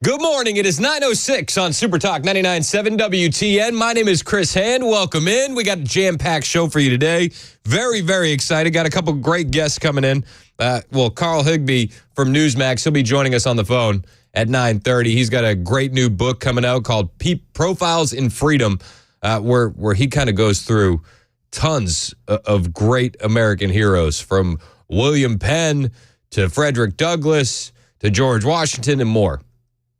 Good morning. It is 9:06 on Super Talk 99.7 WTN. My name is Chris Hand. Welcome in. We got a jam-packed show for you today. Very, very excited. Got a couple great guests coming in. Carl Higby from Newsmax, he'll be joining us on the phone at 9:30. He's got a great new book coming out called Profiles in Freedom, where he kind of goes through tons of great American heroes, from William Penn to Frederick Douglass to George Washington and more.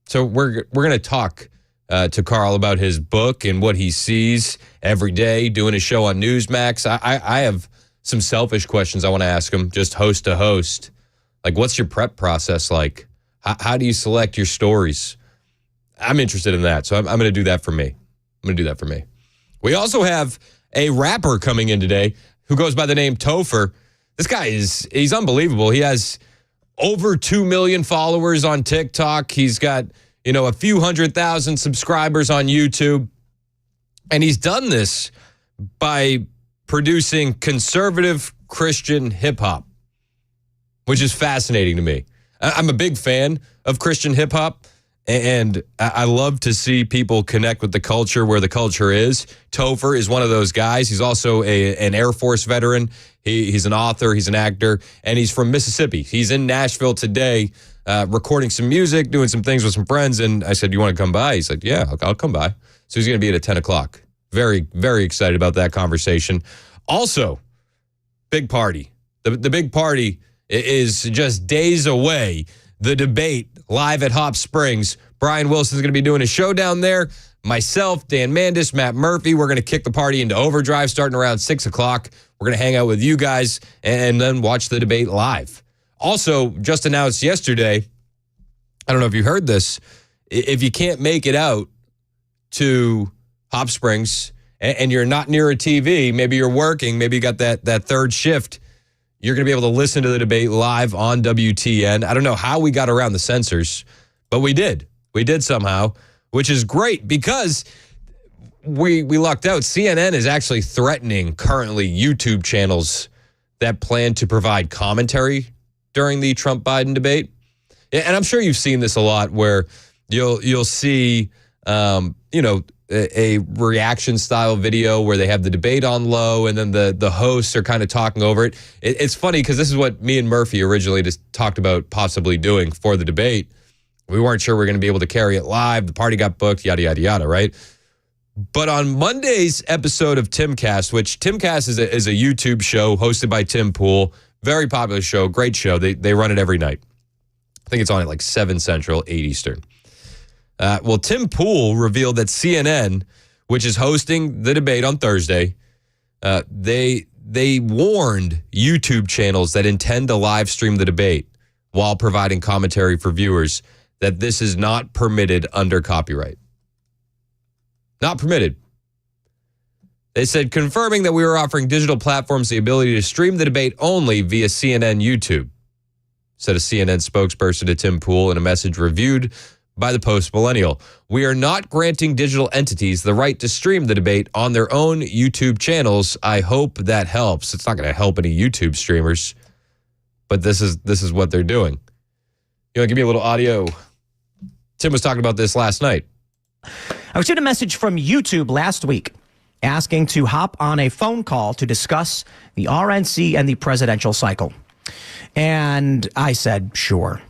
So we're going to talk to Carl about his book and what he sees every day doing a show on Newsmax. I have some selfish questions I want to ask him, just host to host. Like, what's your prep process like? How do you select your stories? I'm interested in that, so I'm going to do that for me. We also have a rapper coming in today who goes by the name Topher. This guy he's unbelievable. He has over 2 million followers on TikTok. He's got, a few 100,000 subscribers on YouTube. And he's done this by producing conservative Christian hip hop, which is fascinating to me. I'm a big fan of Christian hip hop, and I love to see people connect with the culture where the culture is. Topher is one of those guys. He's also an Air Force veteran. He's an author, he's an actor, and he's from Mississippi. He's in Nashville today recording some music, doing some things with some friends, and I said, you want to come by? He said, yeah, I'll come by. So he's going to be at 10 o'clock. Very, very excited about that conversation. Also, big party. The big party is just days away. The debate live at Hop Springs. Brian Wilson's going to be doing a show down there. Myself, Dan Mandis, Matt Murphy, we're going to kick the party into overdrive starting around 6 o'clock. We're going to hang out with you guys and then watch the debate live. Also, just announced yesterday, I don't know if you heard this, if you can't make it out to Hop Springs and you're not near a TV, maybe you're working, maybe you got that third shift, you're going to be able to listen to the debate live on WTN. I don't know how we got around the censors, but we did. We did somehow, which is great because we lucked out. CNN is actually threatening currently YouTube channels that plan to provide commentary during the Trump-Biden debate. And I'm sure you've seen this a lot where you'll see, a reaction style video where they have the debate on low and then the hosts are kind of talking over it. It's funny because this is what me and Murphy originally just talked about possibly doing for the debate. We weren't sure we were going to be able to carry it live. The party got booked, yada, yada, yada, right? But on Monday's episode of Timcast, which Timcast is a YouTube show hosted by Tim Pool, very popular show, great show. They run it every night. I think it's on at like 7 Central, 8 Eastern. Tim Pool revealed that CNN, which is hosting the debate on Thursday, they warned YouTube channels that intend to live stream the debate while providing commentary for viewers that this is not permitted under copyright. Not permitted. They said, confirming that we were offering digital platforms the ability to stream the debate only via CNN YouTube, said a CNN spokesperson to Tim Pool in a message reviewed by the Post Millennial. We are not granting digital entities the right to stream the debate on their own YouTube channels. I hope that helps. It's not going to help any YouTube streamers, but this is what they're doing. You want to give me a little audio? Tim was talking about this last night. I received a message from YouTube last week asking to hop on a phone call to discuss the RNC and the presidential cycle. And I said, sure.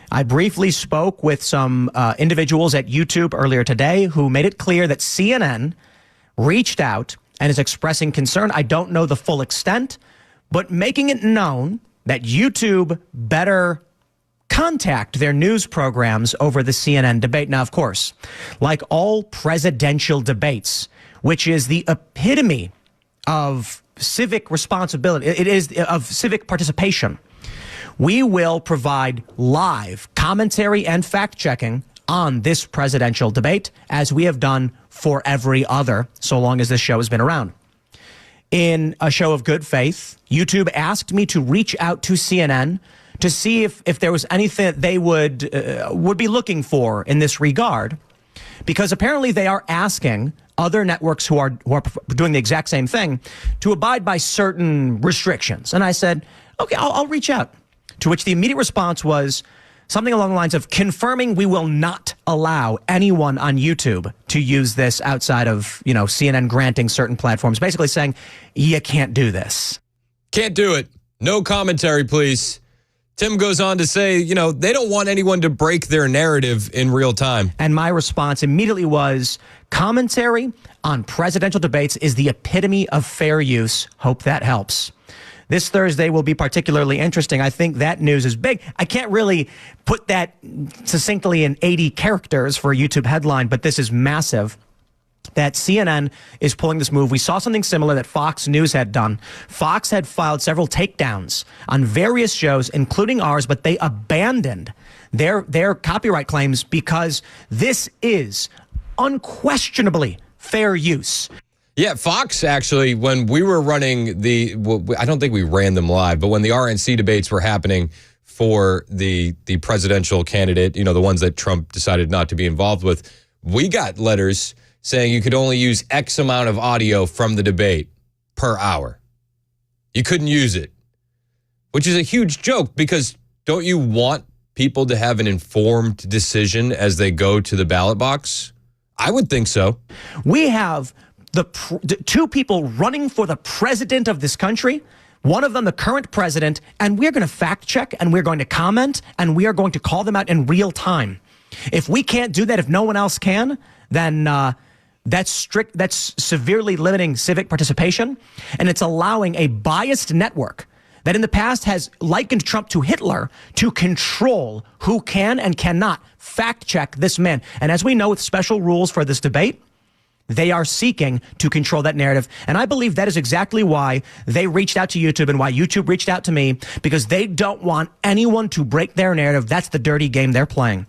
I briefly spoke with some individuals at YouTube earlier today who made it clear that CNN reached out and is expressing concern. I don't know the full extent, but making it known that YouTube better contact their news programs over the CNN debate. Now, of course, like all presidential debates, which is the epitome of civic responsibility, it is of civic participation, we will provide live commentary and fact-checking on this presidential debate, as we have done for every other, so long as this show has been around. In a show of good faith, YouTube asked me to reach out to CNN to see if there was anything that they would be looking for in this regard, because apparently they are asking other networks who are doing the exact same thing to abide by certain restrictions. And I said, okay, I'll reach out. To which the immediate response was, something along the lines of confirming we will not allow anyone on YouTube to use this outside of, CNN granting certain platforms, basically saying, you can't do this. Can't do it. No commentary, please. Tim goes on to say, they don't want anyone to break their narrative in real time. And my response immediately was, commentary on presidential debates is the epitome of fair use. Hope that helps. This Thursday will be particularly interesting. I think that news is big. I can't really put that succinctly in 80 characters for a YouTube headline, but this is massive. That CNN is pulling this move. We saw something similar that Fox News had done. Fox had filed several takedowns on various shows, including ours, but they abandoned their copyright claims because this is unquestionably fair use. Yeah, Fox actually, when we were running I don't think we ran them live, but when the RNC debates were happening for the presidential candidate, the ones that Trump decided not to be involved with, we got letters saying you could only use X amount of audio from the debate per hour. You couldn't use it, which is a huge joke because don't you want people to have an informed decision as they go to the ballot box? I would think so. We have two people running for the president of this country, one of them the current president, and we're going to fact check and we're going to comment and we are going to call them out in real time. If we can't do that, if no one else can, then that's severely limiting civic participation, and it's allowing a biased network that in the past has likened Trump to Hitler to control who can and cannot fact check this man. And as we know, with special rules for this debate, they are seeking to control that narrative. And I believe that is exactly why they reached out to YouTube and why YouTube reached out to me, because they don't want anyone to break their narrative. That's the dirty game they're playing.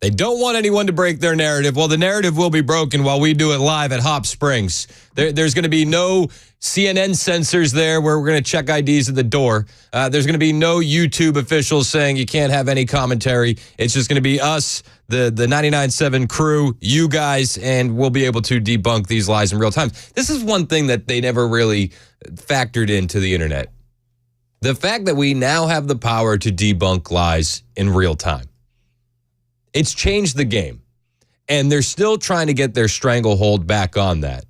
They don't want anyone to break their narrative. Well, the narrative will be broken while we do it live at Hop Springs. There's going to be no CNN censors there where we're going to check IDs at the door. There's going to be no YouTube officials saying you can't have any commentary. It's just going to be us, the 99.7 crew, you guys, and we'll be able to debunk these lies in real time. This is one thing that they never really factored into the internet. The fact that we now have the power to debunk lies in real time. It's changed the game, and they're still trying to get their stranglehold back on that.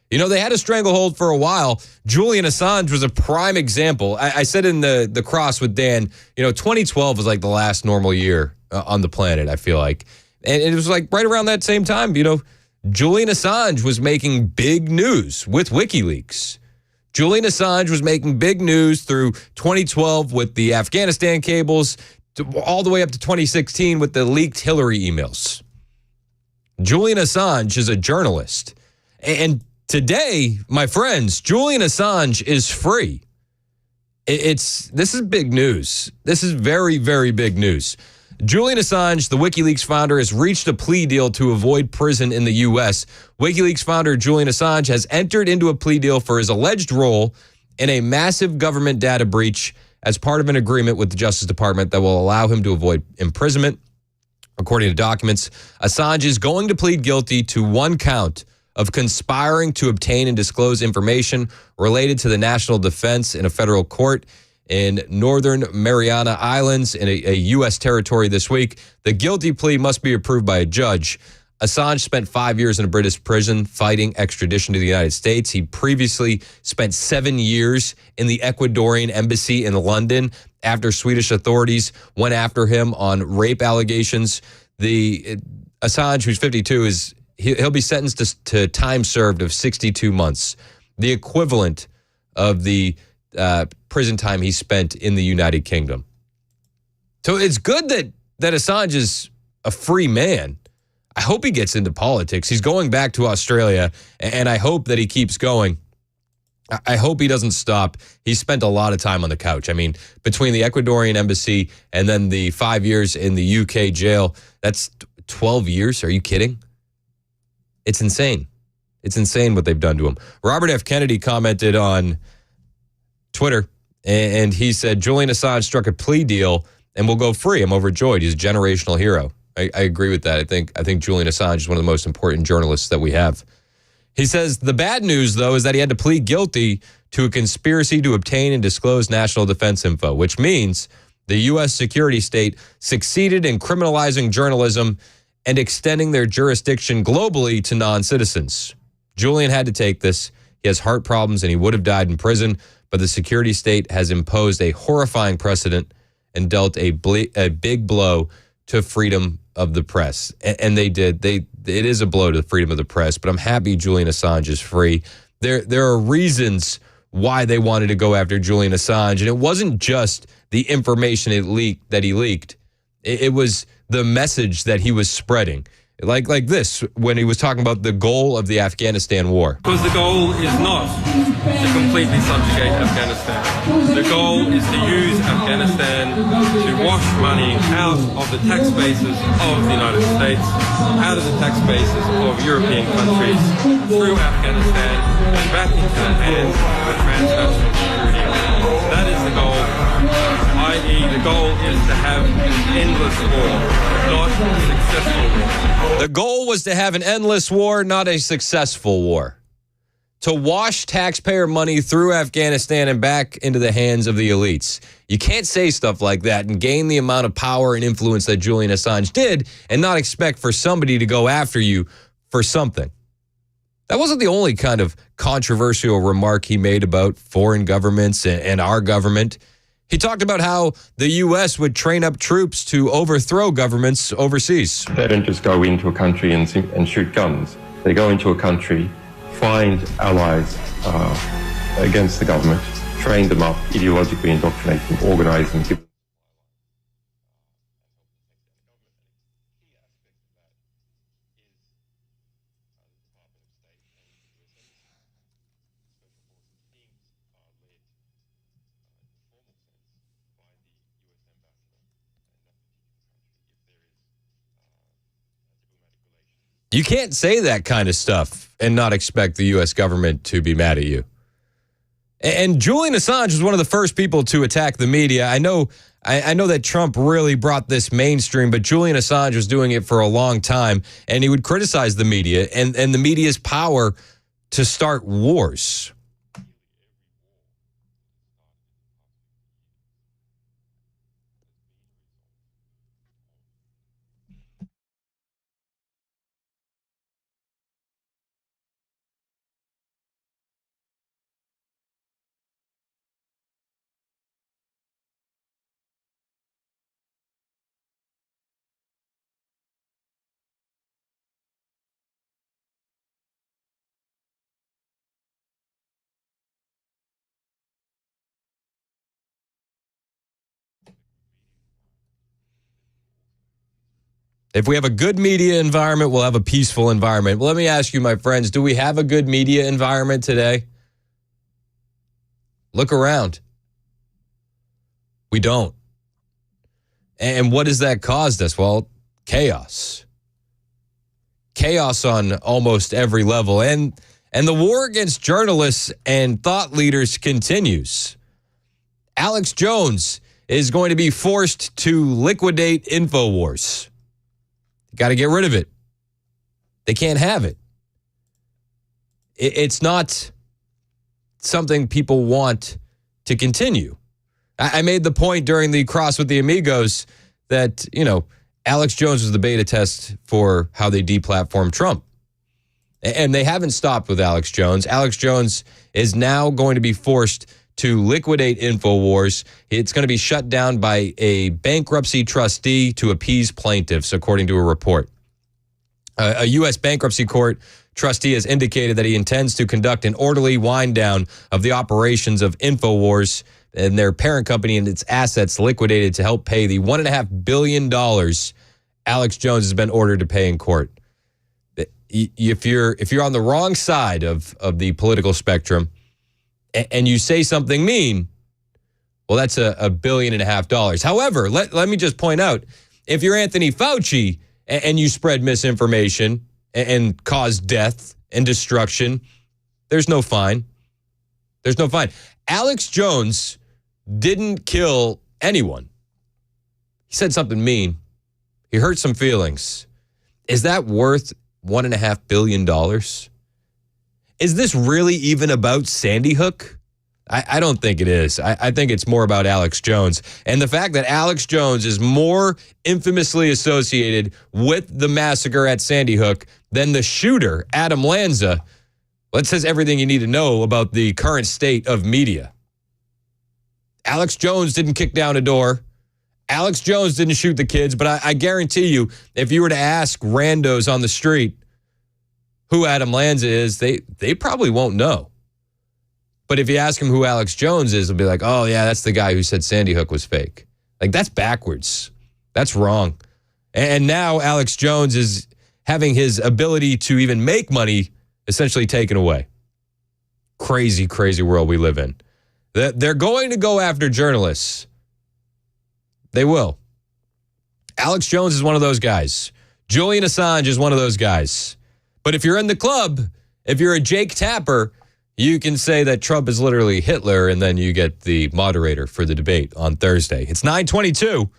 They had a stranglehold for a while. Julian Assange was a prime example. I said in the cross with Dan, 2012 was like the last normal year on the planet, I feel like. And it was like right around that same time, Julian Assange was making big news with WikiLeaks. Julian Assange was making big news through 2012 with the Afghanistan cables, all the way up to 2016 with the leaked Hillary emails. Julian Assange is a journalist. And today, my friends, Julian Assange is free. This is big news. This is very, very big news. Julian Assange, the WikiLeaks founder, has reached a plea deal to avoid prison in the U.S. WikiLeaks founder Julian Assange has entered into a plea deal for his alleged role in a massive government data breach as part of an agreement with the Justice Department that will allow him to avoid imprisonment. According to documents, Assange is going to plead guilty to one count of conspiring to obtain and disclose information related to the national defense in a federal court in Northern Mariana Islands in a U.S. territory this week. The guilty plea must be approved by a judge. Assange spent 5 years in a British prison fighting extradition to the United States. He previously spent 7 years in the Ecuadorian embassy in London after Swedish authorities went after him on rape allegations. Assange, who's 52, he'll be sentenced to time served of 62 months, the equivalent of the prison time he spent in the United Kingdom. So it's good that Assange is a free man. I hope he gets into politics. He's going back to Australia, and I hope that he keeps going. I hope he doesn't stop. He spent a lot of time on the couch. I mean, between the Ecuadorian embassy and then the 5 years in the UK jail, that's 12 years. Are you kidding? It's insane. It's insane what they've done to him. Robert F. Kennedy commented on Twitter, and he said, Julian Assange struck a plea deal and will go free. I'm overjoyed. He's a generational hero. I agree with that. I think Julian Assange is one of the most important journalists that we have. He says the bad news, though, is that he had to plead guilty to a conspiracy to obtain and disclose national defense info, which means The U.S. security state succeeded in criminalizing journalism and extending their jurisdiction globally to non-citizens. Julian had to take this. He has heart problems and he would have died in prison, but the security state has imposed a horrifying precedent and dealt a big blow to freedom of the press. And they did. It is a blow to the freedom of the press, but I'm happy Julian Assange is free. There are reasons why they wanted to go after Julian Assange, and it wasn't just the information that he leaked. It was the message that he was spreading. Like this, when he was talking about the goal of the Afghanistan war. Because the goal is not to completely subjugate Afghanistan. The goal is to use Afghanistan to wash money out of the tax bases of the United States, out of the tax bases of European countries, through Afghanistan, and back into the hands of transnational security. That is the goal, i.e. the goal is to have an endless war, not a successful war. The goal was to have an endless war, not a successful war. To wash taxpayer money through Afghanistan and back into the hands of the elites. You can't say stuff like that and gain the amount of power and influence that Julian Assange did and not expect for somebody to go after you for something. That wasn't the only kind of controversial remark he made about foreign governments and our government. He talked about how the U.S. would train up troops to overthrow governments overseas. They don't just go into a country and shoot guns. They go into a country, find allies against the government, train them up, ideologically indoctrinate them, organize them, give them. You can't say that kind of stuff and not expect the U.S. government to be mad at you. And Julian Assange was one of the first people to attack the media. I know that Trump really brought this mainstream, but Julian Assange was doing it for a long time, and he would criticize the media and the media's power to start wars. If we have a good media environment, we'll have a peaceful environment. Well, let me ask you, my friends, do we have a good media environment today? Look around. We don't. And what has that caused us? Well, chaos. Chaos on almost every level. And the war against journalists and thought leaders continues. Alex Jones is going to be forced to liquidate InfoWars. Got to get rid of it. They can't have it. It's not something people want to continue. I made the point during the Cross with the Amigos that, Alex Jones was the beta test for how they deplatform Trump. And they haven't stopped with Alex Jones. Alex Jones is now going to be forced to liquidate InfoWars. It's going to be shut down by a bankruptcy trustee to appease plaintiffs, according to a report. A U.S. bankruptcy court trustee has indicated that he intends to conduct an orderly wind down of the operations of InfoWars and their parent company and its assets liquidated to help pay the $1.5 billion Alex Jones has been ordered to pay in court. If you're on the wrong side of the political spectrum, and you say something mean, well, that's $1.5 billion. However, let me just point out, if you're Anthony Fauci and you spread misinformation and cause death and destruction, there's no fine. There's no fine. Alex Jones didn't kill anyone. He said something mean. He hurt some feelings. Is that worth $1.5 billion? Is this really even about Sandy Hook? I don't think it is. I think it's more about Alex Jones. And the fact that Alex Jones is more infamously associated with the massacre at Sandy Hook than the shooter, Adam Lanza, well, it says everything you need to know about the current state of media. Alex Jones didn't kick down a door. Alex Jones didn't shoot the kids, but I guarantee you, if you were to ask randos on the street who Adam Lanza is, they probably won't know. But if you ask them who Alex Jones is, they'll be like, oh, yeah, that's the guy who said Sandy Hook was fake. Like, that's backwards. That's wrong. And now Alex Jones is having his ability to even make money essentially taken away. Crazy, crazy world we live in. They're going to go after journalists. They will. Alex Jones is one of those guys. Julian Assange is one of those guys. But if you're in the club, if you're a Jake Tapper, you can say that Trump is literally Hitler, and then you get the moderator for the debate on Thursday. It's 9:22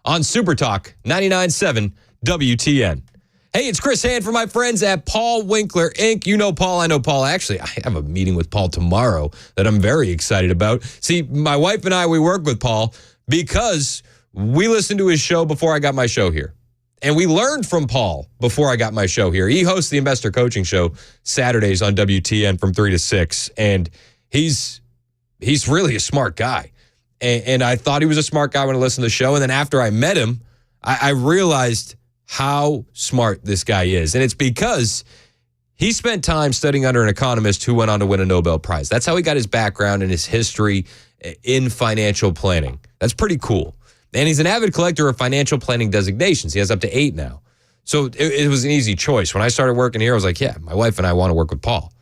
on Super Talk 99.7 WTN. Hey, it's Chris Hand for my friends at Paul Winkler Inc. You know Paul, I know Paul. Actually, I have a meeting with Paul tomorrow that I'm very excited about. See, my wife and I, we work with Paul because we listened to his show before I got my show here. And we learned from Paul before I got my show here. He hosts the Investor Coaching Show Saturdays on WTN from 3 to 6. And he's really a smart guy. And I thought he was a smart guy when I listened to the show. And then after I met him, I realized how smart this guy is. And it's because he spent time studying under an economist who went on to win a Nobel Prize. That's how he got his background and his history in financial planning. That's pretty cool. And he's an avid collector of financial planning designations. He has up to 8 now. So it was an easy choice. When I started working here, I was like, yeah, my wife and I want to work with Paul.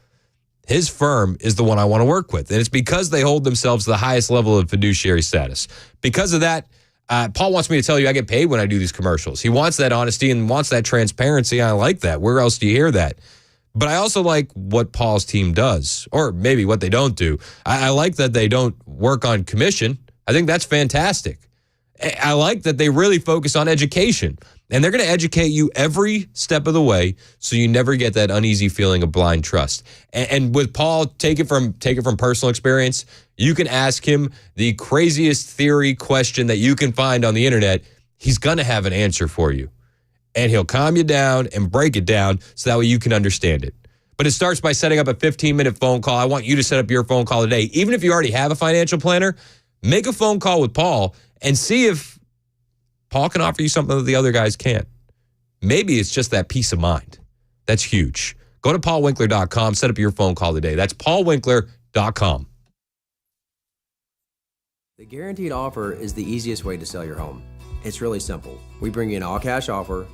His firm is the one I want to work with. And it's because they hold themselves to the highest level of fiduciary status. Because of that, Paul wants me to tell you I get paid when I do these commercials. He wants that honesty and wants that transparency. I like that. Where else do you hear that? But I also like what Paul's team does, or maybe what they don't do. I like that they don't work on commission. I think that's fantastic. I like that they really focus on education, and they're going to educate you every step of the way so you never get that uneasy feeling of blind trust. And with Paul, take it from personal experience. You can ask him the craziest theory question that you can find on the internet. He's going to have an answer for you, and he'll calm you down and break it down so that way you can understand it. But it starts by setting up a 15-minute phone call. I want you to set up your phone call today. Even if you already have a financial planner, make a phone call with Paul and see if Paul can offer you something that the other guys can't. Maybe it's just that peace of mind. That's huge. Go to paulwinkler.com, set up your phone call today. That's paulwinkler.com. The guaranteed offer is the easiest way to sell your home. It's really simple. We bring you an all-cash offer.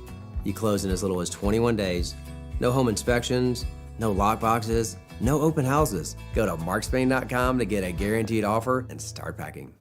You close in as little as 21 days. No home inspections, no lock boxes, no open houses. Go to markspain.com to get a guaranteed offer and start packing.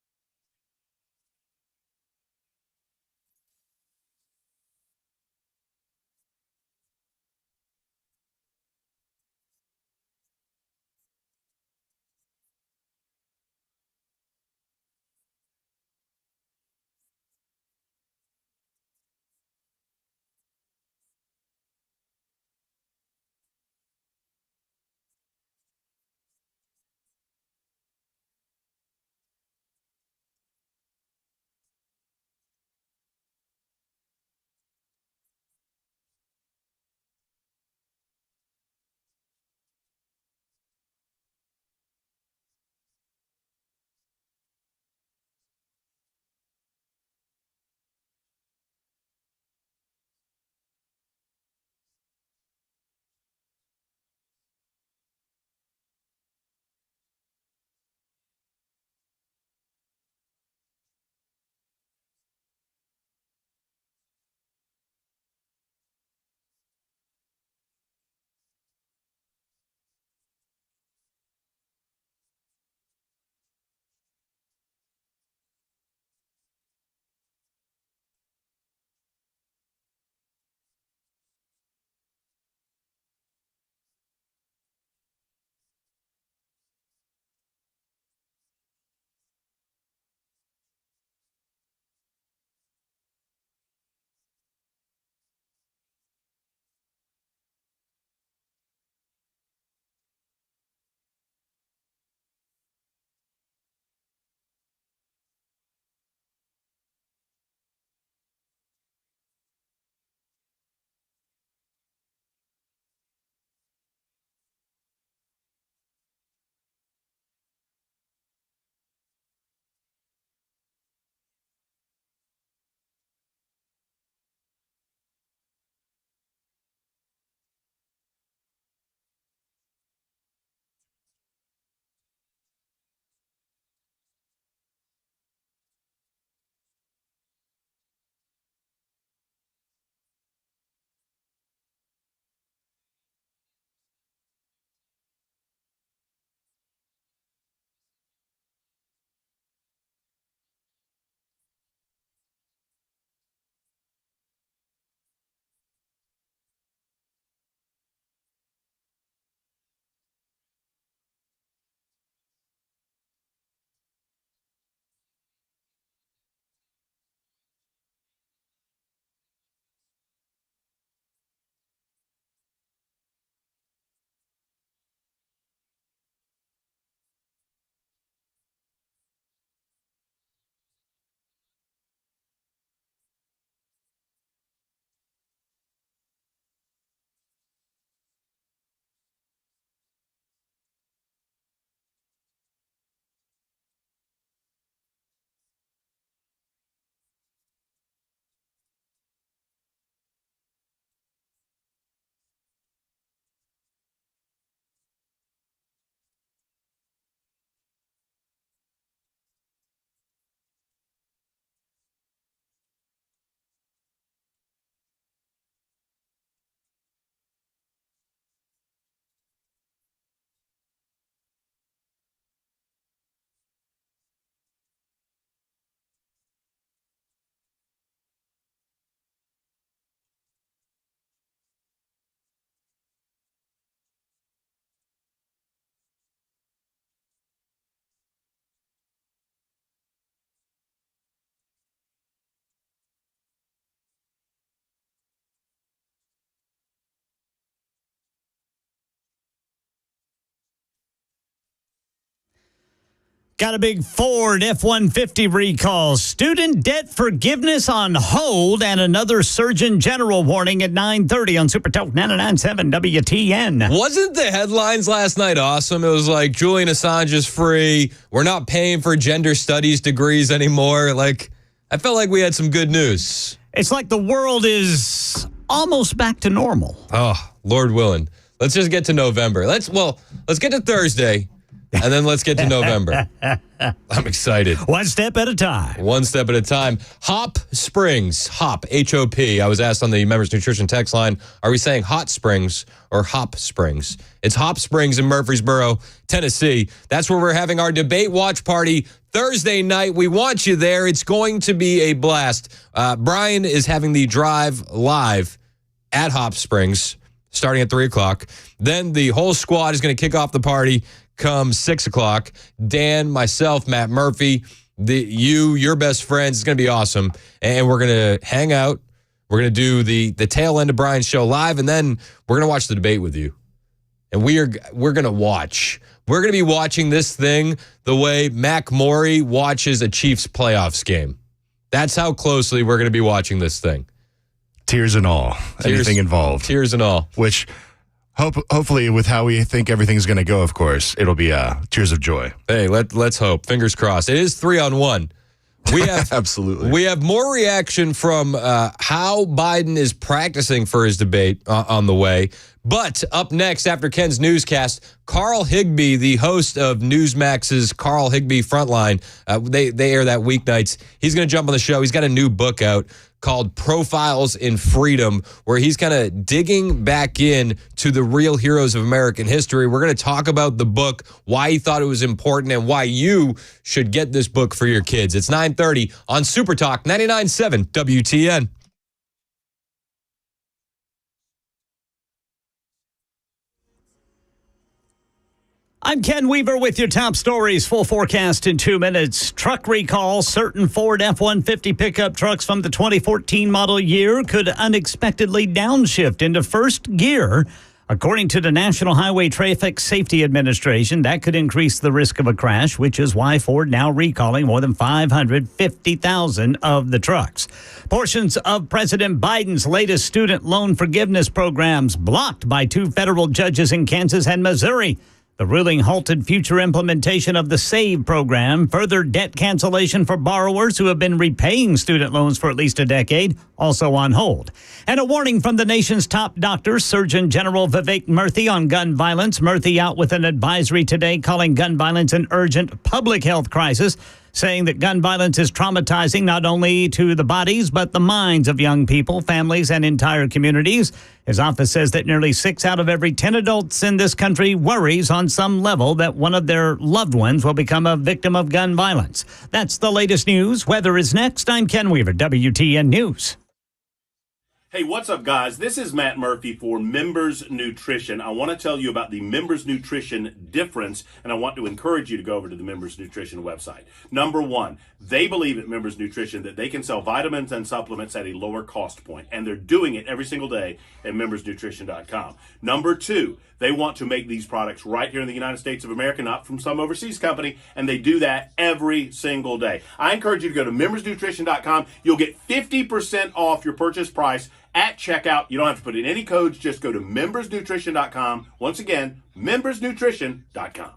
Got a big Ford F-150 recall, student debt forgiveness on hold, and another Surgeon General warning at 9:30 on Super Talk 99.7 WTN. Wasn't the headlines last night awesome? It was like, Julian Assange is free. We're not paying for gender studies degrees anymore. Like, I felt like we had some good news. It's like the world is almost back to normal. Oh, Lord willing. Let's just get to November. Let's get to Thursday, and then let's get to November. I'm excited. One step at a time. One step at a time. Hop Springs. Hop, H-O-P. I was asked on the Members Nutrition text line, are we saying Hot Springs or Hop Springs? It's Hop Springs in Murfreesboro, Tennessee. That's where we're having our debate watch party Thursday night. We want you there. It's going to be a blast. Brian is having the drive live at Hop Springs starting at 3 o'clock. Then the whole squad is going to kick off the party come 6 o'clock. Dan, myself, Matt Murphy, your best friends. It's going to be awesome. And we're going to hang out. We're going to do the tail end of Brian's show live, and then we're going to watch the debate with you. And we're going to watch. We're going to be watching this thing the way Mac Morey watches a Chiefs playoffs game. That's how closely we're going to be watching this thing. Tears and all. Anything involved. Tears and all. Which, hopefully, with how we think everything's going to go, of course, it'll be tears of joy. Hey, let's hope. Fingers crossed. It is 3-on-1. We have Absolutely. We have more reaction from how Biden is practicing for his debate on the way. But up next, after Ken's newscast, Carl Higby, the host of Newsmax's Carl Higby Frontline, they air that weeknights. He's going to jump on the show. He's got a new book out called Profiles in Freedom, where he's kind of digging back in to the real heroes of American history. We're going to talk about the book, why he thought it was important, and why you should get this book for your kids. It's 9:30 on Super Talk 99.7 WTN. I'm Ken Weaver with your top stories. Full forecast in 2 minutes. Truck recall. Certain Ford F-150 pickup trucks from the 2014 model year could unexpectedly downshift into first gear. According to the National Highway Traffic Safety Administration, that could increase the risk of a crash, which is why Ford now recalling more than 550,000 of the trucks. Portions of President Biden's latest student loan forgiveness programs blocked by 2 federal judges in Kansas and Missouri. The ruling halted future implementation of the SAVE program, further debt cancellation for borrowers who have been repaying student loans for at least a decade, also on hold. And a warning from the nation's top doctor, Surgeon General Vivek Murthy, on gun violence. Murthy out with an advisory today calling gun violence an urgent public health crisis, saying that gun violence is traumatizing not only to the bodies, but the minds of young people, families, and entire communities. His office says that nearly 6 out of every 10 adults in this country worries on some level that one of their loved ones will become a victim of gun violence. That's the latest news. Weather is next. I'm Ken Weaver, WTN News. Hey, what's up, guys? This is Matt Murphy for Members Nutrition. I want to tell you about the Members Nutrition difference, and I want to encourage you to go over to the Members Nutrition website. Number one, they believe at Members Nutrition that they can sell vitamins and supplements at a lower cost point, and they're doing it every single day at membersnutrition.com. Number two, they want to make these products right here in the United States of America, not from some overseas company, and they do that every single day. I encourage you to go to membersnutrition.com. You'll get 50% off your purchase price at checkout. You don't have to put in any codes. Just go to membersnutrition.com. Once again, membersnutrition.com.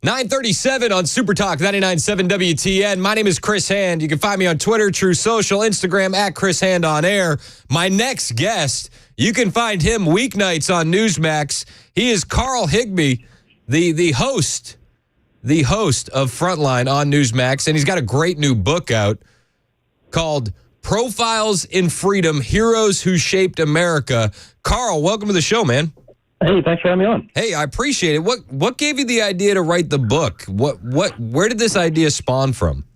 937 on Super Talk 99.7 WTN. My name is Chris Hand. You can find me on Twitter, True Social, Instagram at Chris Hand on Air. My next guest, you can find him weeknights on Newsmax. He is Carl Higby, the host of Frontline on Newsmax, and he's got a great new book out called Profiles in Freedom: Heroes Who Shaped America. Carl, welcome to the show, man. Hey, thanks for having me on. Hey, I appreciate it. What gave you the idea to write the book? Where did this idea spawn from?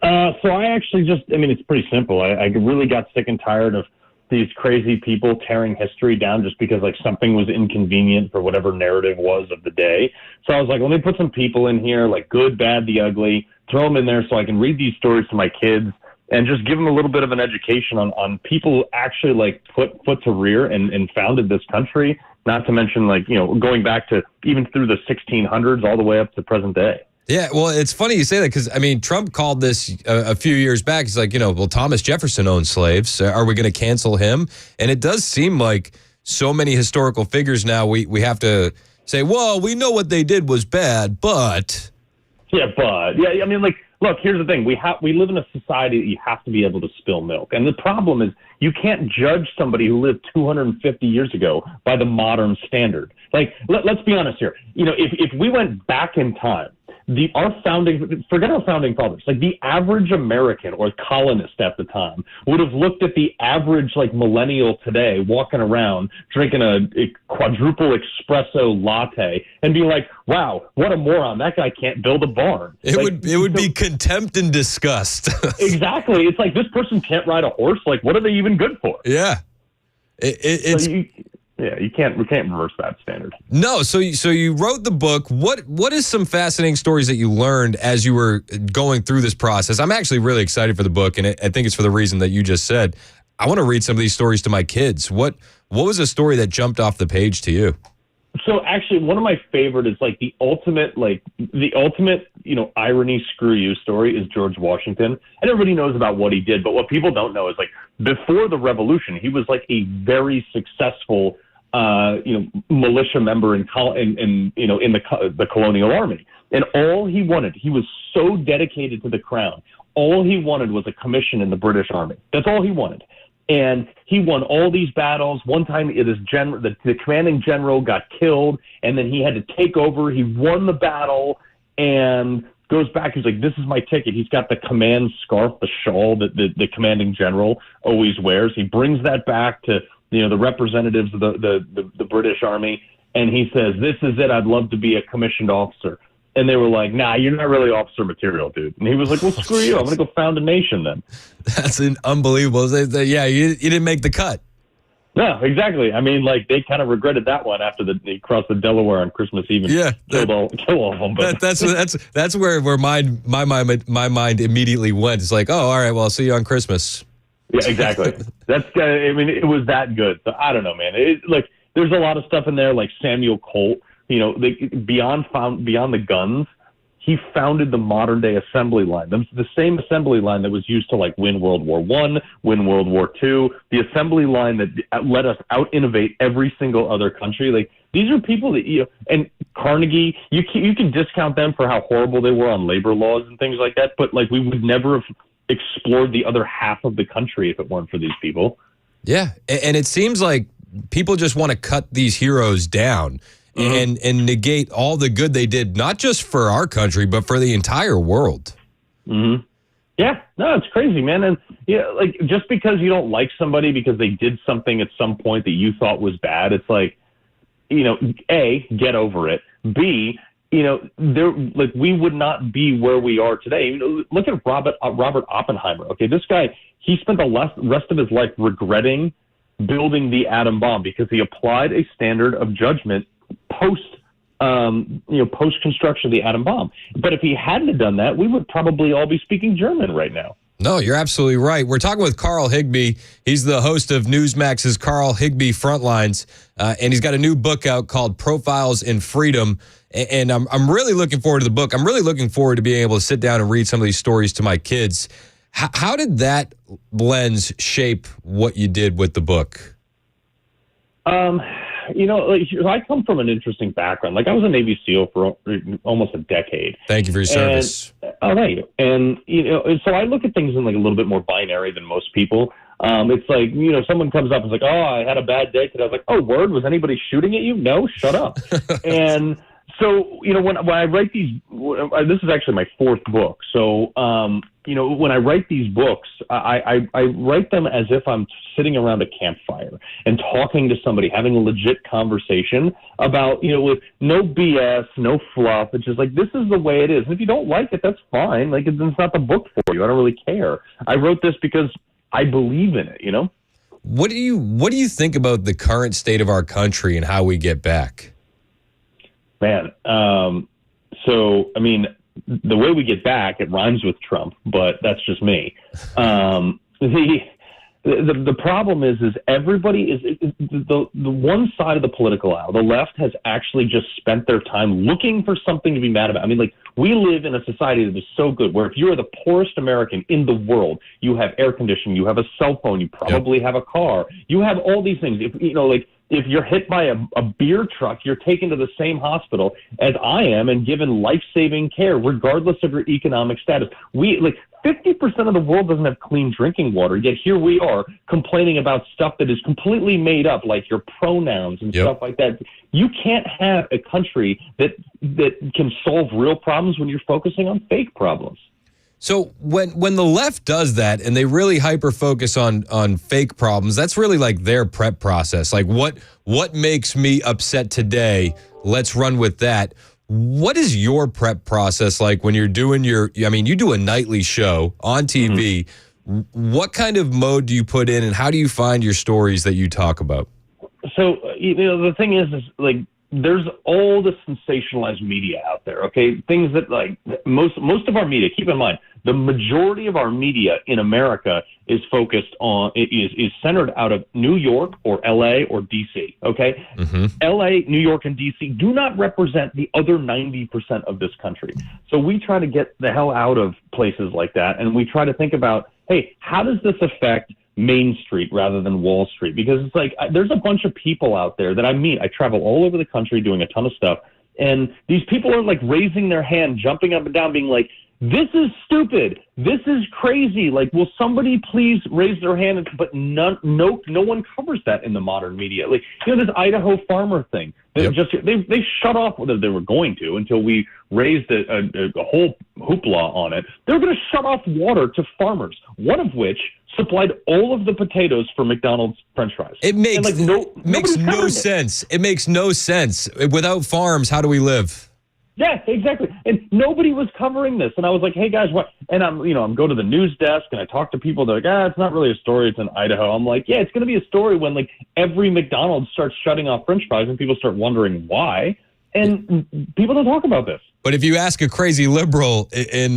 So I actually it's pretty simple. I really got sick and tired of these crazy people tearing history down just because like something was inconvenient for whatever narrative was of the day. So I was like, let me put some people in here, like good, bad, the ugly, throw them in there so I can read these stories to my kids and just give them a little bit of an education on people who actually like put foot to rear and founded this country. Not to mention, like, going back to even through the 1600s all the way up to present day. Yeah, well, it's funny you say that because, Trump called this a few years back. He's like, well, Thomas Jefferson owned slaves. Are we going to cancel him? And it does seem like so many historical figures now we have to say, well, we know what they did was bad, but... Look, here's the thing. We live in a society that you have to be able to spill milk. And the problem is you can't judge somebody who lived 250 years ago by the modern standard. Like, let's be honest here. If we went back in time, forget our founding fathers, like the average American or colonist at the time would have looked at the average like millennial today walking around drinking a quadruple espresso latte and be like, wow, what a moron. That guy can't build a barn. It would be contempt and disgust. Exactly. It's like this person can't ride a horse. Like, what are they even good for? Yeah. We can't reverse that standard. No, so you wrote the book. What is some fascinating stories that you learned as you were going through this process? I'm actually really excited for the book, and I think it's for the reason that you just said. I want to read some of these stories to my kids. What was a story that jumped off the page to you? So actually, one of my favorite is like the ultimate, irony screw you story is George Washington. And everybody knows about what he did, but what people don't know is like before the revolution, he was like a very successful, militia member in the colonial army. And all he wanted, he was so dedicated to the crown. All he wanted was a commission in the British Army. That's all he wanted. And he won all these battles. One time, the commanding general got killed, and then he had to take over. He won the battle and goes back. He's like, this is my ticket. He's got the command scarf, the shawl that the commanding general always wears. He brings that back to the representatives of the British Army, and he says, this is it. I'd love to be a commissioned officer. And they were like, nah, you're not really officer material, dude. And he was like, well, screw you. I'm going to go found a nation then. That's unbelievable. Yeah, you didn't make the cut. No, exactly. They kind of regretted that one after they crossed the Delaware on Christmas Eve and killed all of them. But that's where my mind immediately went. It's like, oh, all right, well, I'll see you on Christmas. Yeah, exactly. It was that good. So I don't know, man. There's a lot of stuff in there, like Samuel Colt. Beyond the guns, he founded the modern day assembly line. The same assembly line that was used to like win World War I, win World War II, the assembly line that let us out innovate every single other country. Like these are people that and Carnegie, you can discount them for how horrible they were on labor laws and things like that, but like we would never have explored the other half of the country if it weren't for these people. Yeah, and it seems like people just want to cut these heroes down. Mm-hmm. And negate all the good they did, not just for our country, but for the entire world. Mm-hmm. Yeah, no, it's crazy, man. And just because you don't like somebody because they did something at some point that you thought was bad, it's like, A, get over it. B, we would not be where we are today. Look at Robert Oppenheimer. Okay, this guy, he spent the rest of his life regretting building the atom bomb because he applied a standard of judgment post construction of the atom bomb. But if he hadn't done that, we would probably all be speaking German right now. No, you're absolutely right. We're talking with Carl Higby. He's the host of Newsmax's Carl Higby Frontlines, and he's got a new book out called Profiles in Freedom. And I'm really looking forward to the book. I'm really looking forward to being able to sit down and read some of these stories to my kids. How did that lens shape what you did with the book? I come from an interesting background. Like, I was a Navy SEAL for almost a decade. Thank you for your service. Thank you. And, so I look at things in like a little bit more binary than most people. It's like, someone comes up and is like, oh, I had a bad day today. I was like, oh, word? Was anybody shooting at you? No, shut up. And so, when I write these, this is actually my fourth book. So, when I write these books, I write them as if I'm sitting around a campfire and talking to somebody, having a legit conversation about, with no BS, no fluff. It's just like, this is the way it is. And if you don't like it, that's fine. Like, it's not the book for you. I don't really care. I wrote this because I believe in it, What do you think about the current state of our country and how we get back? Man, so, I mean, the way we get back, it rhymes with Trump, but that's just me. The problem is everybody is the one side of the political aisle, the left, has actually just spent their time looking for something to be mad about. I mean, like, we live in a society that is so good where if you are the poorest American in the world, you have air conditioning, you have a cell phone, you probably have a car, you have all these things. If you're hit by a beer truck, you're taken to the same hospital as I am and given life-saving care, regardless of your economic status. 50% of the world doesn't have clean drinking water, yet here we are complaining about stuff that is completely made up, like your pronouns and stuff like that. You can't have a country that can solve real problems when you're focusing on fake problems. So when the left does that and they really hyper focus on fake problems, that's really like their prep process. Like, what makes me upset today? Let's run with that. What is your prep process like when you're doing you do a nightly show on TV. Mm-hmm. What kind of mode do you put in, and how do you find your stories that you talk about? So, the thing is like, there's all the sensationalized media out there, okay? Things that, like, most of our media, keep in mind, the majority of our media in America is focused on, is centered out of New York or LA or DC, okay? Mm-hmm. LA, New York, and DC do not represent the other 90% of this country. So we try to get the hell out of places like that, and we try to think about, hey, how does this affect Main Street rather than Wall Street? Because it's like, there's a bunch of people out there that I meet. I travel all over the country doing a ton of stuff, and these people are like raising their hand, jumping up and down, being like, this is stupid. This is crazy. Like, will somebody please raise their hand? But no one covers that in the modern media. Like, this Idaho farmer thing. They shut off what they were going to until we raised a whole hoopla on it. They're going to shut off water to farmers, one of which supplied all of the potatoes for McDonald's French fries. It makes no sense. It makes no sense. Without farms, how do we live? Yeah, exactly. And nobody was covering this. And I was like, hey, guys, what? And I'm going to the news desk and I talk to people. They're like, it's not really a story. It's in Idaho. I'm like, yeah, it's going to be a story when, like, every McDonald's starts shutting off French fries and people start wondering why. And people don't talk about this. But if you ask a crazy liberal in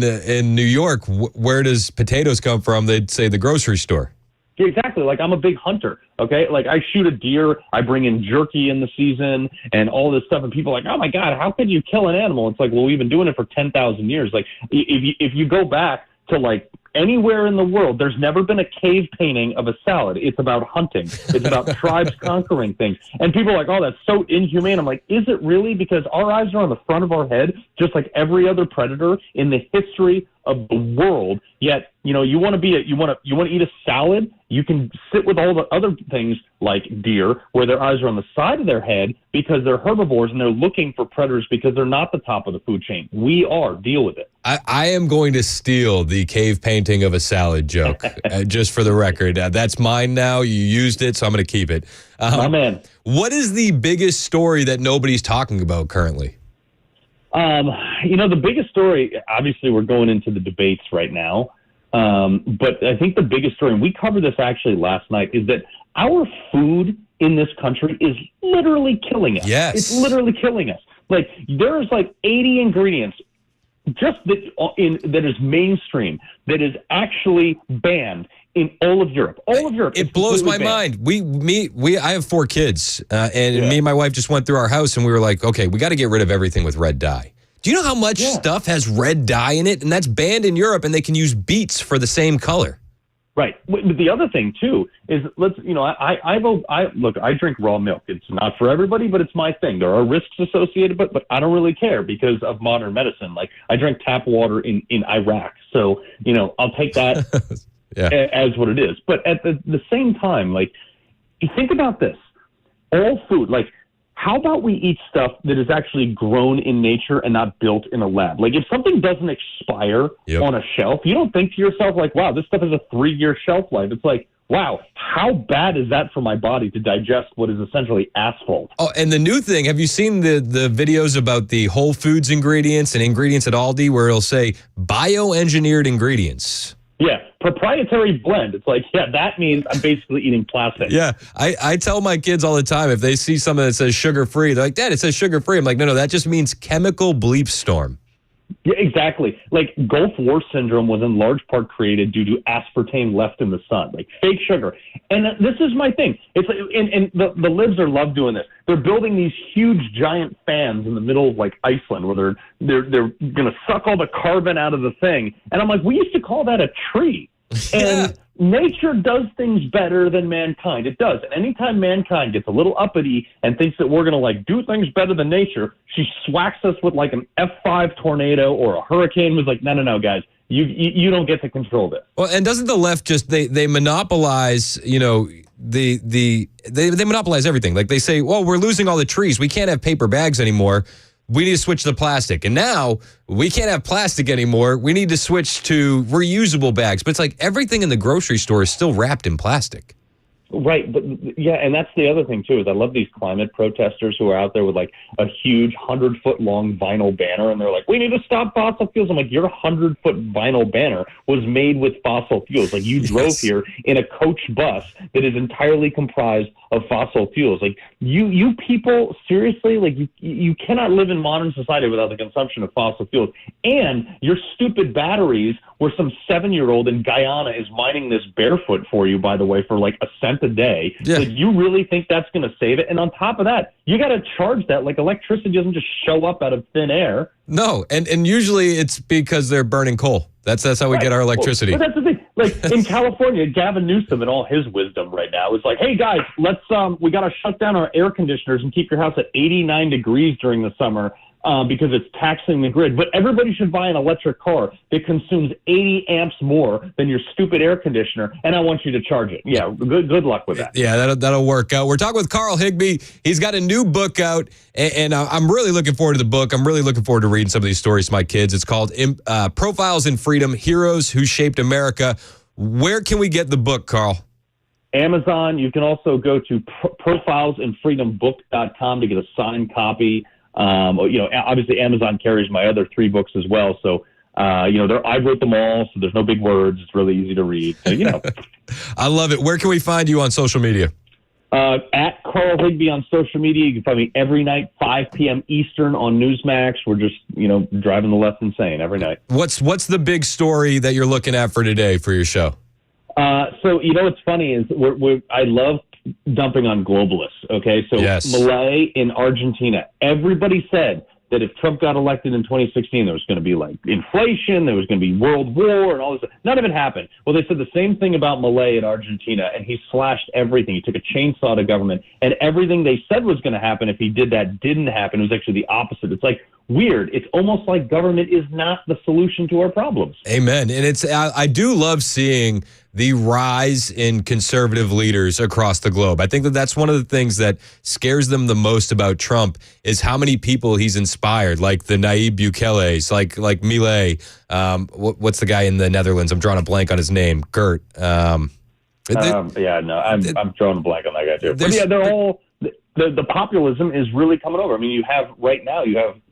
New York, where does potatoes come from? They'd say the grocery store. Yeah, exactly. Like, I'm a big hunter, okay? Like, I shoot a deer, I bring in jerky in the season and all this stuff, and people are like, oh, my God, how could you kill an animal? It's like, well, we've been doing it for 10,000 years. Like, if you go back to, like, anywhere in the world, there's never been a cave painting of a salad. It's about hunting. It's about tribes conquering things. And people are like, oh, that's so inhumane. I'm like, is it really? Because our eyes are on the front of our head, just like every other predator in the history of the world. Yet, you want to eat a salad, you can sit with all the other things like deer, where their eyes are on the side of their head because they're herbivores and they're looking for predators because they're not the top of the food chain. We are. Deal with it. I am going to steal the cave painting of a salad joke, just for the record. That's mine now. You used it, so I'm going to keep it. My man. What is the biggest story that nobody's talking about currently? The biggest story, obviously we're going into the debates right now. But I think the biggest story, and we covered this actually last night, is that our food in this country is literally killing us. Yes. It's literally killing us. Like, there's like 80 ingredients just that is mainstream, that is actually banned in all of Europe. All of Europe. It blows my mind. I have 4 kids, and me and my wife just went through our house, and we were like, okay, we got to get rid of everything with red dye. Do you know how much stuff has red dye in it? And that's banned in Europe, and they can use beets for the same color. Right. But the other thing too is I drink raw milk. It's not for everybody, but it's my thing. There are risks associated, but I don't really care because of modern medicine. Like I drink tap water in Iraq. So, I'll take that as what it is. But at the same time, like, you think about this, all food, like, how about we eat stuff that is actually grown in nature and not built in a lab? Like if something doesn't expire on a shelf, you don't think to yourself like, wow, this stuff has a 3-year shelf life. It's like, wow, how bad is that for my body to digest what is essentially asphalt? Oh, and the new thing, have you seen the videos about the Whole Foods ingredients and ingredients at Aldi where it'll say bioengineered ingredients? Yeah, proprietary blend. It's like, that means I'm basically eating plastic. Yeah, I tell my kids all the time, if they see something that says sugar-free, they're like, Dad, it says sugar-free. I'm like, no, that just means chemical bleep storm. Yeah, exactly. Like Gulf War syndrome was in large part created due to aspartame left in the sun, like fake sugar. And this is my thing. It's like, and the libs are love doing this. They're building these huge giant fans in the middle of like Iceland where they're going to suck all the carbon out of the thing. And I'm like, we used to call that a tree. And nature does things better than mankind. It does. And anytime mankind gets a little uppity and thinks that we're going to like do things better than nature, she swacks us with like an F5 tornado or a hurricane. Was like, no, guys, you don't get to control this. Well, and doesn't the left just they monopolize, they monopolize everything. Like they say, well, we're losing all the trees. We can't have paper bags anymore. We need to switch to plastic. And now we can't have plastic anymore. We need to switch to reusable bags. But it's like everything in the grocery store is still wrapped in plastic. Right. But yeah, and that's the other thing, too, is I love these climate protesters who are out there with like a huge 100-foot long vinyl banner. And they're like, we need to stop fossil fuels. I'm like, your 100-foot vinyl banner was made with fossil fuels. Like you drove here in a coach bus that is entirely comprised of fossil fuels. Like you people, seriously, like you cannot live in modern society without the consumption of fossil fuels. And your stupid batteries, where some 7-year-old in Guyana is mining this barefoot for you, by the way, for like $0.01 a day. Yeah. Like you really think that's going to save it? And on top of that, you got to charge that. Like electricity doesn't just show up out of thin air. No, and usually it's because they're burning coal. That's how we get our electricity. Well, but that's the thing. Like in California, Gavin Newsom and all his wisdom right now is like, hey guys, let's we got to shut down our air conditioners and keep your house at 89 degrees during the summer because it's taxing the grid. But everybody should buy an electric car that consumes 80 amps more than your stupid air conditioner, and I want you to charge it. Yeah, good luck with that. Yeah, that'll work out. We're talking with Carl Higby. He's got a new book out, and I'm really looking forward to the book. I'm really looking forward to reading some of these stories to my kids. It's called Profiles in Freedom, Heroes Who Shaped America. Where can we get the book, Carl? Amazon. You can also go to profilesinfreedombook.com to get a signed copy. Obviously Amazon carries my other 3 books as well. So, I wrote them all, so there's no big words. It's really easy to read. So, I love it. Where can we find you on social media? At Carl Higby on social media. You can find me every night, 5 p.m. Eastern on Newsmax. We're just, driving the left insane every night. What's the big story that you're looking at for today for your show? So, what's funny is I love dumping on globalists. Okay. So Milei in Argentina, everybody said that if Trump got elected in 2016, there was going to be like inflation, there was going to be world war and all this. None of it happened. Well, they said the same thing about Milei in Argentina, and he slashed everything. He took a chainsaw to government, and everything they said was going to happen if he did that didn't happen. It was actually the opposite. It's like weird. It's almost like government is not the solution to our problems. Amen. And I do love seeing the rise in conservative leaders across the globe. I think that's one of the things that scares them the most about Trump is how many people he's inspired, like the Nayib Bukeles, like Milei. What's the guy in the Netherlands? I'm drawing a blank on his name. Gert. I'm drawing a blank on that guy too. But yeah, they're all. The populism is really coming over. I mean, you have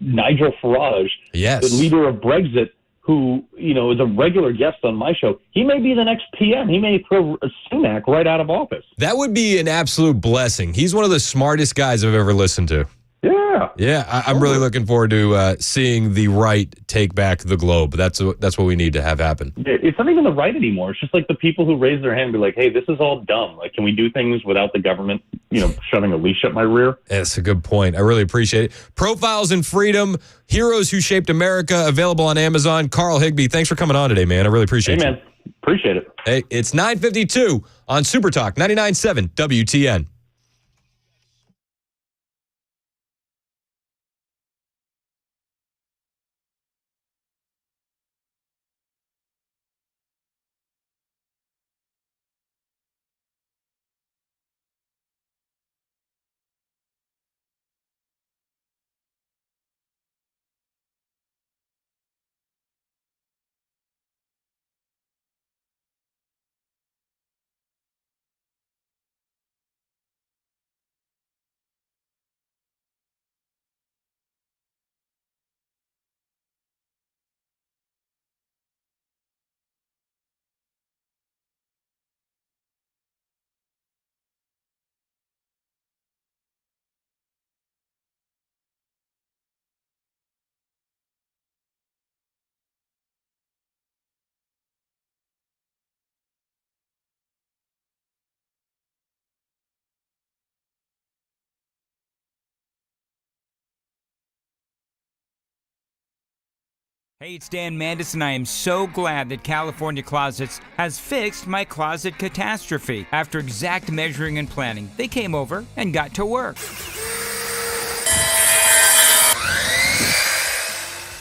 Nigel Farage, the leader of Brexit, who, is a regular guest on my show. He may be the next PM. He may throw Sunak right out of office. That would be an absolute blessing. He's one of the smartest guys I've ever listened to. Yeah. Yeah, I'm really looking forward to seeing the right take back the globe. That's what we need to have happen. It's not even the right anymore. It's just like the people who raise their hand and be like, hey, this is all dumb. Like, can we do things without the government, shoving a leash up my rear? That's a good point. I really appreciate it. Profiles in Freedom, Heroes Who Shaped America, available on Amazon. Carl Higby, thanks for coming on today, man. I really appreciate it. Hey, man. Appreciate it. Hey, it's 9:52 on Super Talk 99.7 WTN. Hey, it's Dan Mandis, and I am so glad that California Closets has fixed my closet catastrophe. After exact measuring and planning, they came over and got to work.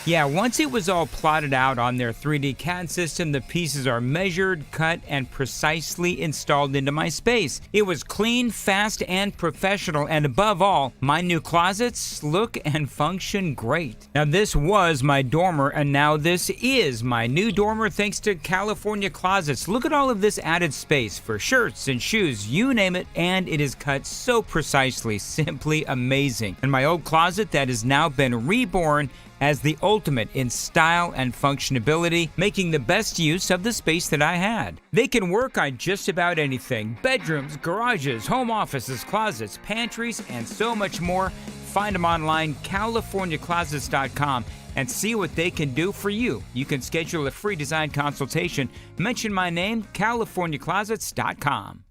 Yeah, once it was all plotted out on their 3D CAD system, the pieces are measured, cut, and precisely installed into my space. It was clean, fast, and professional, and above all, my new closets look and function great. Now, this was my dormer, and now this is my new dormer thanks to California Closets. Look at all of this added space for shirts and shoes, you name it, and it is cut so precisely, simply amazing. And my old closet that has now been reborn as the ultimate in style and functionability, making the best use of the space that I had. They can work on just about anything: bedrooms, garages, home offices, closets, pantries, and so much more. Find them online, CaliforniaClosets.com, and see what they can do for you. You can schedule a free design consultation. Mention my name, CaliforniaClosets.com.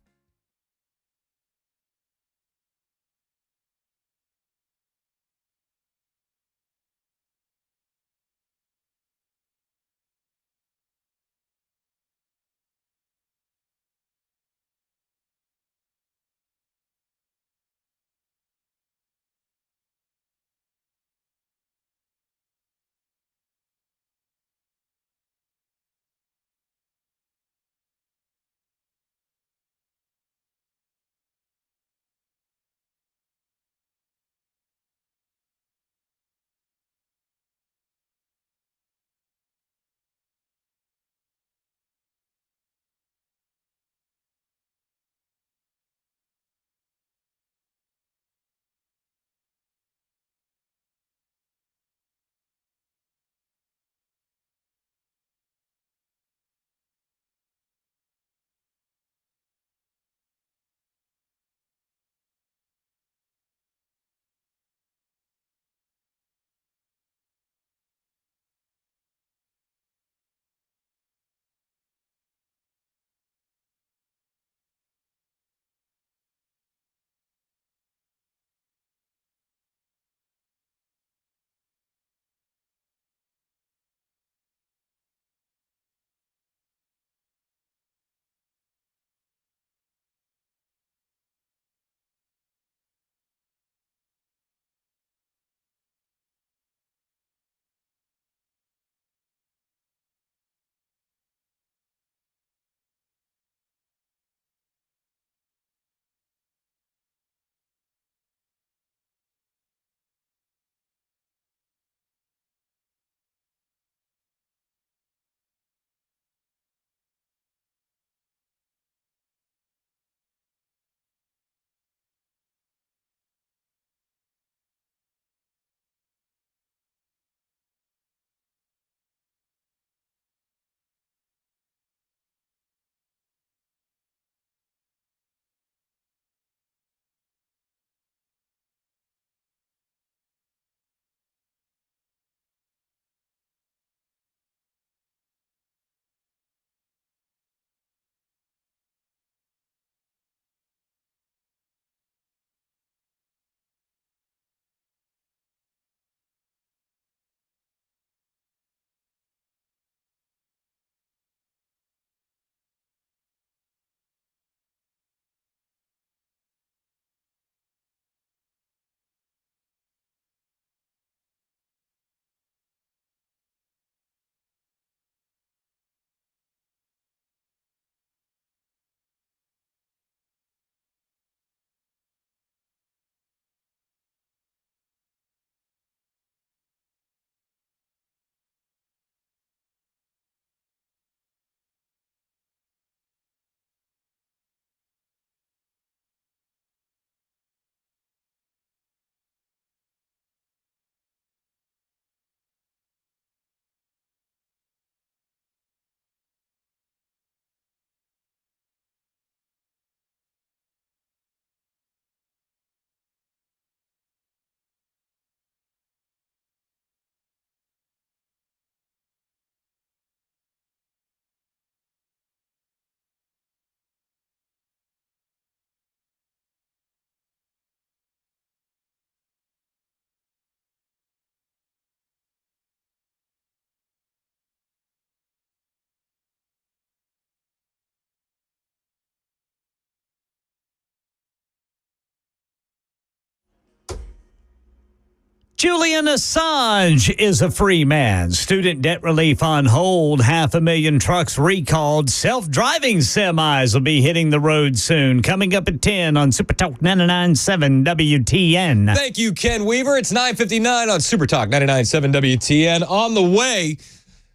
Julian Assange is a free man. Student debt relief on hold. 500,000 trucks recalled. Self-driving semis will be hitting the road soon. Coming up at 10 on Super Talk 99.7 WTN. Thank you, Ken Weaver. It's 9:59 on Super Talk 99.7 WTN. On the way,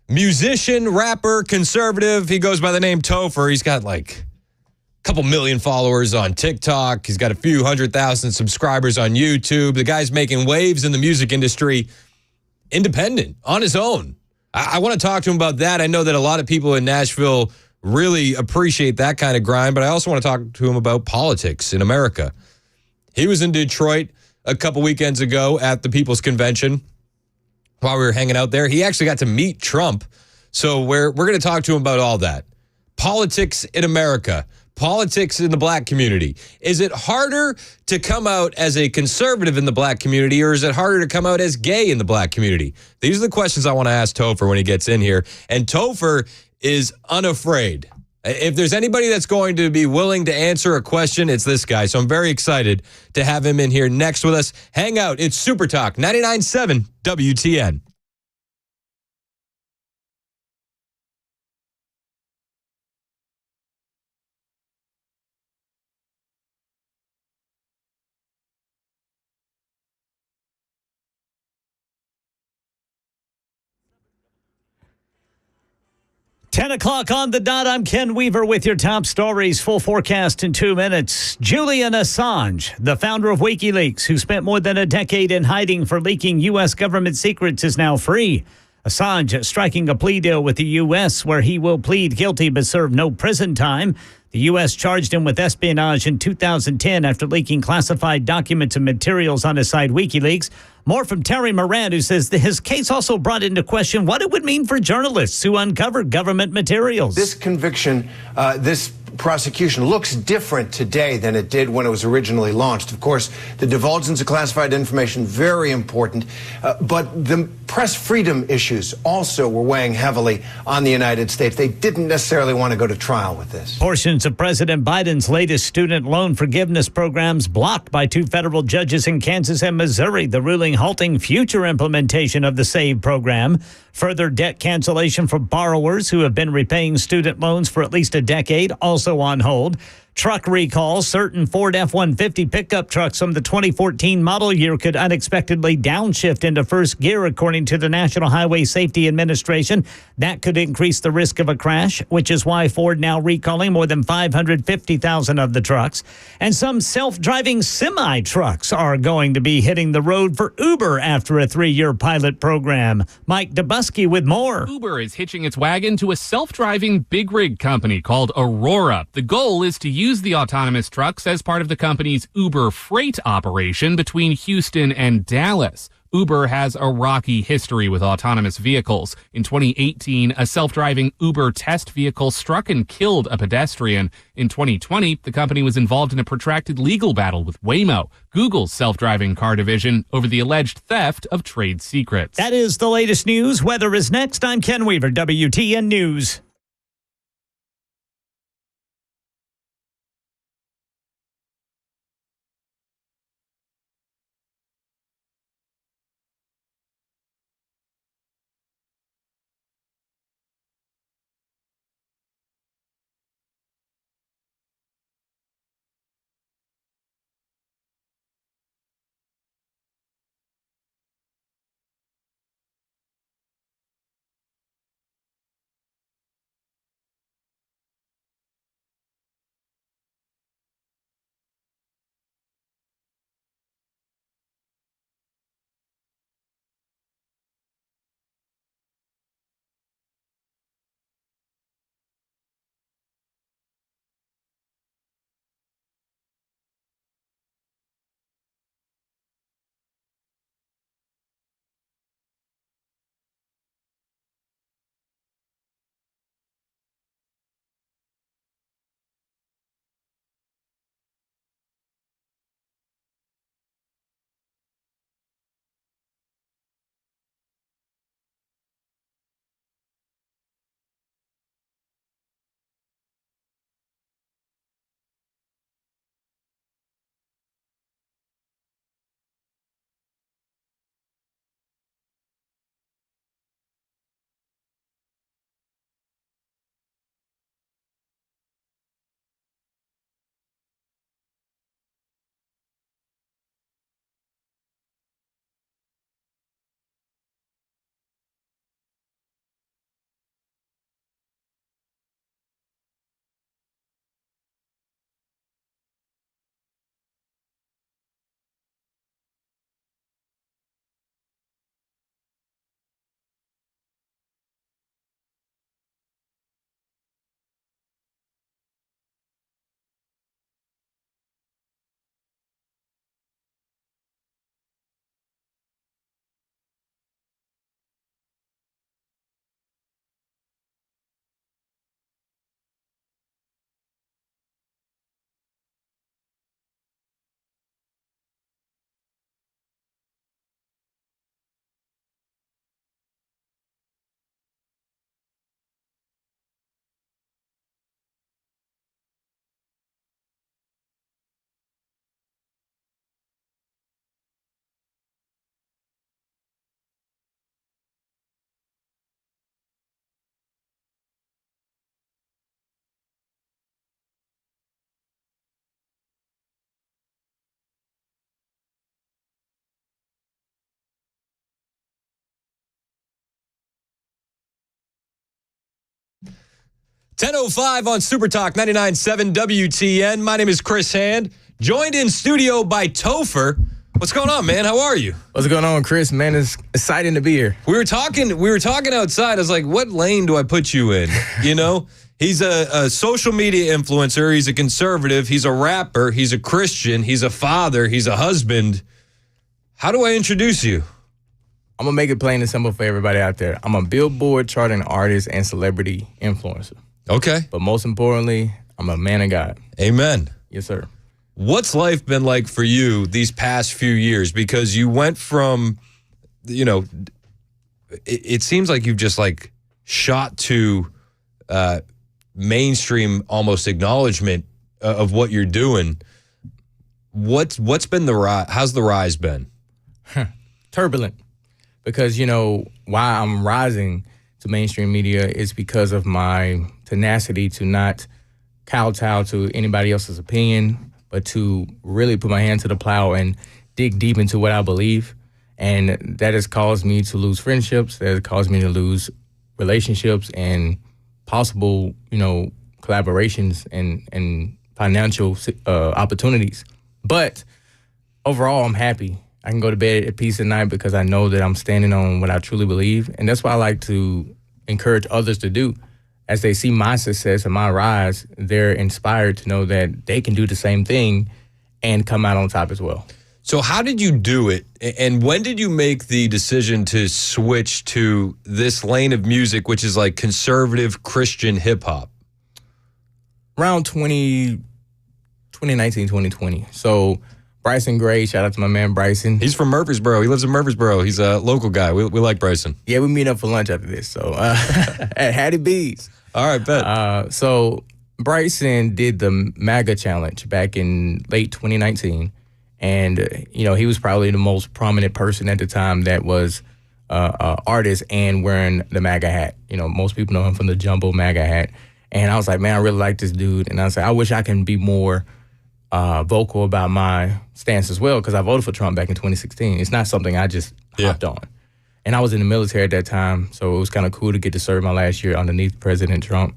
musician, rapper, conservative. He goes by the name Topher. He's got like couple million followers on TikTok. He's got a few 100,000 subscribers on YouTube. The guy's making waves in the music industry, independent, on his own. I want to talk to him about that. I know that a lot of people in Nashville really appreciate that kind of grind, but I also want to talk to him about politics in America. He was in Detroit a couple weekends ago at the People's Convention while we were hanging out there. He actually got to meet Trump. So we're going to talk to him about all that. Politics in America. Politics in the black community. Is it harder to come out as a conservative in the black community, or is it harder to come out as gay in the black community? These are the questions I want to ask Topher when he gets in here. And Topher is unafraid. If there's anybody that's going to be willing to answer a question, it's this guy. So I'm very excited to have him in here next with us. Hang out. It's Super Talk 99.7 WTN. Ten o'clock on the dot. I'm Ken Weaver with your top stories. Full forecast in 2 minutes. Julian Assange, the founder of WikiLeaks, who spent more than a decade in hiding for leaking U.S. government secrets, is now free. Assange striking a plea deal with the U.S. where he will plead guilty but serve no prison time. The U.S. charged him with espionage in 2010 after leaking classified documents and materials on his site WikiLeaks. More from Terry Moran, who says that his case also brought into question what it would mean for journalists who uncover government materials. This conviction, this prosecution looks different today than it did when it was originally launched. Of course, the divulgence of classified information, very important, but the press freedom issues also were weighing heavily on the United States. They didn't necessarily want to go to trial with this. Portions of President Biden's latest student loan forgiveness programs blocked by two federal judges in Kansas and Missouri, the ruling halting future implementation of the SAVE program. Further debt cancellation for borrowers who have been repaying student loans for at least a decade, also on hold. Truck recall. Certain Ford F-150 pickup trucks from the 2014 model year could unexpectedly downshift into first gear, according to the National Highway Safety Administration. That could increase the risk of a crash, which is why Ford now recalling more than 550,000 of the trucks. And some self-driving semi-trucks are going to be hitting the road for Uber after a 3-year pilot program. Mike Dubusky with more. Uber is hitching its wagon to a self-driving big rig company called Aurora. The goal is to use the autonomous trucks as part of the company's Uber Freight operation between Houston and Dallas. Uber has a rocky history with autonomous vehicles. In 2018, a self-driving Uber test vehicle struck and killed a pedestrian. In 2020, the company was involved in a protracted legal battle with Waymo, Google's self-driving car division, over the alleged theft of trade secrets. That is the latest news. Weather is next. I'm Ken Weaver, WTN News. 10:05 on Super Talk 99.7 WTN. My name is Chris Hand, joined in studio by Topher. What's going on, man? How are you? What's going on, Chris? Man, it's exciting to be here. We were talking outside. I was like, what lane do I put you in? You know, he's a social media influencer. He's a conservative. He's a rapper. He's a Christian. He's a father. He's a husband. How do I introduce you? I'm going to make it plain and simple for everybody out there. I'm a Billboard charting artist and celebrity influencer. Okay. But most importantly, I'm a man of God. Amen. Yes, sir. What's life been like for you these past few years? Because you went from, you know, it seems like you've just like shot to mainstream almost acknowledgement of what you're doing. What's been the rise? How's the rise been? Turbulent. Because, you know, why I'm rising to mainstream media is because of my tenacity to not kowtow to anybody else's opinion, but to really put my hand to the plow and dig deep into what I believe. And that has caused me to lose friendships. That has caused me to lose relationships and possible, you know, collaborations and financial opportunities. But overall, I'm happy. I can go to bed at peace at night because I know that I'm standing on what I truly believe. And that's what I like to encourage others to do. As they see my success and my rise, they're inspired to know that they can do the same thing and come out on top as well. So how did you do it? And when did you make the decision to switch to this lane of music, which is like conservative Christian hip hop? Around 2019, 2020. So Bryson Gray, shout out to my man Bryson. He's from Murfreesboro. He lives in Murfreesboro. He's a local guy. We like Bryson. Yeah, we meet up for lunch after this. So at Hattie B's. All right, bet. So Bryson did the MAGA challenge back in late 2019. And, you know, he was probably the most prominent person at the time that was artist and wearing the MAGA hat. You know, most people know him from the jumbo MAGA hat. And I was like, man, I really like this dude. And I was like, I wish I can be more vocal about my stance as well, because I voted for Trump back in 2016. It's not something I just hopped on. And I was in the military at that time, so it was kind of cool to get to serve my last year underneath President Trump.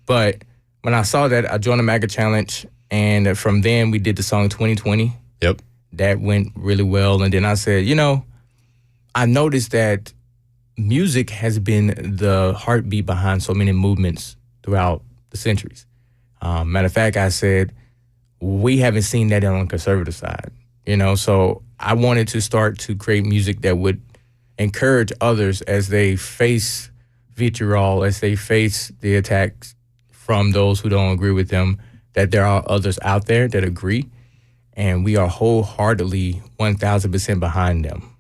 But when I saw that, I joined the MAGA Challenge, and from then we did the song 2020. Yep. That went really well. And then I said, you know, I noticed that music has been the heartbeat behind so many movements throughout the centuries. Matter of fact, I said, we haven't seen that on the conservative side, you know? So I wanted to start to create music that would encourage others as they face vitriol, as they face the attacks from those who don't agree with them, that there are others out there that agree, and we are wholeheartedly 1,000% behind them.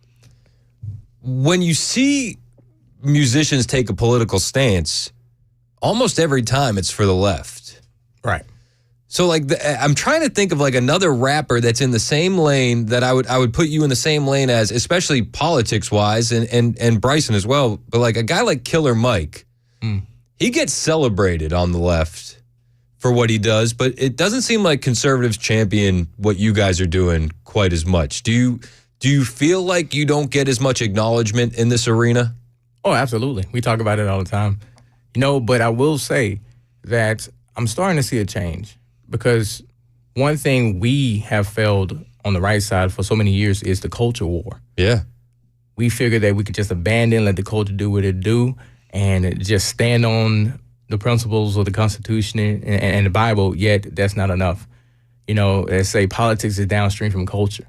When you see musicians take a political stance, almost every time it's for the left. Right. So like I'm trying to think of like another rapper that's in the same lane that I would put you in the same lane as, especially politics wise, and Bryson as well. But like a guy like Killer Mike, he gets celebrated on the left for what he does, but it doesn't seem like conservatives champion what you guys are doing quite as much. Do you feel like you don't get as much acknowledgement in this arena? Oh, absolutely. We talk about it all the time. You know, but I will say that I'm starting to see a change. Because one thing we have failed on the right side for so many years is the culture war. Yeah. We figured that we could just abandon, let the culture do what it do, and just stand on the principles of the Constitution and the Bible, yet that's not enough. You know, they say politics is downstream from culture.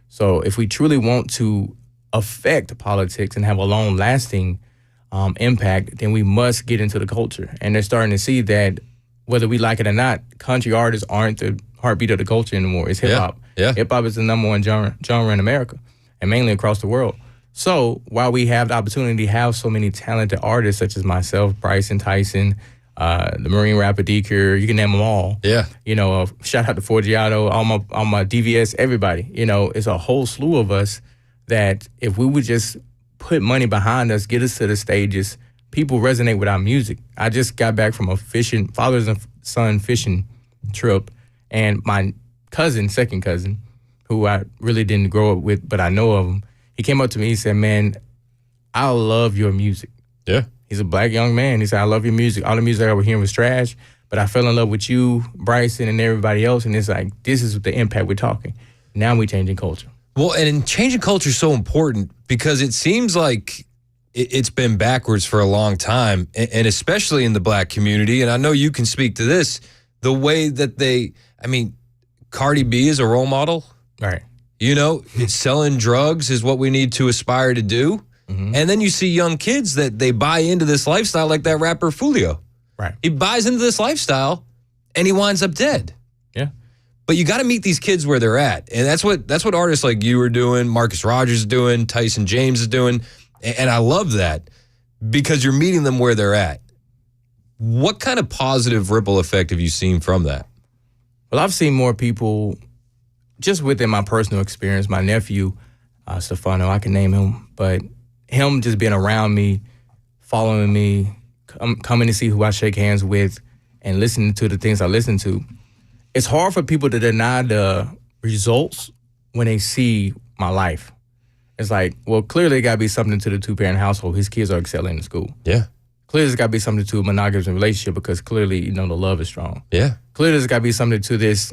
So if we truly want to affect politics and have a long-lasting impact, then we must get into the culture. And they're starting to see that whether we like it or not, country artists aren't the heartbeat of the culture anymore. It's hip-hop. Yeah. Hip-hop is the number one genre in America, and mainly across the world. So while we have the opportunity to have so many talented artists such as myself, Bryson, Tyson, the Marine rapper D-Cure, you can name them all. Yeah. You know, shout out to Forgiato, all my DVS, everybody. You know, it's a whole slew of us that if we would just put money behind us, get us to the stages, people resonate with our music. I just got back from a father and son fishing trip, and my second cousin, who I really didn't grow up with, but I know of him, he came up to me and said, man, I love your music. Yeah. He's a black young man. He said, I love your music. All the music I was hearing was trash, but I fell in love with you, Bryson, and everybody else. And it's like, this is the impact we're talking. Now we're changing culture. Well, and changing culture is so important because it seems like it's been backwards for a long time, and especially in the black community. And I know you can speak to this, the way that Cardi B is a role model. Right. You know, selling drugs is what we need to aspire to do. Mm-hmm. And then you see young kids that they buy into this lifestyle like that rapper Fulio. Right. He buys into this lifestyle and he winds up dead. Yeah. But you got to meet these kids where they're at. And that's what artists like you are doing, Marcus Rogers is doing, Tyson James is doing. And I love that because you're meeting them where they're at. What kind of positive ripple effect have you seen from that? Well, I've seen more people just within my personal experience. My nephew, Stefano, I can name him, but him just being around me, following me, coming to see who I shake hands with, and listening to the things I listen to. It's hard for people to deny the results when they see my life. It's like, well, clearly it got to be something to the two-parent household. His kids are excelling in school. Yeah. Clearly there's got to be something to a monogamous relationship because clearly, the love is strong. Yeah. Clearly there's got to be something to this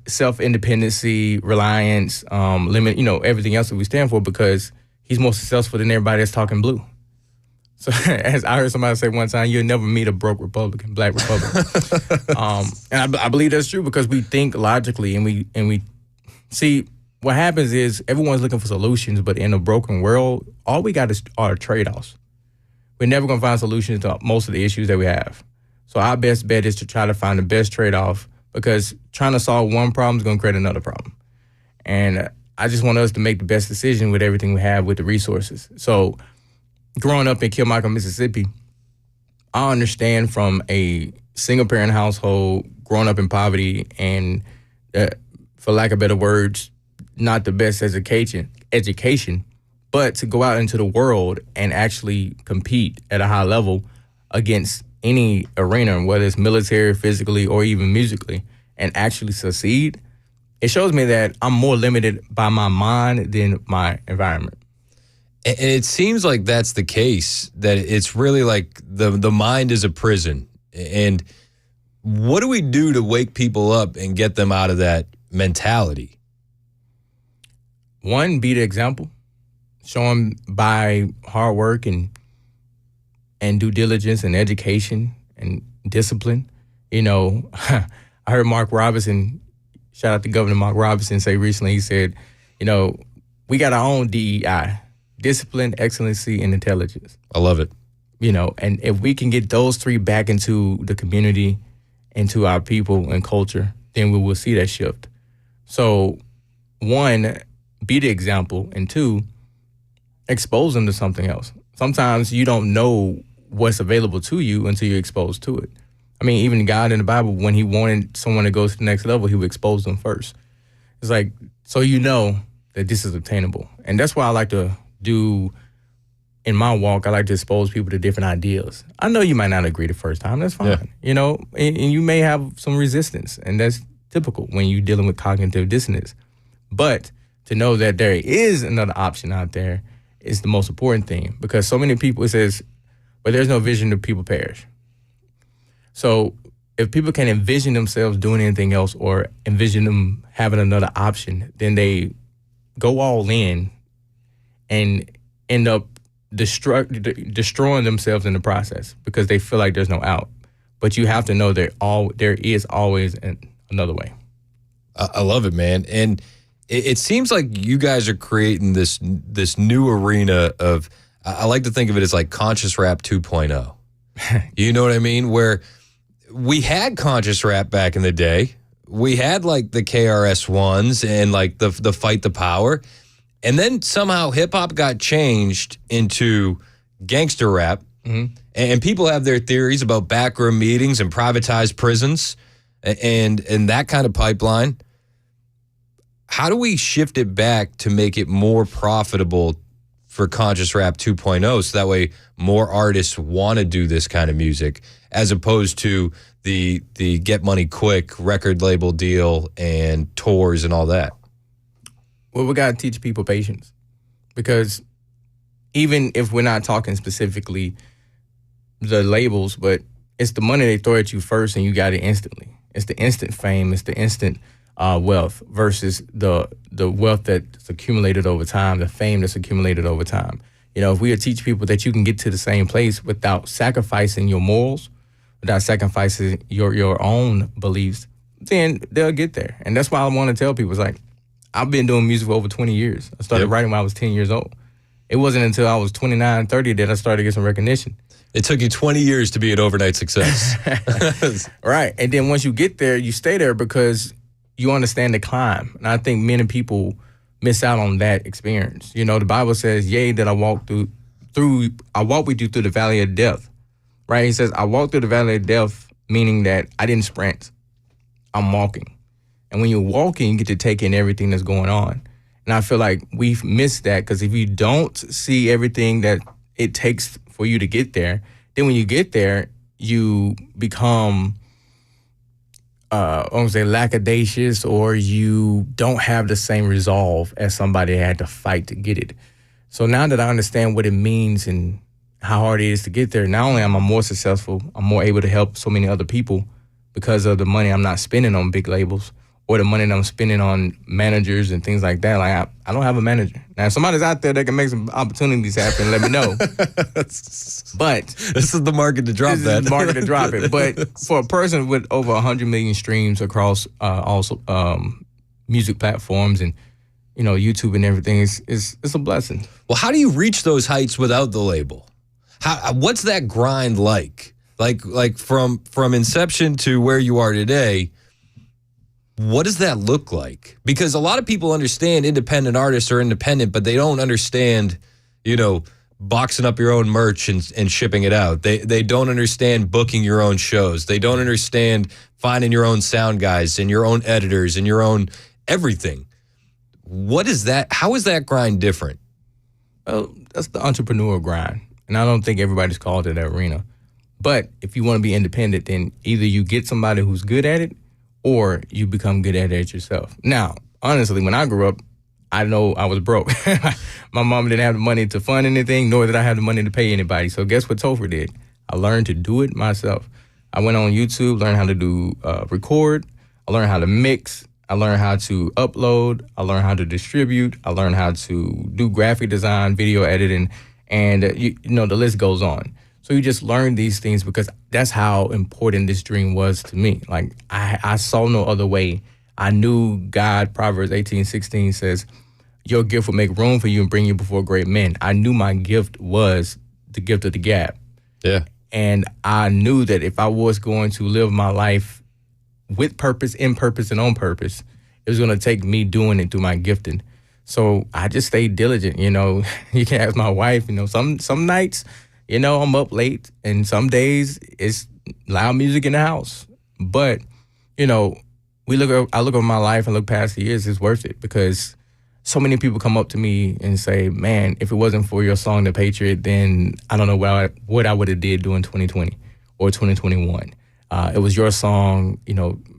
self-independency, reliance, limit, everything else that we stand for because he's more successful than everybody that's talking blue. So as I heard somebody say one time, you'll never meet a broke Republican, black Republican. And I believe that's true because we think logically and we see what happens is everyone's looking for solutions, but in a broken world, all we got are trade-offs. We're never going to find solutions to most of the issues that we have. So our best bet is to try to find the best trade-off because trying to solve one problem is going to create another problem. And I just want us to make the best decision with everything we have with the resources. So growing up in Kilmichael, Mississippi, I understand from a single-parent household, growing up in poverty, and for lack of better words, not the best education, but to go out into the world and actually compete at a high level against any arena, whether it's military, physically, or even musically, and actually succeed, it shows me that I'm more limited by my mind than my environment. And it seems like that's the case, that it's really like the mind is a prison. And what do we do to wake people up and get them out of that mentality? One, be the example. Show them by hard work and due diligence and education and discipline. I heard Mark Robinson, shout out to Governor Mark Robinson, say recently, he said, we got our own DEI. Discipline, excellency, and intelligence. I love it. And if we can get those three back into the community, into our people and culture, then we will see that shift. So, one, be the example, and two, expose them to something else. Sometimes you don't know what's available to you until you're exposed to it. I mean, even God in the Bible, when he wanted someone to go to the next level, he would expose them first. It's like, so that this is attainable. And that's why I like to do in my walk, I like to expose people to different ideas. I know you might not agree the first time. That's fine. Yeah. And you may have some resistance, and that's typical when you're dealing with cognitive dissonance. But to know that there is another option out there is the most important thing, because so many people, it says, where there's no vision, the people perish. So if people can envision themselves doing anything else or envision them having another option, then they go all in and end up destroying themselves in the process because they feel like there's no out. But you have to know there is always another way. I love it, man. And it seems like you guys are creating this new arena of, I like to think of it as like conscious rap 2.0. You know what I mean? Where we had conscious rap back in the day. We had like the KRS-Ones and like the Fight the Power. And then somehow hip hop got changed into gangster rap. Mm-hmm. And people have their theories about backroom meetings and privatized prisons and that kind of pipeline. How do we shift it back to make it more profitable for conscious rap 2.0 so that way more artists want to do this kind of music as opposed to the get money quick record label deal and tours and all that? Well, we got to teach people patience, because even if we're not talking specifically the labels, but it's the money they throw at you first and you got it instantly. It's the instant fame. It's the instant wealth versus the wealth that's accumulated over time, the fame that's accumulated over time. If we teach people that you can get to the same place without sacrificing your morals, without sacrificing your own beliefs, then they'll get there. And that's why I want to tell people, it's like, I've been doing music for over 20 years. I started writing when I was 10 years old. It wasn't until I was 29, 30 that I started to get some recognition. It took you 20 years to be an overnight success. Right. And then once you get there, you stay there because you understand the climb. And I think many people miss out on that experience. The Bible says, yea, that I walk with you through the valley of death. Right? He says, I walk through the valley of death, meaning that I didn't sprint. I'm walking. And when you're walking, you get to take in everything that's going on. And I feel like we've missed that because if you don't see everything that it takes for you to get there, then when you get there, you become, I won't say lackadaisious, or you don't have the same resolve as somebody that had to fight to get it. So now that I understand what it means and how hard it is to get there, not only am I more successful, I'm more able to help so many other people because of the money I'm not spending on big labels, or the money that I'm spending on managers and things like that. Like, I don't have a manager. Now, if somebody's out there that can make some opportunities happen, let me know. But this is the market to drop that. This is the market to drop it. But for a person with over 100 million streams across also music platforms and YouTube and everything, it's a blessing. Well, how do you reach those heights without the label? What's that grind like? Like from inception to where you are today? What does that look like? Because a lot of people understand independent artists are independent, but they don't understand, boxing up your own merch and shipping it out. They don't understand booking your own shows. They don't understand finding your own sound guys and your own editors and your own everything. What is that? How is that grind different? Well, that's the entrepreneurial grind. And I don't think everybody's called it that arena. But if you want to be independent, then either you get somebody who's good at it, or you become good at it yourself. Now, honestly, when I grew up, I know I was broke. My mom didn't have the money to fund anything, nor did I have the money to pay anybody. So guess what Topher did? I learned to do it myself. I went on YouTube, learned how to do record. I learned how to mix. I learned how to upload. I learned how to distribute. I learned how to do graphic design, video editing, and the list goes on. So you just learn these things because that's how important this dream was to me. Like, I saw no other way. I knew God, Proverbs 18:16 says, your gift will make room for you and bring you before great men. I knew my gift was the gift of the gap. Yeah. And I knew that if I was going to live my life with purpose, in purpose, and on purpose, it was going to take me doing it through my gifting. So I just stayed diligent. You can ask my wife, some nights, I'm up late, and some days it's loud music in the house. But, I look over my life and look past the years, it's worth it because so many people come up to me and say, man, if it wasn't for your song, The Patriot, then I don't know what I would have did during 2020 or 2021. It was your song.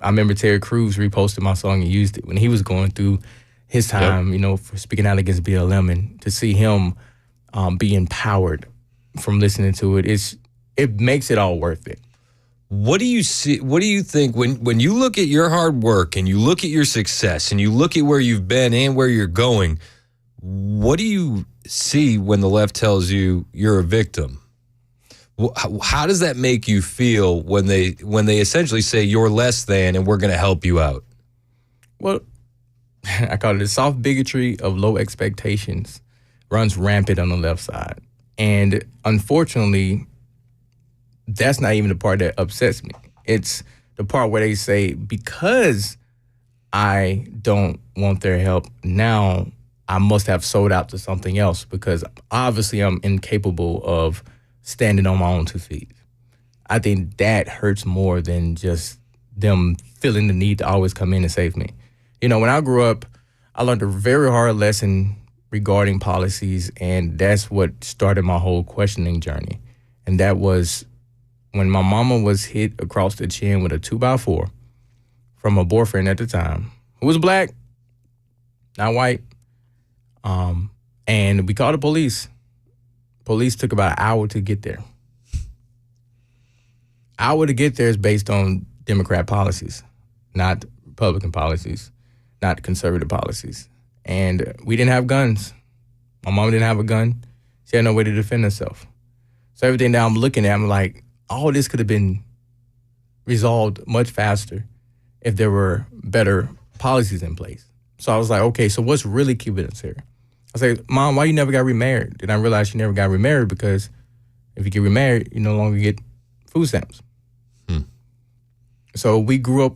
I remember Terry Crews reposted my song and used it when he was going through his time, for speaking out against BLM, and to see him be empowered from listening to it, it makes it all worth it. What do you see? What do you think when you look at your hard work and you look at your success and you look at where you've been and where you're going? What do you see when the left tells you you're a victim? How does that make you feel when they essentially say you're less than and we're going to help you out? Well, I call it the soft bigotry of low expectations runs rampant on the left side. And unfortunately, that's not even the part that upsets me. It's the part where they say, because I don't want their help, now I must have sold out to something else because obviously I'm incapable of standing on my own 2 feet. I think that hurts more than just them feeling the need to always come in and save me. When I grew up, I learned a very hard lesson regarding policies, and that's what started my whole questioning journey. And that was when my mama was hit across the chin with a 2x4 from a boyfriend at the time, who was black, not white. And we called the police. Police took about an hour to get there. Hour to get there is based on Democrat policies, not Republican policies, not conservative policies. And we didn't have guns. My mom didn't have a gun. She had no way to defend herself. So everything that I'm looking at, I'm like, all this could have been resolved much faster if there were better policies in place. So I was like, okay, so what's really keeping us here? I said, Mom, why you never got remarried? Then I realized she never got remarried because if you get remarried, you no longer get food stamps. So we grew up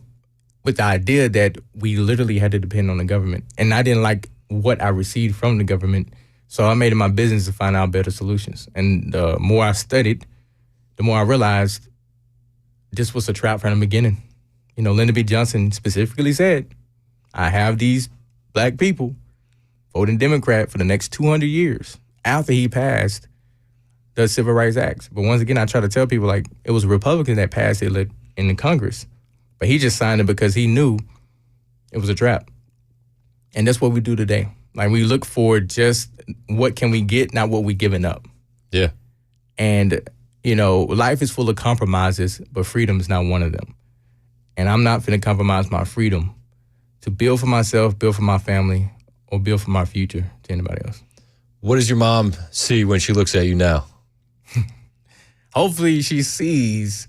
with the idea that we literally had to depend on the government. And I didn't like what I received from the government. So I made it my business to find out better solutions. And the more I studied, the more I realized this was a trap from the beginning. You know, Lyndon B. Johnson specifically said, I have these black people voting Democrat for the next 200 years after he passed the Civil Rights Acts. But once again, I try to tell people, like, it was a Republican that passed it in the Congress. But he just signed it because he knew it was a trap. And that's what we do today. Like, we look for just what can we get, not what we giving up. Yeah. And, you know, life is full of compromises, but freedom is not one of them. And I'm not finna compromise my freedom to build for myself, build for my family, or build for my future to anybody else. What does your mom see when she looks at you now? Hopefully she sees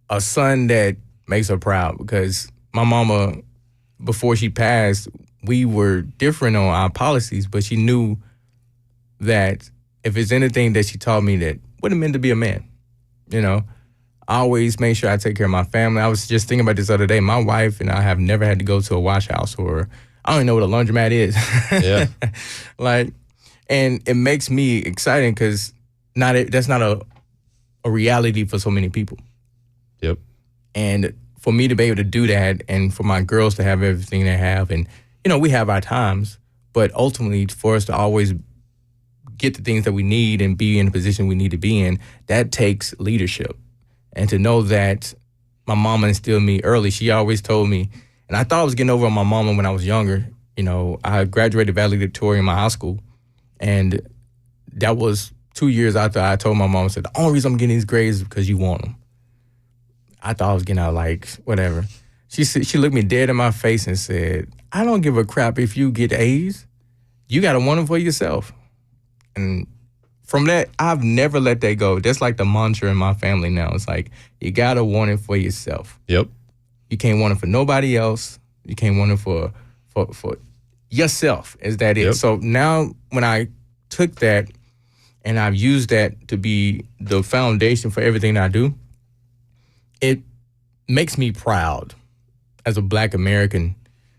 a son that makes her proud, because my mama, before she passed, we were different on our policies, but she knew that if it's anything that she taught me that what it meant to be a man, you know, I always make sure I take care of my family. I was just thinking about this the other day. My wife and I have never had to go to a wash house, or I don't even know what a laundromat is. Yeah. Like, and it makes me excited because that's not a reality for so many people. Yep. And for me to be able to do that, and for my girls to have everything they have, and, you know, we have our times, but ultimately for us to always get the things that we need and be in the position we need to be in, that takes leadership. And to know that my mama instilled me early, she always told me, and I thought I was getting over on my mama when I was younger. You know, I graduated valedictorian in my high school, and that was 2 years after I told my mom, I said, the only reason I'm getting these grades is because you want them. I thought I was getting out like whatever. She looked me dead in my face and said, I don't give a crap if you get A's. You got to want them for yourself. And from that, I've never let that go. That's like the mantra in my family now. It's like, you got to want it for yourself. Yep. You can't want it for nobody else. You can't want it for yourself. Is that it? Yep. So now when I took that and I've used that to be the foundation for everything I do, it makes me proud as a Black American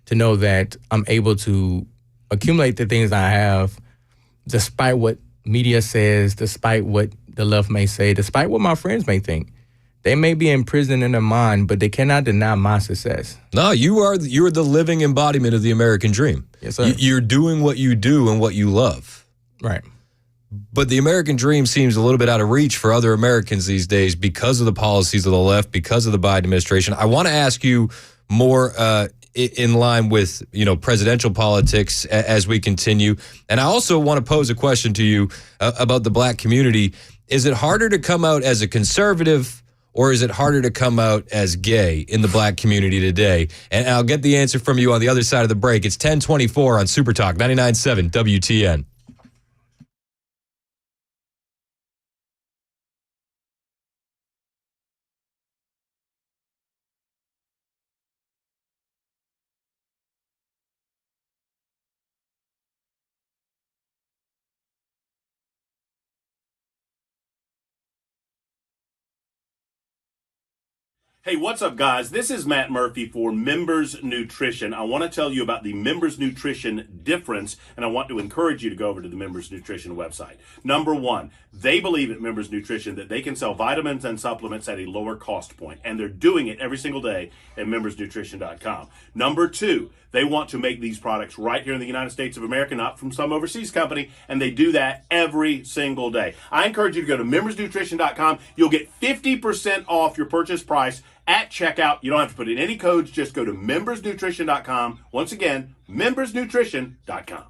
to know that I'm able to accumulate the things I have despite what media says, despite what the left may say, despite what my friends may think. They may be in prison in their mind, but they cannot deny my success. No, you're the living embodiment of the American dream. Yes, sir. You're doing what you do and what you love. Right. But the American dream seems a little bit out of reach for other Americans these days because of the policies of the left, because of the Biden administration. I want to ask you more in line with, you know, presidential politics as we continue. And I also want to pose a question to you about the Black community. Is it harder to come out as a conservative, or is it harder to come out as gay in the Black community today? And I'll get the answer from you on the other side of the break. It's 1024 on Super Talk 99.7 WTN. Hey, what's up, guys? This is Matt Murphy for Members Nutrition. I want to tell you about the Members Nutrition difference, and I want to encourage you to go over to the Members Nutrition website. Number one, they believe at Members Nutrition that they can sell vitamins and supplements at a lower cost point, and they're doing it every single day at membersnutrition.com. Number two, they want to make these products right here in the United States of America, not from some overseas company, and they do that every single day. I encourage you to go to membersnutrition.com. You'll get 50% off your purchase price at checkout. You don't have to put in any codes. Just go to membersnutrition.com. Once again, membersnutrition.com.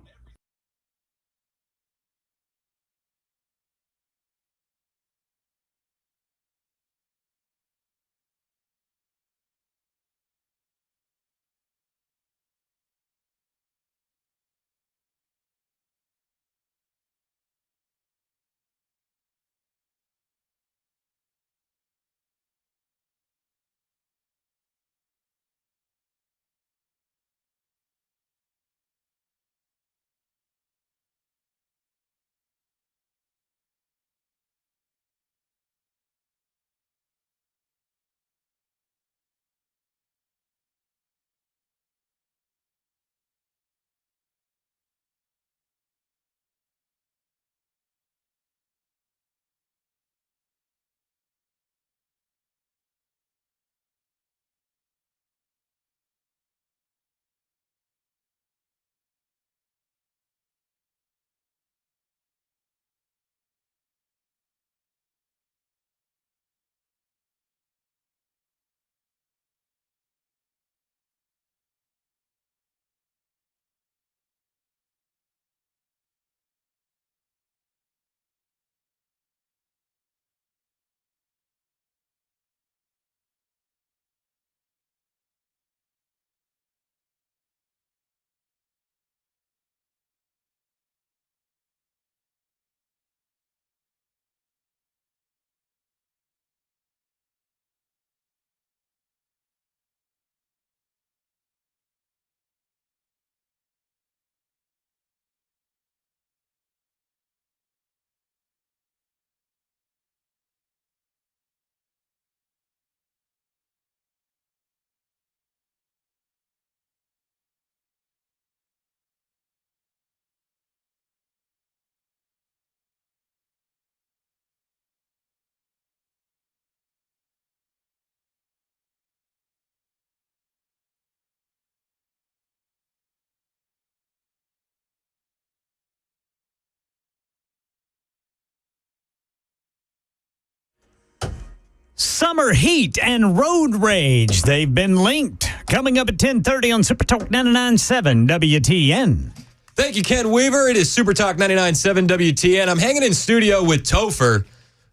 Summer heat and road rage, they've been linked. Coming up at 10:30 on Super Talk 99.7 WTN. Thank you, Ken Weaver. It is Super Talk 99.7 WTN. I'm hanging in studio with Topher,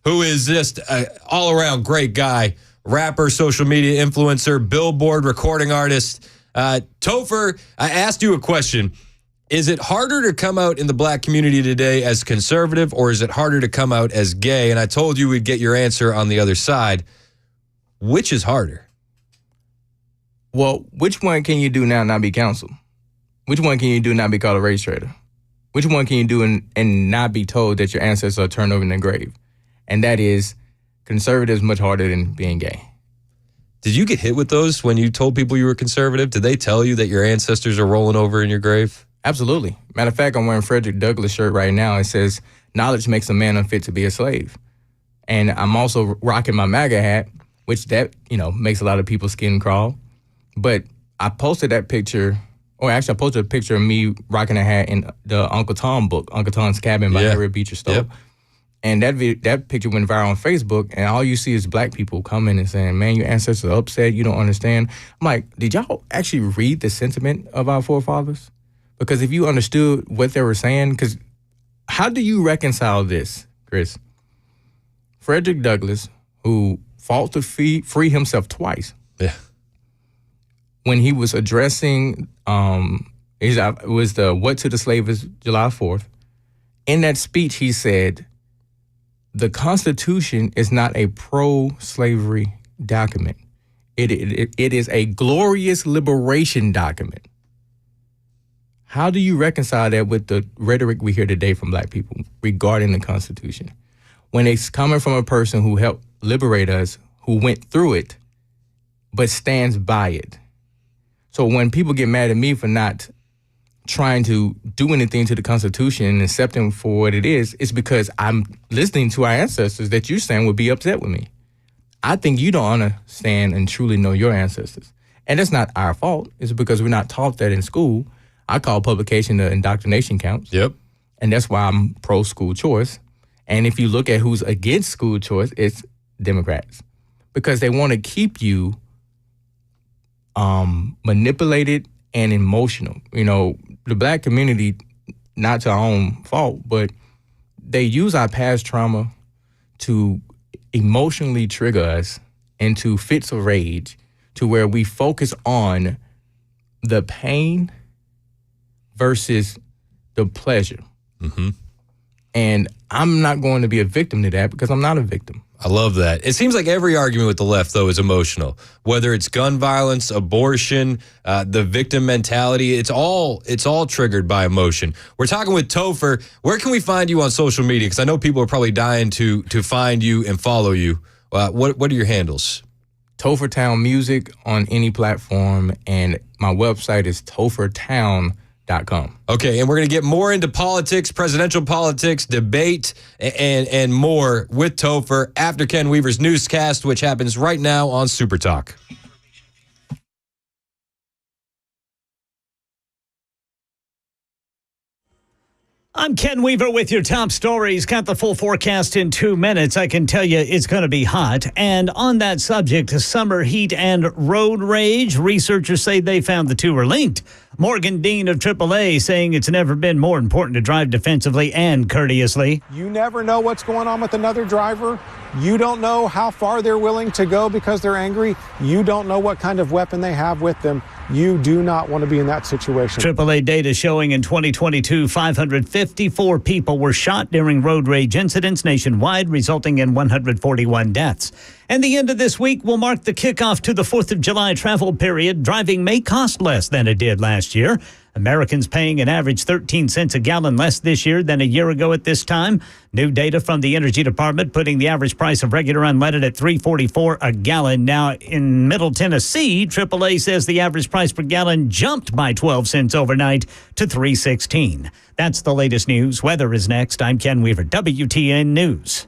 who is just an all-around great guy. Rapper, social media influencer, billboard recording artist. Topher, I asked you a question. Is it harder to come out in the black community today as conservative, or is it harder to come out as gay? And I told you we'd get your answer on the other side. Which is harder? Well, which one can you do now and not be counseled? Which one can you do and not be called a race traitor? Which one can you do and not be told that your ancestors are turned over in the grave? And that is, conservative is much harder than being gay. Did you get hit with those when you told people you were conservative? Did they tell you that your ancestors are rolling over in your grave? Absolutely. Matter of fact, I'm wearing Frederick Douglass' shirt right now. It says, knowledge makes a man unfit to be a slave. And I'm also rocking my MAGA hat, which that, makes a lot of people's skin crawl. But I posted that picture, or actually I posted a picture of me rocking a hat in the Uncle Tom book, Uncle Tom's Cabin by Harriet Beecher Stowe. Yep. And that picture went viral on Facebook, and all you see is black people coming and saying, man, your ancestors are upset, you don't understand. I'm like, did y'all actually read the sentiment of our forefathers? Because if you understood what they were saying, because how do you reconcile this, Chris? Frederick Douglass, who fought to free himself twice. Yeah. When he was addressing, it was the What to the Slave is July 4th. In that speech, he said, the Constitution is not a pro-slavery document. It is a glorious liberation document. How do you reconcile that with the rhetoric we hear today from black people regarding the Constitution? When it's coming from a person who helped liberate us, who went through it, but stands by it. So when people get mad at me for not trying to do anything to the Constitution and accepting for what it is, it's because I'm listening to our ancestors that you're saying would be upset with me. I think you don't understand and truly know your ancestors. And that's not our fault. It's because we're not taught that in school. I call publication the indoctrination counts. Yep. And that's why I'm pro school choice. And if you look at who's against school choice, it's Democrats. Because they want to keep you manipulated and emotional. The black community, not to our own fault, but they use our past trauma to emotionally trigger us into fits of rage to where we focus on the pain versus the pleasure. Mm-hmm. And I'm not going to be a victim to that because I'm not a victim. I love that. It seems like every argument with the left, though, is emotional. Whether it's gun violence, abortion, the victim mentality, it's all triggered by emotion. We're talking with Topher. Where can we find you on social media? Because I know people are probably dying to find you and follow you. What are your handles? Topher Town Music on any platform, and my website is tophertown.com. Okay, and we're going to get more into politics, presidential politics, debate, and more with Topher after Ken Weaver's Newscast, which happens right now on Super Talk. I'm Ken Weaver with your top stories. Got the full forecast in 2 minutes. I can tell you it's going to be hot. And on that subject, summer heat and road rage, researchers say they found the two are linked. Morgan Dean of AAA saying it's never been more important to drive defensively and courteously. You never know what's going on with another driver. You don't know how far they're willing to go because they're angry. You don't know what kind of weapon they have with them. You do not want to be in that situation. AAA data showing in 2022, 554 people were shot during road rage incidents nationwide, resulting in 141 deaths. And the end of this week will mark the kickoff to the 4th of July travel period. Driving may cost less than it did last year. Americans paying an average 13 cents a gallon less this year than a year ago at this time. New data from the Energy Department putting the average price of regular unleaded at $3.44 a gallon. Now, in Middle Tennessee, AAA says the average price per gallon jumped by 12 cents overnight to $3.16. That's the latest news. Weather is next. I'm Ken Weaver, WTN News.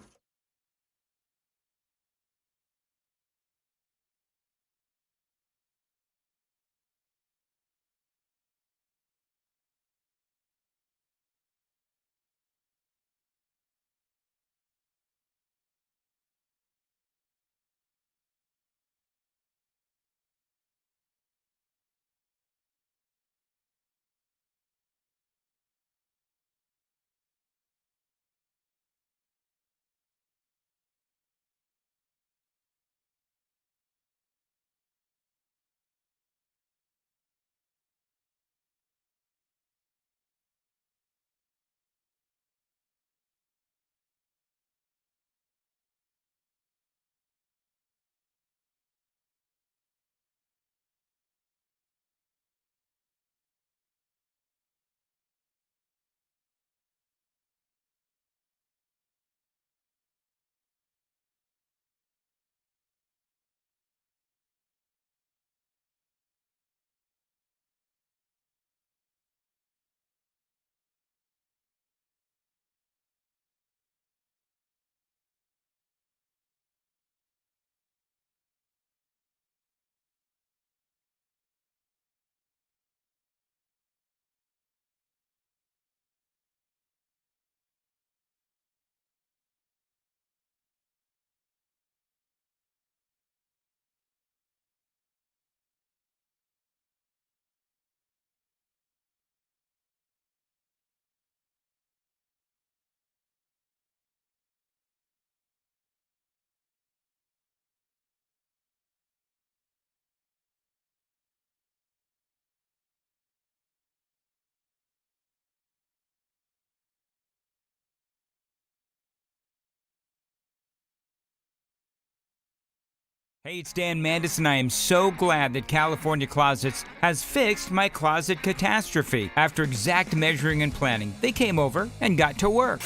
Hey, it's Dan Mandis, and I am so glad that California Closets has fixed my closet catastrophe. After exact measuring and planning, they came over and got to work.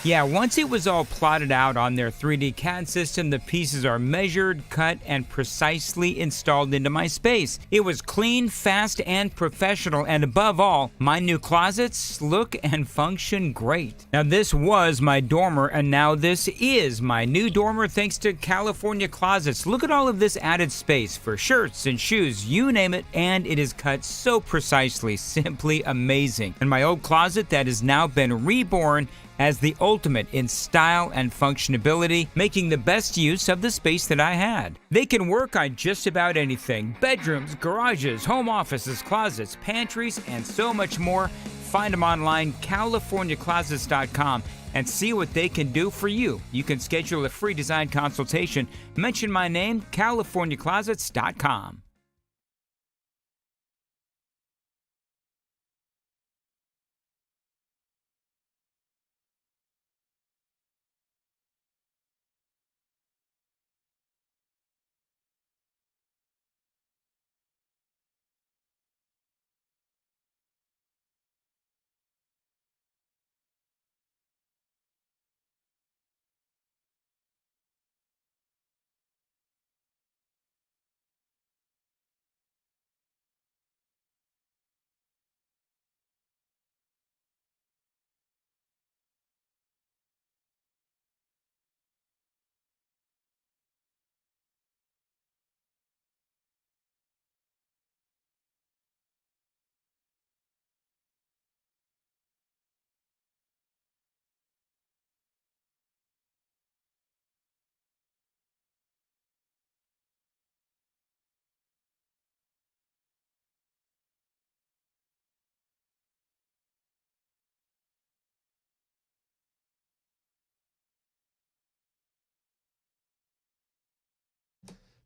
Yeah, once it was all plotted out on their 3D CAD system, the pieces are measured, cut, and precisely installed into my space. It was clean, fast, and professional, and above all, my new closets look and function great. Now, this was my dormer, and now this is my new dormer thanks to California Closets. Look at all of this added space for shirts and shoes, you name it, and it is cut so precisely, simply amazing. And my old closet that has now been reborn as the ultimate in style and functionability, making the best use of the space that I had. They can work on just about anything: bedrooms, garages, home offices, closets, pantries, and so much more. Find them online, CaliforniaClosets.com, and see what they can do for you. You can schedule a free design consultation. Mention my name, CaliforniaClosets.com.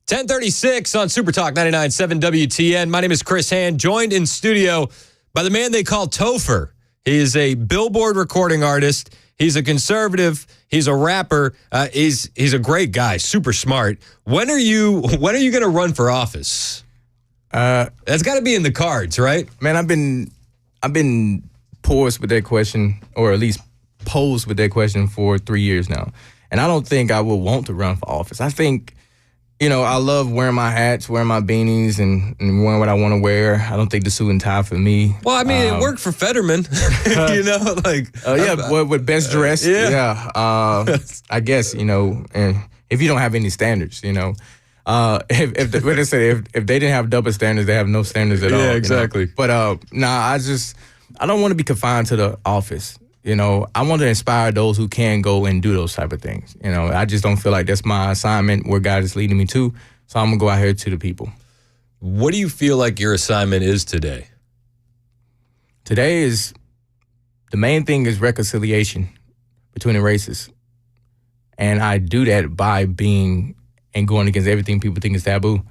.1036 on Super Talk 99.7 WTN. My name is Chris Hand, joined in studio by the man they call Topher. He is a Billboard recording artist. He's a conservative. He's a rapper. He's a great guy, super smart. When are you going to run for office? That's got to be in the cards, right? Man, I've been posed with that question, or at least posed with that question for 3 years now. And I don't think I would want to run for office. I think, I love wearing my hats, wearing my beanies, and wearing what I want to wear. I don't think the suit and tie for me. Well, I mean, it worked for Fetterman, with best dressed. Yeah. I guess, and if you don't have any standards, if they didn't have double standards, they have no standards at all. Yeah, exactly. But I don't want to be confined to the office. I want to inspire those who can go and do those type of things. I just don't feel like that's my assignment where God is leading me to. So I'm going to go out here to the people. What do you feel like your assignment is today? Today is, the main thing is reconciliation between the races. And I do that by being and going against everything people think is taboo.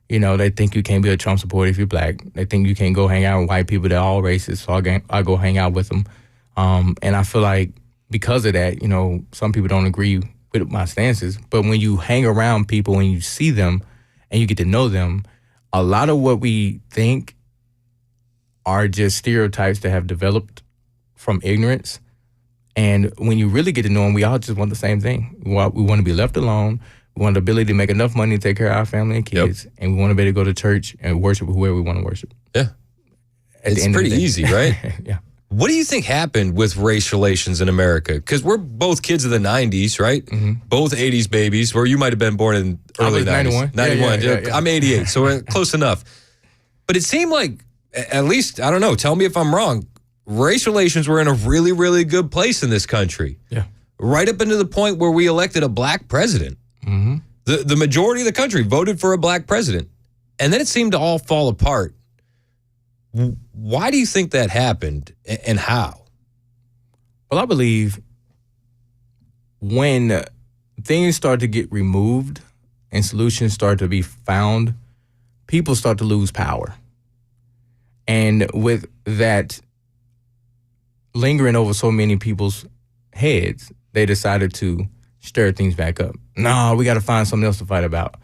They think you can't be a Trump supporter if you're black. They think you can't go hang out with white people that are all racist. So I go hang out with them. And I feel like because of that, some people don't agree with my stances. But when you hang around people and you see them and you get to know them, a lot of what we think are just stereotypes that have developed from ignorance. And when you really get to know them, we all just want the same thing. We want to be left alone. We want the ability to make enough money to take care of our family and kids. Yep. And we want to be able to go to church and worship whoever we want to worship. Yeah. It's pretty easy, right? Yeah. What do you think happened with race relations in America? Because we're both kids of the 90s, right? Mm-hmm. Both 80s babies, where you might have been born in early 90s. 91. Yeah. I'm 88, so we're close enough. But it seemed like, at least, I don't know, tell me if I'm wrong, race relations were in a really, really good place in this country. Yeah. Right up into the point where we elected a black president. Mm-hmm. The majority of the country voted for a black president. And then it seemed to all fall apart. Why do you think that happened, and how? Well, I believe when things start to get removed and solutions start to be found, people start to lose power. And with that lingering over so many people's heads, they decided to stir things back up. No, we got to find something else to fight about.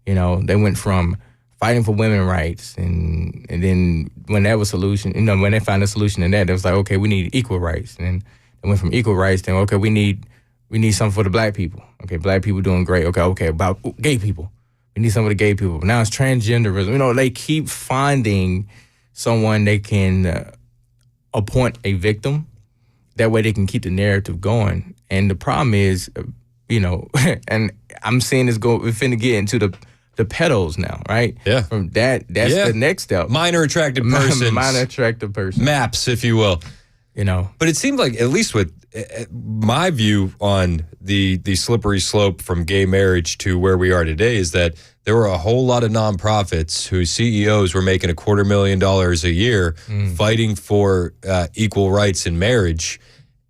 You know, they went from fighting for women's rights, and then when that was solution, when they found a solution in that, it was like, okay, we need equal rights. And then they went from equal rights to, okay, we need something for the black people. Okay, black people doing great. Okay, about gay people. We need something for the gay people. Now it's transgenderism. You know, they keep finding someone they can appoint a victim. That way they can keep the narrative going. And the problem is, and I'm seeing this we're finna get into the pedos now, right? Yeah. From that's the next step. Minor attracted persons. Minor attracted person. MAPS, if you will. But it seemed like, at least with my view on the slippery slope from gay marriage to where we are today, is that there were a whole lot of nonprofits whose CEOs were making $250,000 a year fighting for equal rights in marriage.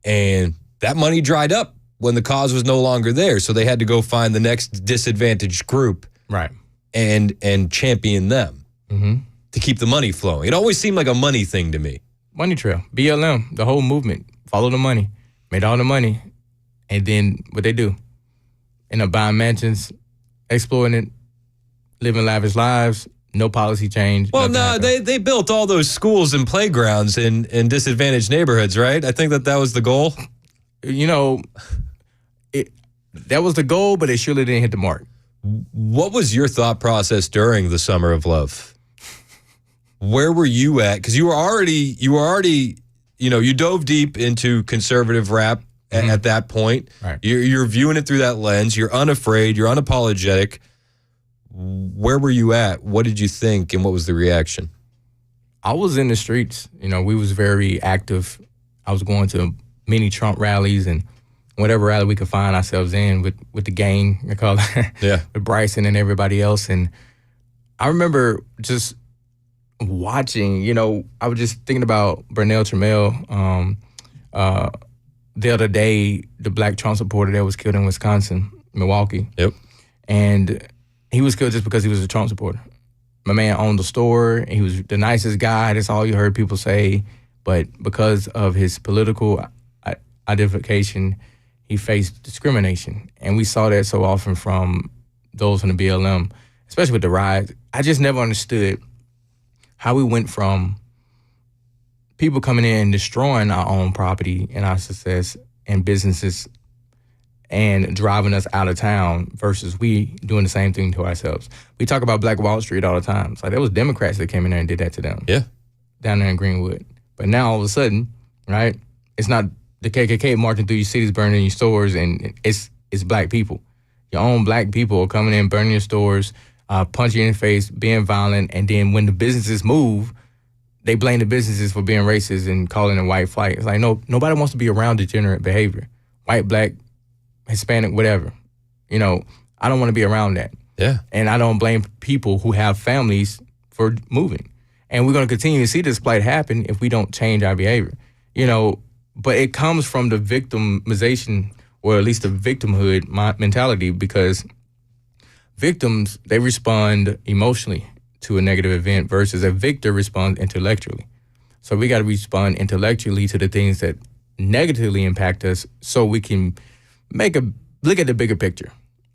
And that money dried up when the cause was no longer there. So they had to go find the next disadvantaged group, right, and champion them to keep the money flowing. It always seemed like a money thing to me. Money trail, BLM, the whole movement, follow the money, made all the money, and then what they do? End up buying mansions, exploiting it, living lavish lives, no policy change. Well, no, they built all those schools and playgrounds in disadvantaged neighborhoods, right? I think that was the goal. That was the goal, but it surely didn't hit the mark. What was your thought process during the Summer of Love? Where were you at? Because you were already, you dove deep into conservative rap at that point. Right. You're viewing it through that lens. You're unafraid. You're unapologetic. Where were you at? What did you think, and what was the reaction? I was in the streets. We was very active. I was going to many Trump rallies and whatever rally we could find ourselves in with the gang, I call it, with Bryson and everybody else. And I remember just watching, I was just thinking about Burnell Trammell the other day, the black Trump supporter that was killed in Wisconsin, Milwaukee. Yep. And he was killed just because he was a Trump supporter. My man owned the store. He was the nicest guy. That's all you heard people say. But because of his political identification, he faced discrimination. And we saw that so often from those from the BLM, especially with the riots. I just never understood how we went from people coming in and destroying our own property and our success and businesses and driving us out of town versus we doing the same thing to ourselves. We talk about Black Wall Street all the time. It's like there was Democrats that came in there and did that to them. Yeah. Down there in Greenwood. But now all of a sudden, right, it's not the KKK marching through your cities, burning your stores, and it's black people. Your own black people are coming in, burning your stores, punching you in the face, being violent, and then when the businesses move, they blame the businesses for being racist and calling it white flight. It's like, no, nobody wants to be around degenerate behavior. White, black, Hispanic, whatever. I don't want to be around that. Yeah. And I don't blame people who have families for moving. And we're going to continue to see this plight happen if we don't change our behavior. But it comes from the victimization, or at least the victimhood mentality, because victims, they respond emotionally to a negative event versus a victor responds intellectually. So we got to respond intellectually to the things that negatively impact us so we can look at the bigger picture.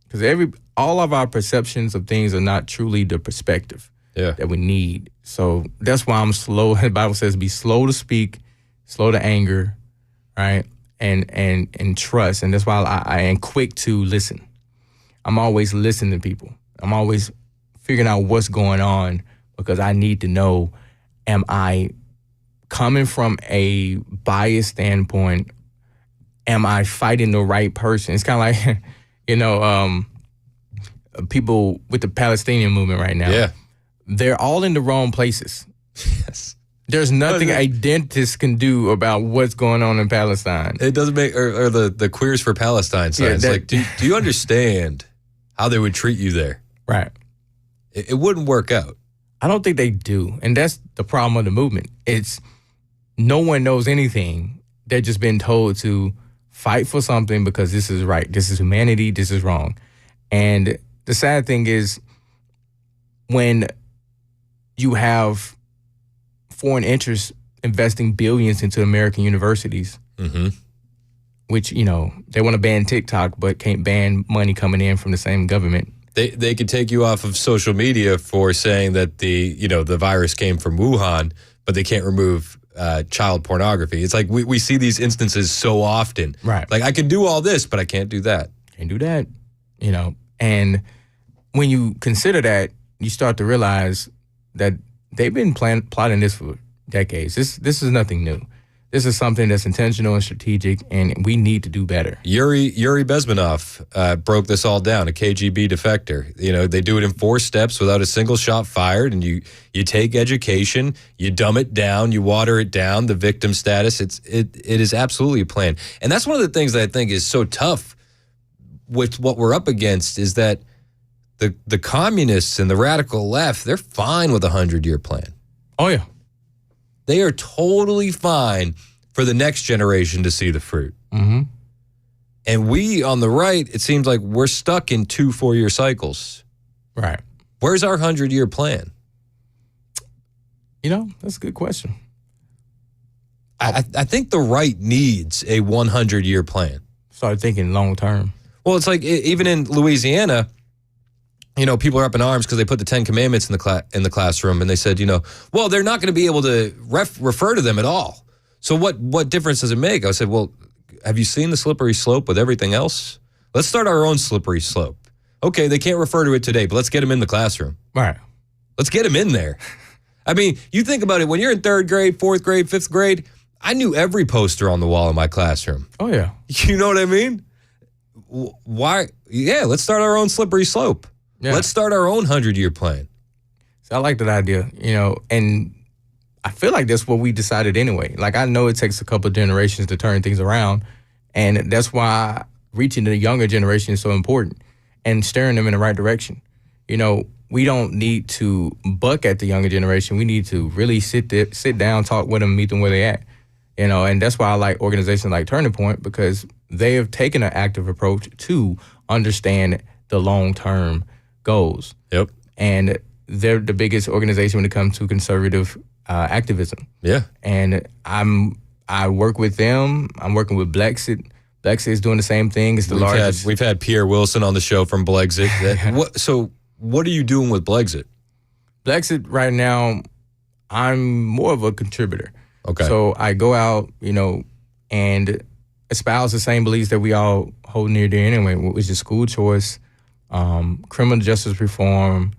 Because all of our perceptions of things are not truly the perspective that we need. So that's why I'm slow. The Bible says be slow to speak, slow to anger, right? And trust. And that's why I am quick to listen. I'm always listening to people. I'm always figuring out what's going on because I need to know, am I coming from a biased standpoint? Am I fighting the right person? It's kind of like, people with the Palestinian movement right now. Yeah. They're all in the wrong places. Yes. There's nothing a dentist can do about what's going on in Palestine. It doesn't make, or the Queers for Palestine signs. Do you understand how they would treat you there? Right. It wouldn't work out. I don't think they do. And that's the problem of the movement. It's no one knows anything. They're just been told to fight for something because this is right. This is humanity. This is wrong. And the sad thing is when you have foreign interests investing billions into American universities, which, they want to ban TikTok but can't ban money coming in from the same government. They could take you off of social media for saying that the virus came from Wuhan, but they can't remove child pornography. It's like we see these instances so often. Right. Like, I can do all this, but I can't do that. Can't do that, And when you consider that, you start to realize that they've been plotting this for decades. This is nothing new. This is something that's intentional and strategic, and we need to do better. Yuri Bezmenov broke this all down, a KGB defector. They do it in 4 steps without a single shot fired, and you take education, you dumb it down, you water it down, the victim status. It is absolutely a plan. And that's one of the things that I think is so tough with what we're up against is that the communists and the radical left, they're fine with a 100-year plan. Oh, yeah. They are totally fine for the next generation to see the fruit. Mm-hmm. And we, on the right, it seems like we're stuck in 2 4-year cycles. Right. Where's our 100-year plan? That's a good question. I think the right needs a 100-year plan. Start thinking long term. Well, it's like even in Louisiana, people are up in arms because they put the 10 Commandments in the classroom, and they said, well, they're not going to be able to refer to them at all. So what difference does it make? I said, well, have you seen the slippery slope with everything else? Let's start our own slippery slope. Okay, they can't refer to it today, but let's get them in the classroom. Right. Let's get them in there. I mean, you think about it. When you're in 3rd grade, 4th grade, 5th grade, I knew every poster on the wall in my classroom. Oh, yeah. You know what I mean? Why? Yeah, let's start our own slippery slope. Yeah. Let's start our own 100-year plan. So I like that idea, and I feel like that's what we decided anyway. Like, I know it takes a couple of generations to turn things around, and that's why reaching the younger generation is so important and steering them in the right direction. We don't need to buck at the younger generation. We need to really sit down, talk with them, meet them where they at. And that's why I like organizations like Turning Point, because they have taken an active approach to understand the long-term goals. Yep. And they're the biggest organization when it comes to conservative activism. Yeah. And I work with them. I'm working with Blexit. Blexit is doing the same thing. It's the largest. We've had Pierre Wilson on the show from Blexit. So what are you doing with Blexit? Blexit right now, I'm more of a contributor. Okay. So I go out, and espouse the same beliefs that we all hold near dear anyway, which is school choice, criminal justice reform,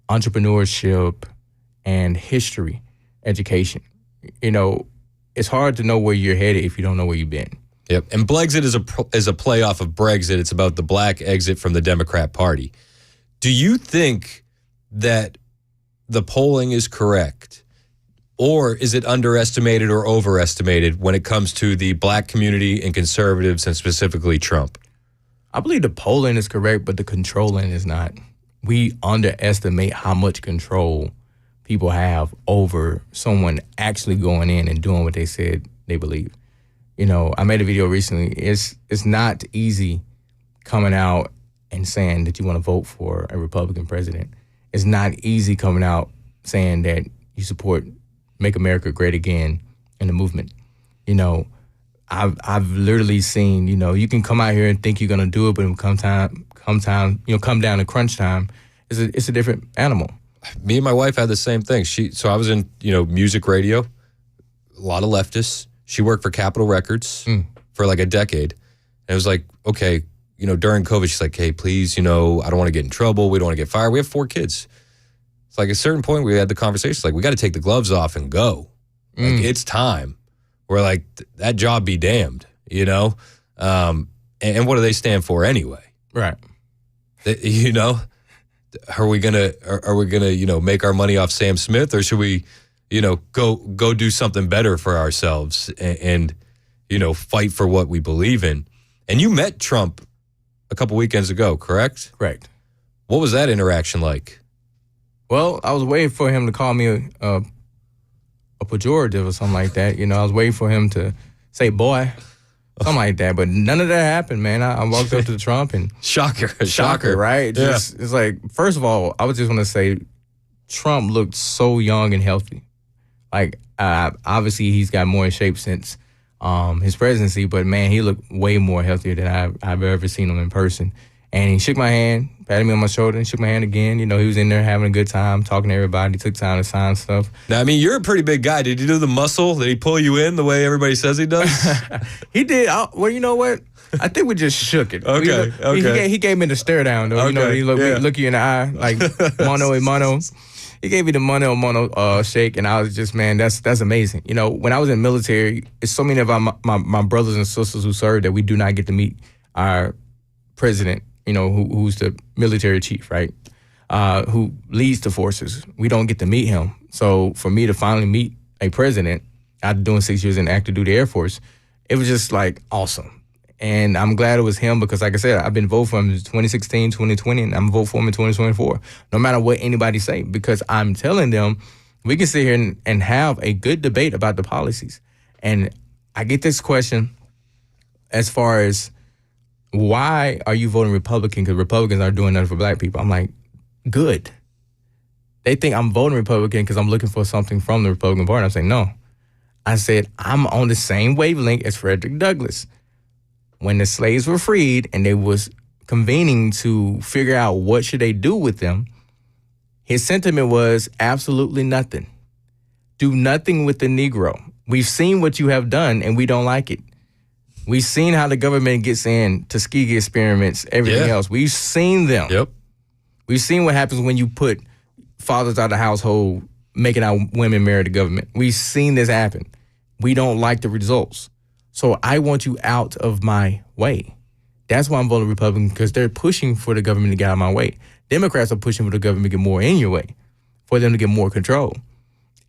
entrepreneurship, and history education. It's hard to know where you're headed if you don't know where you've been. Yep. And Blexit is a play off of Brexit. It's about the black exit from the Democrat Party. Do you think that the polling is correct? Or is it underestimated or overestimated when it comes to the black community and conservatives and specifically Trump? I believe the polling is correct, but the controlling is not. We underestimate how much control people have over someone actually going in and doing what they said they believe. I made a video recently. It's not easy coming out and saying that you want to vote for a Republican president. It's not easy coming out saying that you support Make America Great Again in the movement. I've literally seen, you can come out here and think you're gonna do it, but when come down to crunch time, it's a different animal. Me and my wife had the same thing. So I was in, music radio, a lot of leftists. She worked for Capitol Records for like a decade. And it was like, okay, during COVID, she's like, hey, please, I don't want to get in trouble. We don't want to get fired. We have 4 kids. It's like at a certain point we had the conversation, like, we got to take the gloves off and go. Like, it's time. We're like, that job be damned, and what do they stand for anyway? Right. Are we gonna make our money off Sam Smith, or should we, go do something better for ourselves and fight for what we believe in? And you met Trump a couple weekends ago, correct? Correct. What was that interaction like? Well, I was waiting for him to call me a pejorative or something like that. I was waiting for him to say boy, something like that. But none of that happened, man. I walked up to Trump and... Shocker. Right? Yeah. It's like, first of all, I was just want to say Trump looked so young and healthy. Like, obviously he's got more in shape since his presidency. But man, he looked way more healthier than I've ever seen him in person. And he shook my hand, patted me on my shoulder, and shook my hand again. You know, he was in there having a good time, talking to everybody. He took time to sign stuff. Now, I mean, you're a pretty big guy. Did you do the muscle? Did he pull you in the way everybody says he does? He did. Well, you know what? I think we just shook it. Okay, okay. He gave me the stare down, though. Okay, you know, he look you in the eye, like mano a mano. He gave me the mano a mano shake, and I was just, man, that's amazing. You know, when I was in the military, it's so many of my brothers and sisters who served that we do not get to meet our president, you know, who's the military chief, right? Who leads the forces. We don't get to meet him. So for me to finally meet a president after doing 6 years in active duty Air Force, it was just like awesome. And I'm glad it was him because, like I said, I've been voting for him in 2016, 2020, and I'm voting for him in 2024, no matter what anybody say, because I'm telling them we can sit here and have a good debate about the policies. And I get this question as far as, why are you voting Republican? Because Republicans aren't doing nothing for black people. I'm like, good. They think I'm voting Republican because I'm looking for something from the Republican Party. I'm saying, no. I said, I'm on the same wavelength as Frederick Douglass. When the slaves were freed and they was convening to figure out what should they do with them, his sentiment was absolutely nothing. Do nothing with the Negro. We've seen what you have done and we don't like it. We've seen how the government gets in Tuskegee experiments, everything else. We've seen them. Yep. We've seen what happens when you put fathers out of the household, making our women marry the government. We've seen this happen. We don't like the results. So I want you out of my way. That's why I'm voting Republican, because they're pushing for the government to get out of my way. Democrats are pushing for the government to get more in your way, for them to get more control.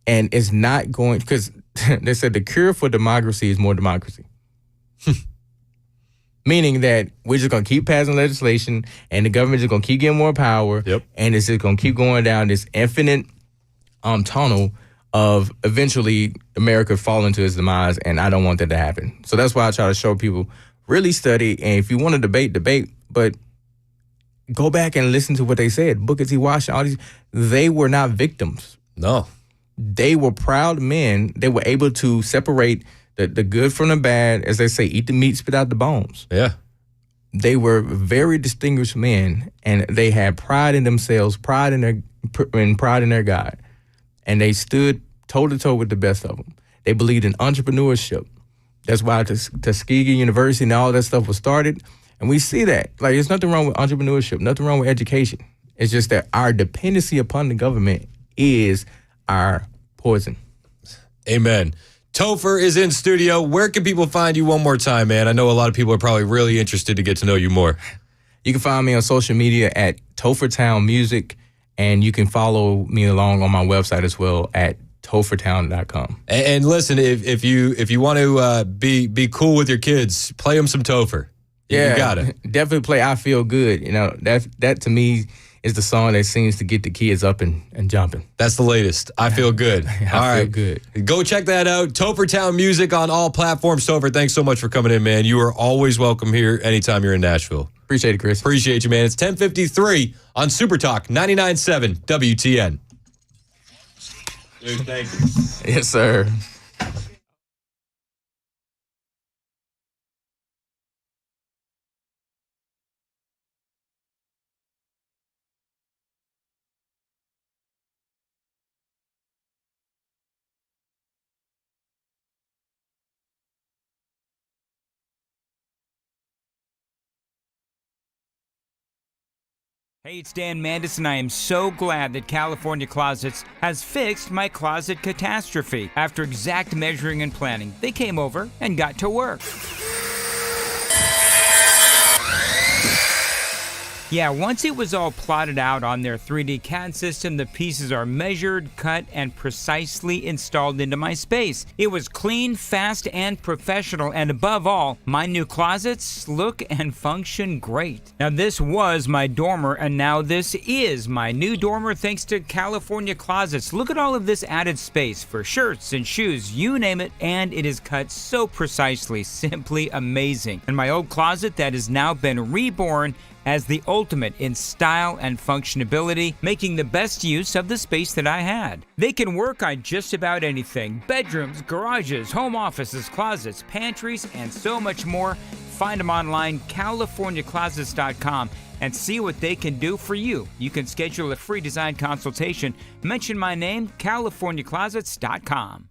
And it's not going, because they said the cure for democracy is more democracy. Meaning that we're just going to keep passing legislation and the government is going to keep getting more power. Yep. And it's just going to keep going down this infinite tunnel of eventually America falling to its demise, and I don't want that to happen. So that's why I try to show people, really study, and if you want to debate, but go back and listen to what they said. Booker T. Washington, all these, they were not victims. No. They were proud men. They were able to separate the good from the bad, as they say, eat the meat, spit out the bones. Yeah. They were very distinguished men, and they had pride in themselves, pride in their God. And they stood toe-to-toe with the best of them. They believed in entrepreneurship. That's why Tuskegee University and all that stuff was started. And we see that. Like, there's nothing wrong with entrepreneurship, nothing wrong with education. It's just that our dependency upon the government is our poison. Amen. Topher is in studio. Where can people find you one more time, man? I know a lot of people are probably really interested to get to know you more. You can find me on social media at Tophertown Music. And you can follow me along on my website as well at tophertown.com. And listen, if you want to be cool with your kids, play them some Topher. Yeah, you got it. Definitely play I Feel Good. You know, that to me is the song that seems to get the kids up and jumping. That's the latest. I Feel Good. I feel good. Go check that out. Tophertown Music on all platforms. Topher, thanks so much for coming in, man. You are always welcome here anytime you're in Nashville. Appreciate it, Chris. Appreciate you, man. It's 10:53 on Super Talk 99.7 WTN. Dude, thank you. Yes, sir. Hey, it's Dan Mandis, and I am so glad that California Closets has fixed my closet catastrophe. After exact measuring and planning, they came over and got to work. Yeah, once it was all plotted out on their 3D CAD system, the pieces are measured, cut, and precisely installed into my space. It was clean, fast, and professional, and above all, my new closets look and function great. Now, this was my dormer, and now this is my new dormer thanks to California Closets. Look at all of this added space for shirts and shoes, you name it, and it is cut so precisely, simply amazing. And my old closet that has now been reborn as the ultimate in style and functionality, making the best use of the space that I had. They can work on just about anything: bedrooms, garages, home offices, closets, pantries, and so much more. Find them online, CaliforniaClosets.com, and see what they can do for you. You can schedule a free design consultation. Mention my name, CaliforniaClosets.com.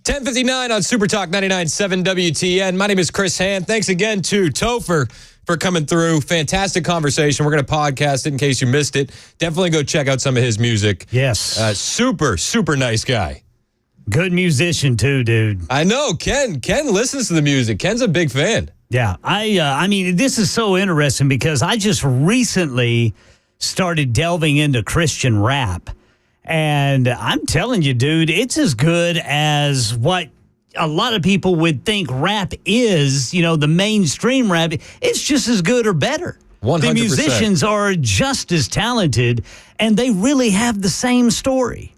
Ten 59 on Super Talk 99.7 WTN. My name is Chris Hand. Thanks again to Topher for coming through. Fantastic conversation. We're going to podcast it in case you missed it. Definitely go check out some of his music. Yes. Super, super nice guy. Good musician, too, dude. I know. Ken listens to the music. Ken's a big fan. Yeah. I mean, this is so interesting because I just recently started delving into Christian rap. And I'm telling you, dude, it's as good as what a lot of people would think rap is, the mainstream rap. It's just as good or better. 100%. The musicians are just as talented, and they really have the same story.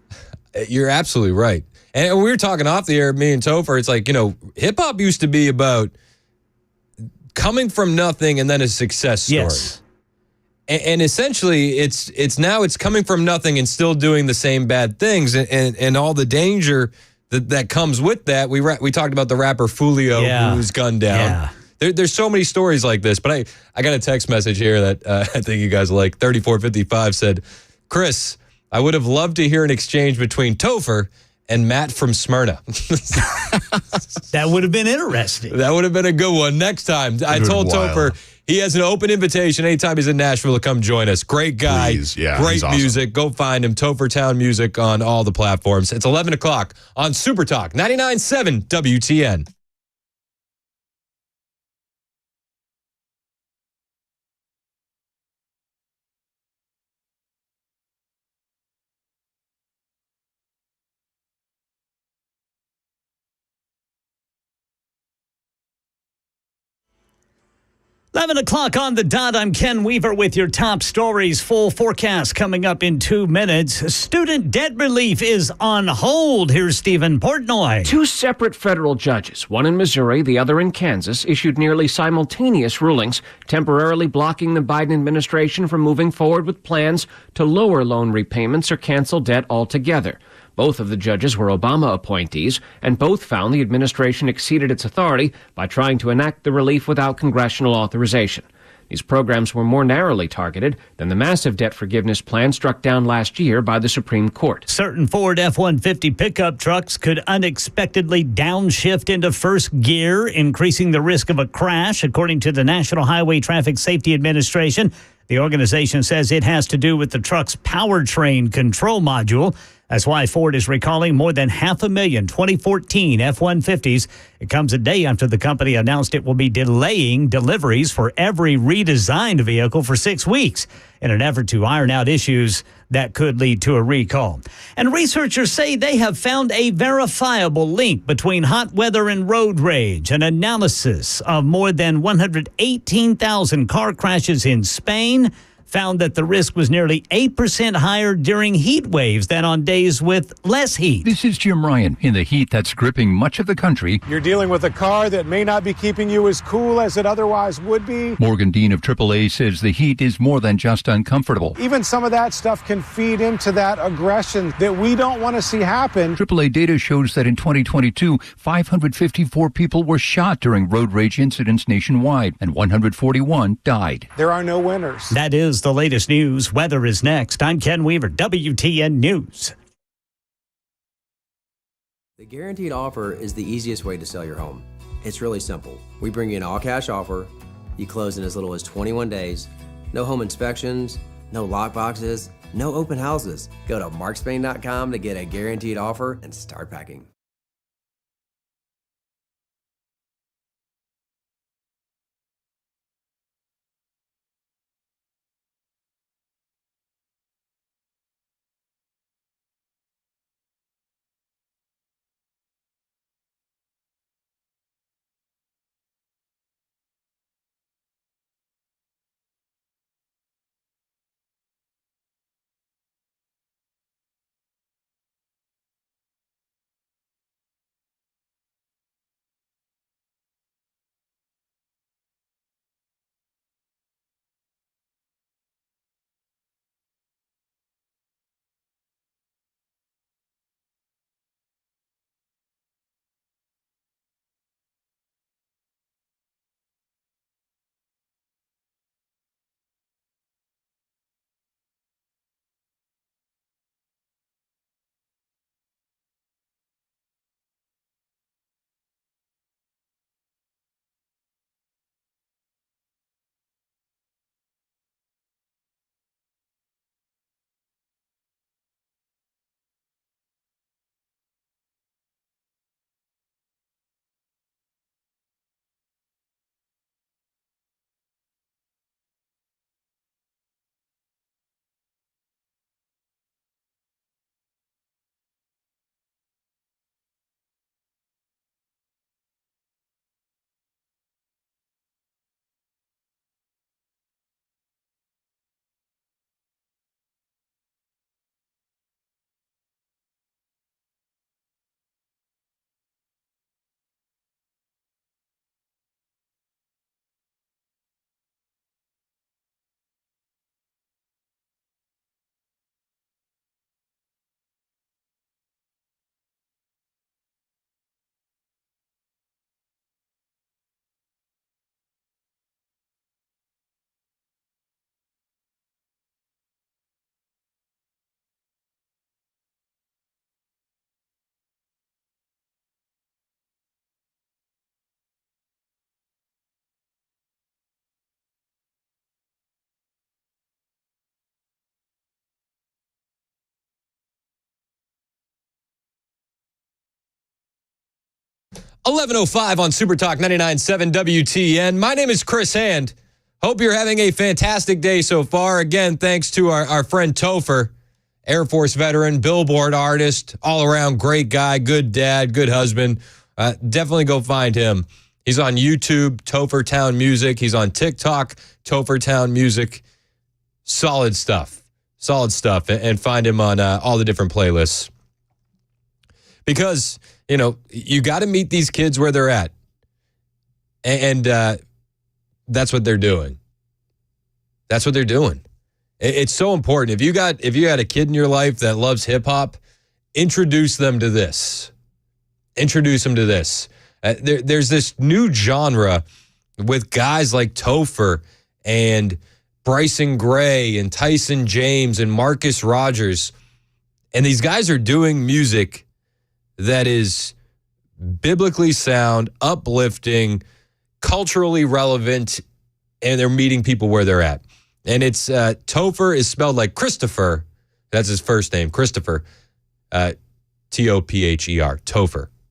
You're absolutely right. And we were talking off the air, me and Topher, it's like, hip-hop used to be about coming from nothing and then a success story. Yes. And essentially, it's coming from nothing and still doing the same bad things and all the danger that comes with that. We talked about the rapper Fulio who's gunned down. Yeah. There's so many stories like this, but I got a text message here that I think you guys like. 3455 said, Chris, I would have loved to hear an exchange between Topher and Matt from Smyrna. That would have been interesting. That would have been a good one. Next time, I told Topher he has an open invitation anytime he's in Nashville to come join us. Great guy. Please. Yeah, great awesome. music. Go find him. Topher Town Music on all the platforms. It's 11 o'clock on Super Talk 99.7 WTN. Eleven o'clock on the dot. I'm Ken Weaver with your top stories. Full forecast coming up in 2 minutes. Student debt relief is on hold. Here's Stephen Portnoy. Two separate federal judges, one in Missouri, the other in Kansas, issued nearly simultaneous rulings, temporarily blocking the Biden administration from moving forward with plans to lower loan repayments or cancel debt altogether. Both of the judges were Obama appointees, and both found the administration exceeded its authority by trying to enact the relief without congressional authorization. These programs were more narrowly targeted than the massive debt forgiveness plan struck down last year by the Supreme Court. Certain Ford F-150 pickup trucks could unexpectedly downshift into first gear, increasing the risk of a crash, according to the National Highway Traffic Safety Administration. The organization says it has to do with the truck's powertrain control module. That's why Ford is recalling more than 500,000 2014 F-150s. It comes a day after the company announced it will be delaying deliveries for every redesigned vehicle for 6 weeks in an effort to iron out issues that could lead to a recall. And researchers say they have found a verifiable link between hot weather and road rage. An analysis of more than 118,000 car crashes in Spain found that the risk was nearly 8% higher during heat waves than on days with less heat. This is Jim Ryan. In the heat that's gripping much of the country, You're dealing with a car that may not be keeping you as cool as it otherwise would be. Morgan Dean of AAA says the heat is more than just uncomfortable. Even some of that stuff can feed into that aggression that we don't want to see happen. AAA data shows that in 2022, 554 people were shot during road rage incidents nationwide, and 141 died. There are no winners. That is the latest news. Weather is next. I'm Ken Weaver, WTN News. The guaranteed offer is the easiest way to sell your home. It's really simple. We bring you an all-cash offer. You close in as little as 21 days. No home inspections, no lock boxes, no open houses. Go to markspain.com to get a guaranteed offer and start packing. 11:05 on Super Talk 99.7 WTN. My name is Chris Hand. Hope you're having a fantastic day so far. Again, thanks to our friend Topher, Air Force veteran, Billboard artist, all-around great guy, good dad, good husband. Definitely go find him. He's on YouTube, Topher Town Music. He's on TikTok, Topher Town Music. Solid stuff. And find him on all the different playlists. Because, you got to meet these kids where they're at. And that's what they're doing. It's so important. If you got a kid in your life that loves hip hop, introduce them to this. There's this new genre with guys like Topher and Bryson Gray and Tyson James and Marcus Rogers. And these guys are doing music that is biblically sound, uplifting, culturally relevant, and they're meeting people where they're at. And it's Topher is spelled like Christopher. That's his first name, Christopher. Topher.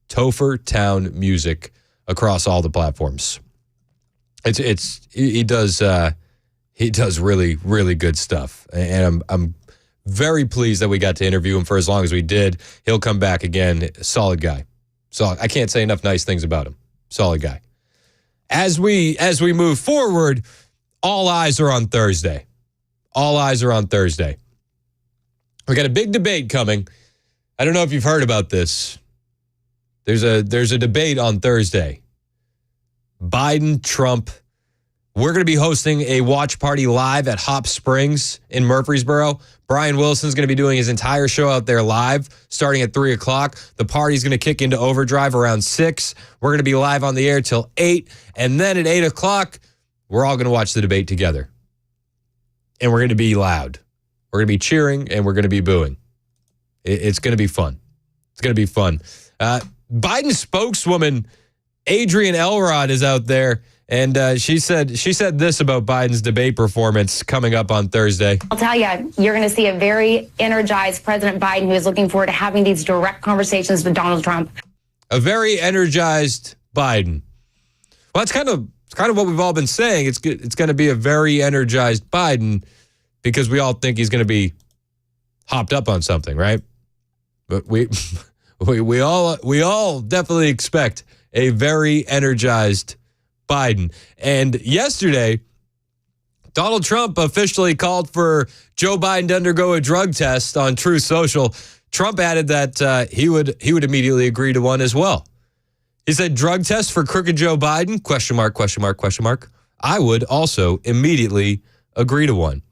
Topher Town Music across all the platforms. He does really, really good stuff. And I'm very pleased that we got to interview him for as long as we did. He'll come back again. Solid guy. So I can't say enough nice things about him. Solid guy. As we move forward, all eyes are on Thursday. We got a big debate coming. I don't know if you've heard about this. There's a debate on Thursday. Biden, Trump. We're going to be hosting a watch party live at Hop Springs in Murfreesboro. Brian Wilson's going to be doing his entire show out there live, starting at 3 o'clock. The party's going to kick into overdrive around 6. We're going to be live on the air till 8. And then at 8 o'clock, we're all going to watch the debate together. And we're going to be loud. We're going to be cheering, and we're going to be booing. It's going to be fun. Biden spokeswoman Adrienne Elrod is out there, and she said this about Biden's debate performance coming up on Thursday. I'll tell you, you're going to see a very energized President Biden who is looking forward to having these direct conversations with Donald Trump. A very energized Biden. Well, it's kind of what we've all been saying. It's going to be a very energized Biden because we all think he's going to be hopped up on something, right? But we all definitely expect a very energized Biden. And yesterday, Donald Trump officially called for Joe Biden to undergo a drug test on Truth Social. Trump added that he would immediately agree to one as well. He said, drug test for crooked Joe Biden, ? I would also immediately agree to one.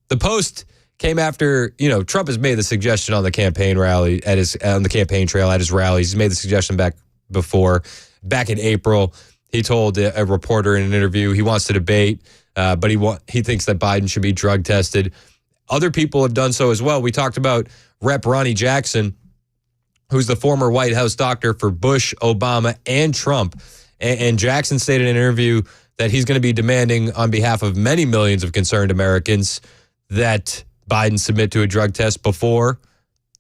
The post came after, Trump has made the suggestion on the campaign rally on the campaign trail at his rallies. He's made the suggestion back in April. He told a reporter in an interview he wants to debate, but he thinks that Biden should be drug tested. Other people have done so as well. We talked about Rep. Ronnie Jackson, who's the former White House doctor for Bush, Obama, and Trump. And Jackson stated in an interview that he's going to be demanding on behalf of many millions of concerned Americans that Biden submit to a drug test before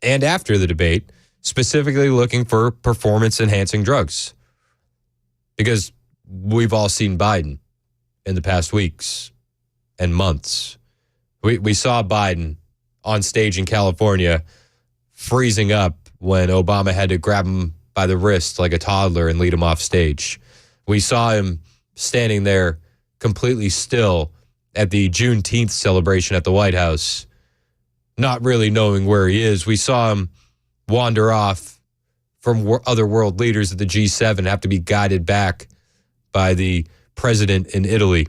and after the debate, specifically looking for performance-enhancing drugs. Because we've all seen Biden in the past weeks and months. We saw Biden on stage in California freezing up when Obama had to grab him by the wrist like a toddler and lead him off stage. We saw him standing there completely still at the Juneteenth celebration at the White House, not really knowing where he is. We saw him wander off from other world leaders at the G7, have to be guided back by the president in Italy.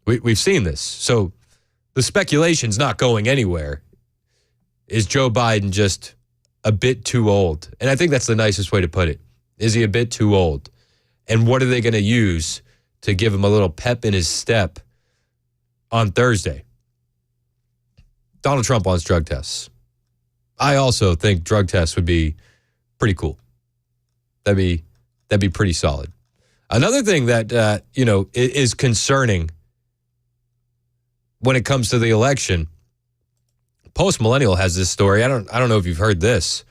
We've seen this. So the speculation's not going anywhere. Is Joe Biden just a bit too old? And I think that's the nicest way to put it. Is he a bit too old? And what are they going to use to give him a little pep in his step on Thursday? Donald Trump wants drug tests. I also think drug tests would be pretty cool. That'd be pretty solid. Another thing that is concerning when it comes to the election, Post Millennial has this story. I don't know if you've heard this.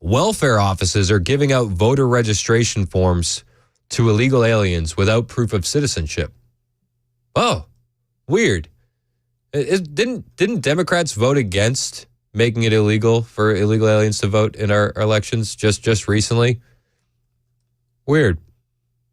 welfare offices are giving out voter registration forms to illegal aliens without proof of citizenship. Oh, weird. Didn't Democrats vote against making it illegal for illegal aliens to vote in our elections just recently? Weird.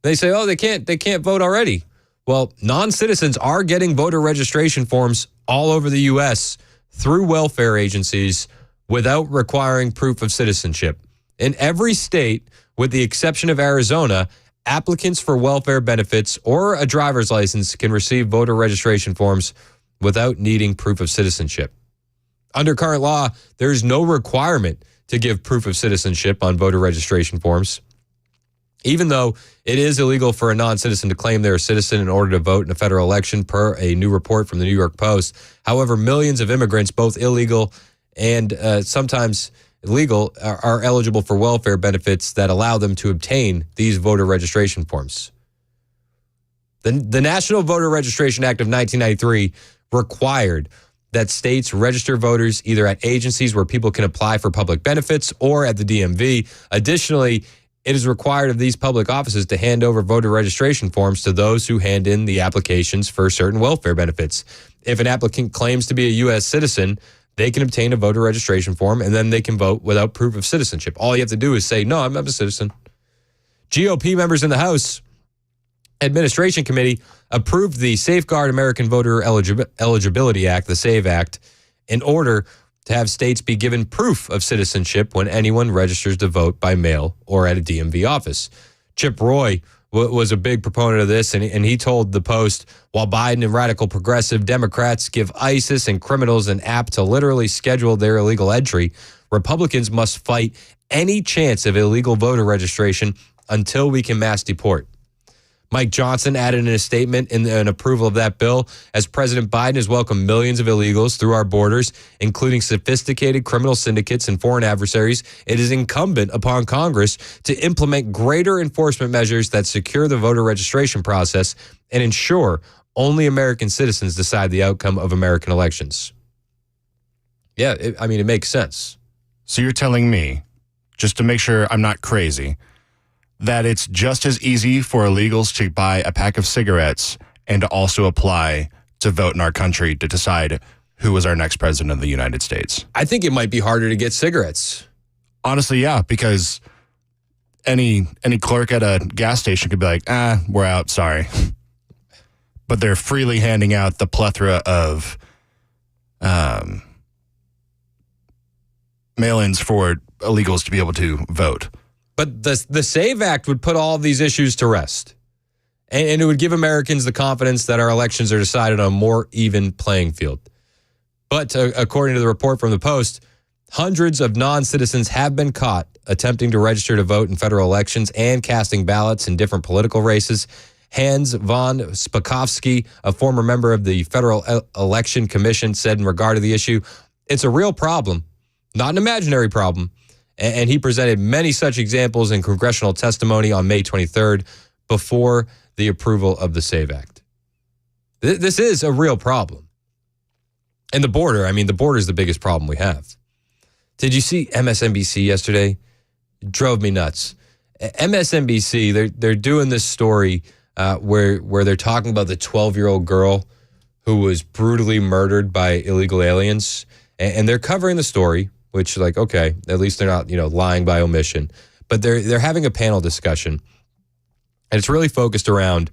They say, oh, they can't vote already. Well, non-citizens are getting voter registration forms all over the U.S. through welfare agencies without requiring proof of citizenship. In every state, with the exception of Arizona, applicants for welfare benefits or a driver's license can receive voter registration forms without needing proof of citizenship. Under current law, there is no requirement to give proof of citizenship on voter registration forms. Even though it is illegal for a non-citizen to claim they're a citizen in order to vote in a federal election, per a new report from the New York Post. However, millions of immigrants, both illegal and sometimes legal, are eligible for welfare benefits that allow them to obtain these voter registration forms. The National Voter Registration Act of 1993 required that states register voters either at agencies where people can apply for public benefits or at the DMV. Additionally, it is required of these public offices to hand over voter registration forms to those who hand in the applications for certain welfare benefits. If an applicant claims to be a U.S. citizen, they can obtain a voter registration form and then they can vote without proof of citizenship. All you have to do is say, no, I'm a citizen. GOP members in the House Administration Committee approved the Safeguard American Voter Eligibility Act, the SAVE Act, in order to have states be given proof of citizenship when anyone registers to vote by mail or at a DMV office. Chip Roy was a big proponent of this, and he told the Post, while Biden and radical progressive Democrats give ISIS and criminals an app to literally schedule their illegal entry, Republicans must fight any chance of illegal voter registration until we can mass deport. Mike Johnson added in a statement in approval of that bill, as President Biden has welcomed millions of illegals through our borders, including sophisticated criminal syndicates and foreign adversaries, it is incumbent upon Congress to implement greater enforcement measures that secure the voter registration process and ensure only American citizens decide the outcome of American elections. Yeah, it makes sense. So you're telling me, just to make sure I'm not crazy, that it's just as easy for illegals to buy a pack of cigarettes and to also apply to vote in our country to decide who is our next president of the United States? I think it might be harder to get cigarettes. Honestly, yeah, because any clerk at a gas station could be like, we're out, sorry. But they're freely handing out the plethora of mail-ins for illegals to be able to vote. But the SAVE Act would put all of these issues to rest. And it would give Americans the confidence that our elections are decided on a more even playing field. But according to the report from the Post, hundreds of non-citizens have been caught attempting to register to vote in federal elections and casting ballots in different political races. Hans von Spakovsky, a former member of the Federal Election Commission, said in regard to the issue, it's a real problem, not an imaginary problem. And he presented many such examples in congressional testimony on May 23rd before the approval of the SAVE Act. This is a real problem. And the border is the biggest problem we have. Did you see MSNBC yesterday? It drove me nuts. MSNBC, they're doing this story where they're talking about the 12-year-old girl who was brutally murdered by illegal aliens. And they're covering the story, which, like, okay, at least they're not, lying by omission. But they're having a panel discussion, and it's really focused around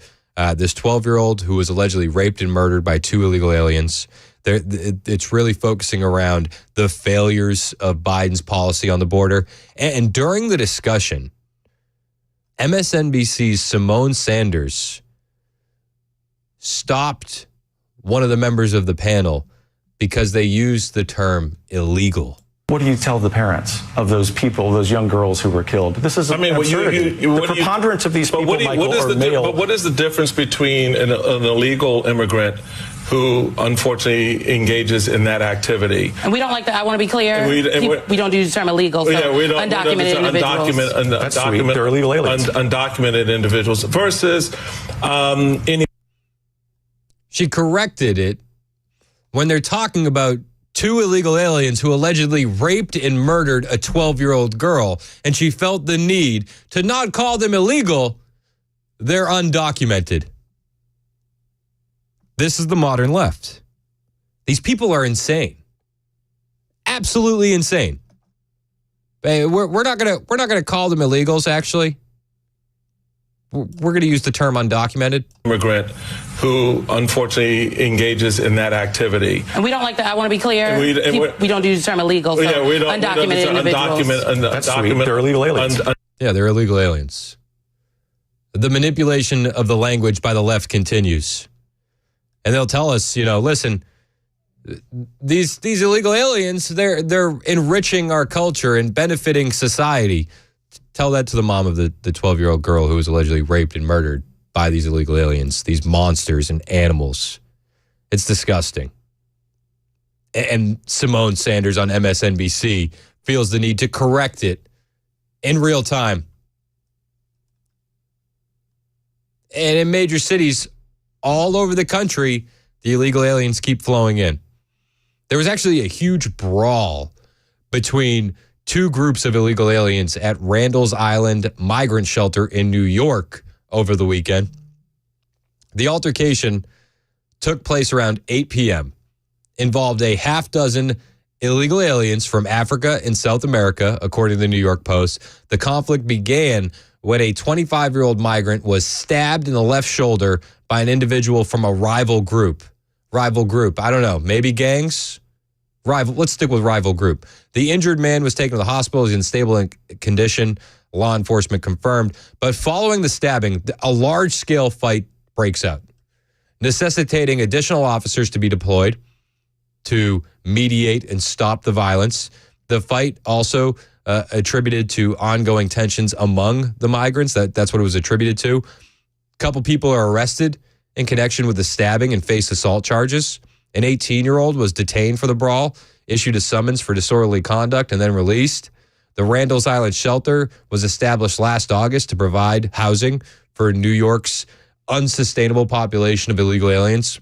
this 12-year-old who was allegedly raped and murdered by two illegal aliens. It's really focusing around the failures of Biden's policy on the border. And during the discussion, MSNBC's Simone Sanders stopped one of the members of the panel because they used the term illegal. What do you tell the parents of those people, those young girls who were killed? This is absurdity. The preponderance of these people, Michael, are male. But what is the difference between an illegal immigrant who unfortunately engages in that activity? And we don't like that. I want to be clear. We don't use the term illegal. So undocumented individuals. That's sweet. They're illegal aliens. Undocumented individuals versus any. She corrected it when they're talking about 2 illegal aliens who allegedly raped and murdered a 12-year-old girl, and she felt the need to not call them illegal. They're undocumented. This is the modern left. These people are insane. Absolutely insane. Hey, we're not gonna call them illegals. Actually, we're gonna use the term undocumented immigrant who unfortunately engages in that activity. And we don't like that. I want to be clear. We don't use the term illegal. So we don't. Undocumented individuals. That's sweet. They're illegal aliens. Yeah, they're illegal aliens. The manipulation of the language by the left continues. And they'll tell us, listen, these illegal aliens, they're enriching our culture and benefiting society. Tell that to the mom of the 12-year-old girl who was allegedly raped and murdered by these illegal aliens, these monsters and animals. It's disgusting. And Simone Sanders on MSNBC feels the need to correct it in real time. And in major cities all over the country, the illegal aliens keep flowing in. There was actually a huge brawl between 2 groups of illegal aliens at Randall's Island migrant shelter in New York over the weekend. The altercation took place around 8 p.m., involved a half dozen illegal aliens from Africa and South America, according to the New York Post. The conflict began when a 25-year-old migrant was stabbed in the left shoulder by an individual from a rival group. Rival group. I don't know. Maybe gangs? Rival. Let's stick with rival group. The injured man was taken to the hospital. He's in stable condition. Law enforcement confirmed. But following the stabbing, a large-scale fight breaks out, necessitating additional officers to be deployed to mediate and stop the violence. The fight also attributed to ongoing tensions among the migrants. That's what it was attributed to. A couple people are arrested in connection with the stabbing and face assault charges. An 18-year-old was detained for the brawl, issued a summons for disorderly conduct, and then released. The Randall's Island shelter was established last August to provide housing for New York's unsustainable population of illegal aliens.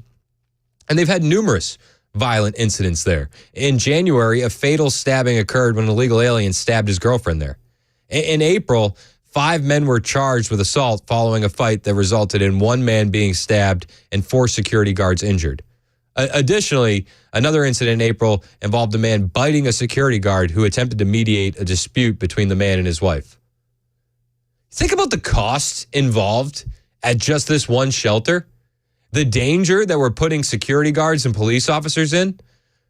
And they've had numerous violent incidents there. In January, a fatal stabbing occurred when an illegal alien stabbed his girlfriend there. In April, 5 men were charged with assault following a fight that resulted in 1 man being stabbed and 4 security guards injured. Additionally, another incident in April involved a man biting a security guard who attempted to mediate a dispute between the man and his wife. Think about the costs involved at just this one shelter. The danger that we're putting security guards and police officers in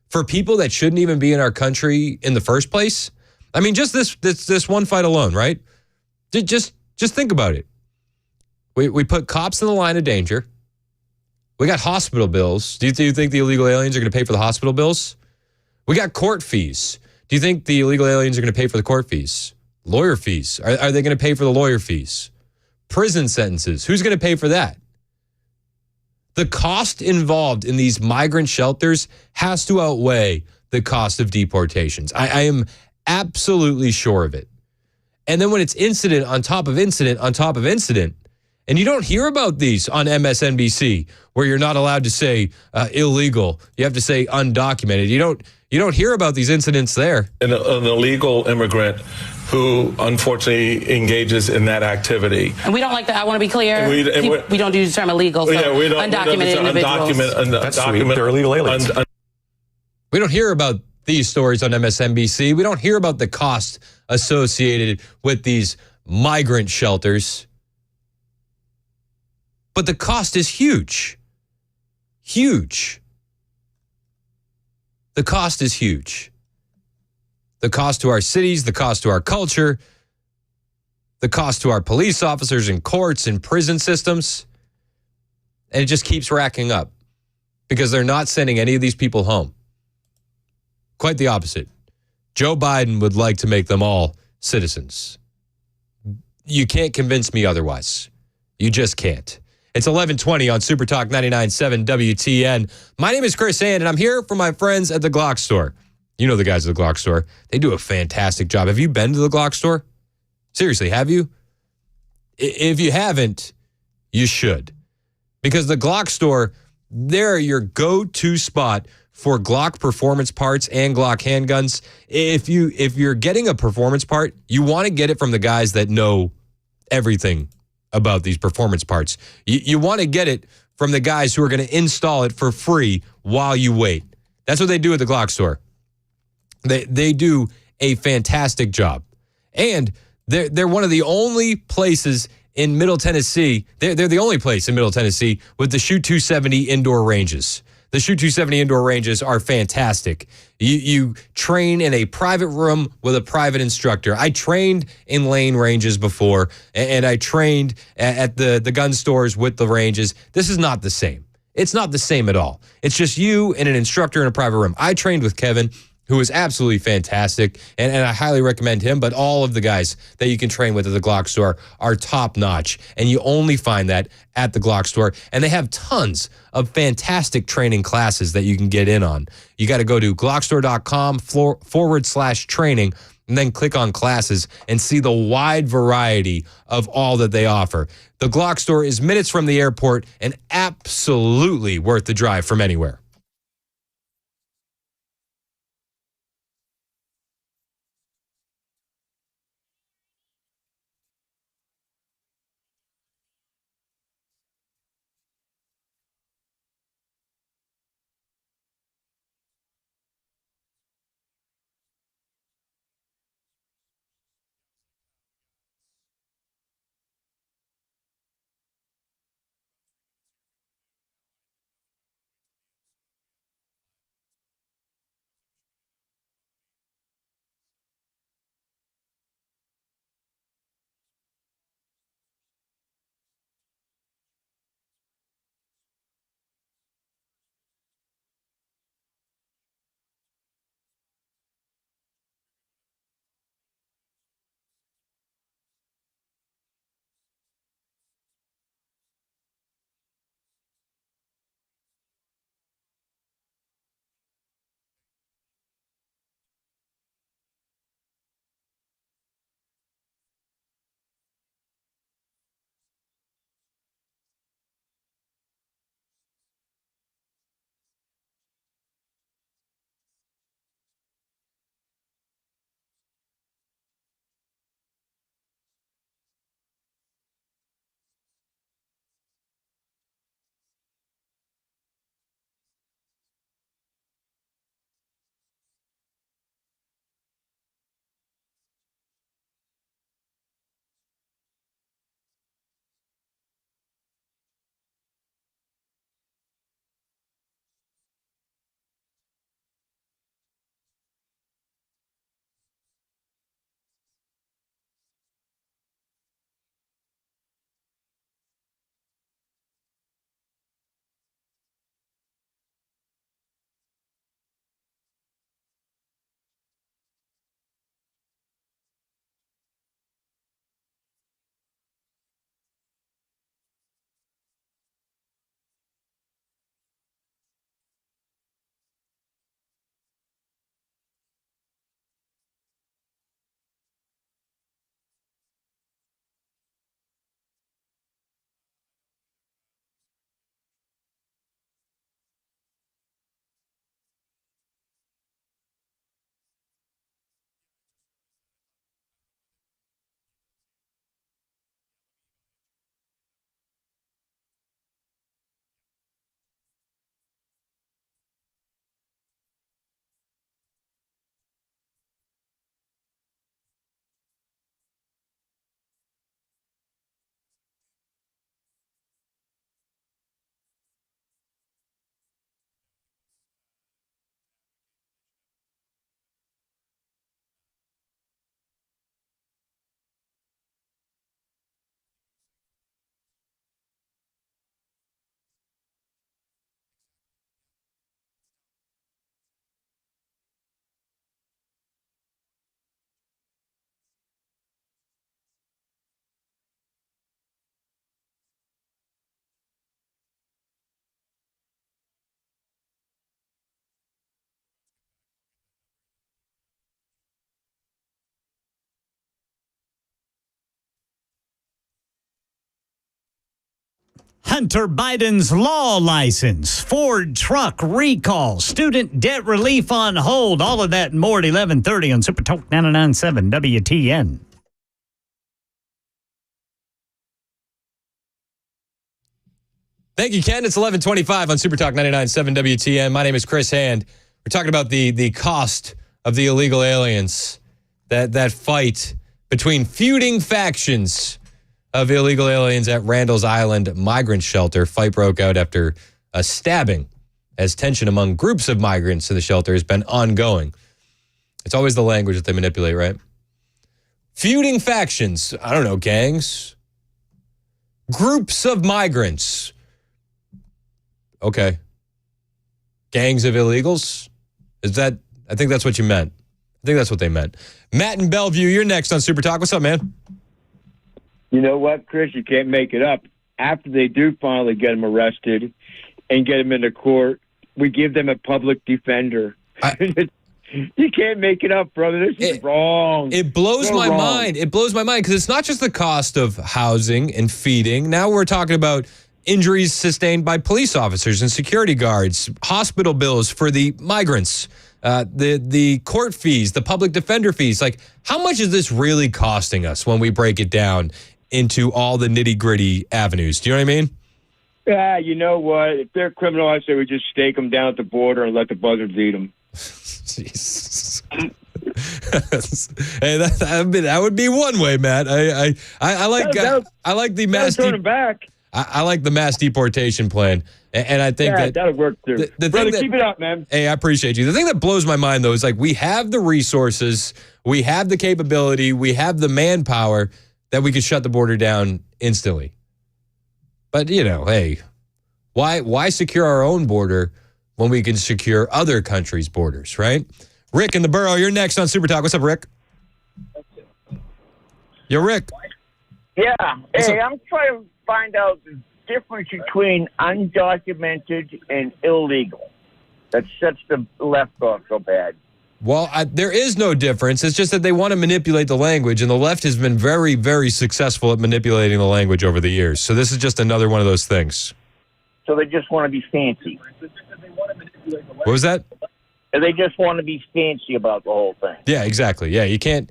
for people that shouldn't even be in our country in the first place. I mean, just this one fight alone, right? Just think about it. We put cops in the line of danger. We got hospital bills. Do you think the illegal aliens are going to pay for the hospital bills? We got court fees. Do you think the illegal aliens are going to pay for the court fees? Lawyer fees. Are they going to pay for the lawyer fees? Prison sentences. Who's going to pay for that? The cost involved in these migrant shelters has to outweigh the cost of deportations. I am absolutely sure of it. And then when it's incident on top of incident on top of incident, and you don't hear about these on MSNBC, where you're not allowed to say illegal. You have to say undocumented. You don't hear about these incidents there. An illegal immigrant who unfortunately engages in that activity. And we don't like that. I want to be clear. We don't use the term illegal. So we don't. Undocumented individuals. That's sweet. They're illegal aliens. We don't hear about these stories on MSNBC. We don't hear about the cost associated with these migrant shelters. But the cost is huge. Huge. The cost is huge. The cost to our cities, the cost to our culture, the cost to our police officers and courts and prison systems. And it just keeps racking up because they're not sending any of these people home. Quite the opposite. Joe Biden would like to make them all citizens. You can't convince me otherwise. You just can't. It's 11:20 on Super Talk 99.7 WTN. My name is Chris Hand, and I'm here for my friends at the Glock store. You know the guys at the Glock store. They do a fantastic job. Have you been to the Glock store? Seriously, have you? If you haven't, you should. Because the Glock store, they're your go-to spot for Glock performance parts and Glock handguns, if you're getting a performance part, you want to get it from the guys that know everything about these performance parts. You want to get it from the guys who are going to install it for free while you wait. That's what they do at the Glock store. They do a fantastic job. And they're one of the only places in Middle Tennessee. They're the only place in Middle Tennessee with the Shoot 270 indoor ranges. The Shoot 270 indoor ranges are fantastic. You train in a private room with a private instructor. I trained in lane ranges before, and I trained at the gun stores with the ranges. This is not the same. It's not the same at all. It's just you and an instructor in a private room. I trained with Kevin, who is absolutely fantastic, and I highly recommend him, but all of the guys that you can train with at the Glock store are top-notch, and you only find that at the Glock store, and they have tons of fantastic training classes that you can get in on. You got to go to glockstore.com/training, and then click on classes and see the wide variety of all that they offer. The Glock store is minutes from the airport and absolutely worth the drive from anywhere. Hunter Biden's law license, Ford truck recall, student debt relief on hold. All of that and more at 11:30 on Super Talk 99.7 WTN. Thank you, Ken. It's 11:25 on Super Talk 99.7 WTN. My name is Chris Hand. We're talking about the cost of the illegal aliens, that fight between feuding factions of illegal aliens at Randall's Island migrant shelter. Fight broke out after a stabbing, as tension among groups of migrants to the shelter has been ongoing. It's always the language that they manipulate, right? Feuding factions, I don't know, gangs, groups of migrants. Okay. Gangs of illegals? I think that's what you meant. I think that's what they meant. Matt in Bellevue, you're next on Super Talk. What's up, man? You know what, Chris? You can't make it up. After they do finally get him arrested and get him into court, we give them a public defender. You can't make it up, brother. This is wrong. It blows my mind. It blows my mind because it's not just the cost of housing and feeding. Now we're talking about injuries sustained by police officers and security guards, hospital bills for the migrants, the court fees, the public defender fees. Like, how much is this really costing us when we break it down into all the nitty-gritty avenues? Do you know what I mean? Yeah, you know what? If they're criminal, I say we just stake them down at the border and let the buzzards eat them. Jesus. Hey, that would be one way, Matt. I like the mass. I like the mass deportation plan, and I think that'll work too. Brother, keep it up, man. Hey, I appreciate you. The thing that blows my mind though is like we have the resources, we have the capability, we have the manpower that we could shut the border down instantly. But hey, why secure our own border when we can secure other countries' borders, right? Rick in the borough, you're next on Super Talk. What's up, Rick? Yo, Rick. Yeah. Hey, I'm trying to find out the difference between undocumented and illegal. That sets the left off so bad. Well, there is no difference. It's just that they want to manipulate the language, and the left has been very, very successful at manipulating the language over the years. So this is just another one of those things. So they just want to be fancy. What was that? They just want to be fancy about the whole thing. Yeah, exactly. Yeah, you can't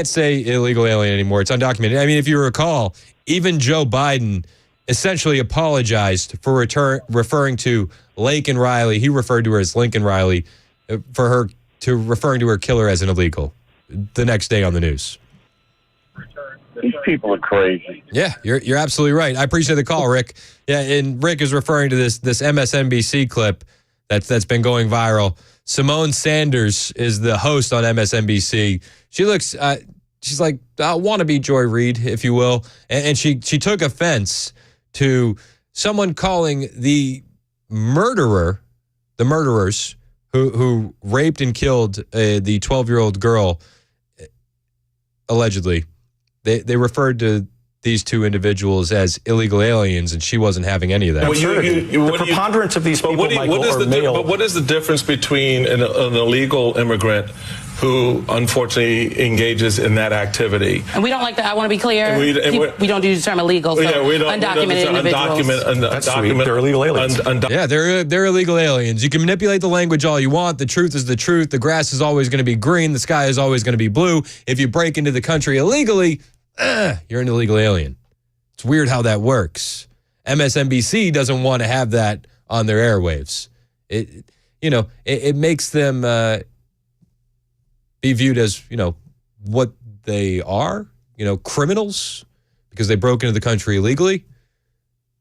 say illegal alien anymore. It's undocumented. I mean, if you recall, even Joe Biden essentially apologized for referring to Laken Riley. He referred to her as Lincoln Riley, for her to referring to her killer as an illegal the next day on the news. These people are crazy. Yeah, you're absolutely right. I appreciate the call, Rick. Yeah, and Rick is referring to this MSNBC clip that's been going viral. Simone Sanders is the host on MSNBC. She looks, she's like wannabe Joy Reid, if you will, and she took offense to someone calling the murderers who raped and killed the 12-year-old girl, allegedly. They referred to these two individuals as illegal aliens, and she wasn't having any of that. The preponderance of these people, Michael, are male. But what is the difference between an illegal immigrant who unfortunately engages in that activity? And we don't like that. I want to be clear. We don't use the term illegal. So undocumented individuals. They're illegal aliens. Yeah, they're illegal aliens. You can manipulate the language all you want. The truth is the truth. The grass is always going to be green. The sky is always going to be blue. If you break into the country illegally, you're an illegal alien. It's weird how that works. MSNBC doesn't want to have that on their airwaves. It makes them be viewed as, what they are, criminals, because they broke into the country illegally.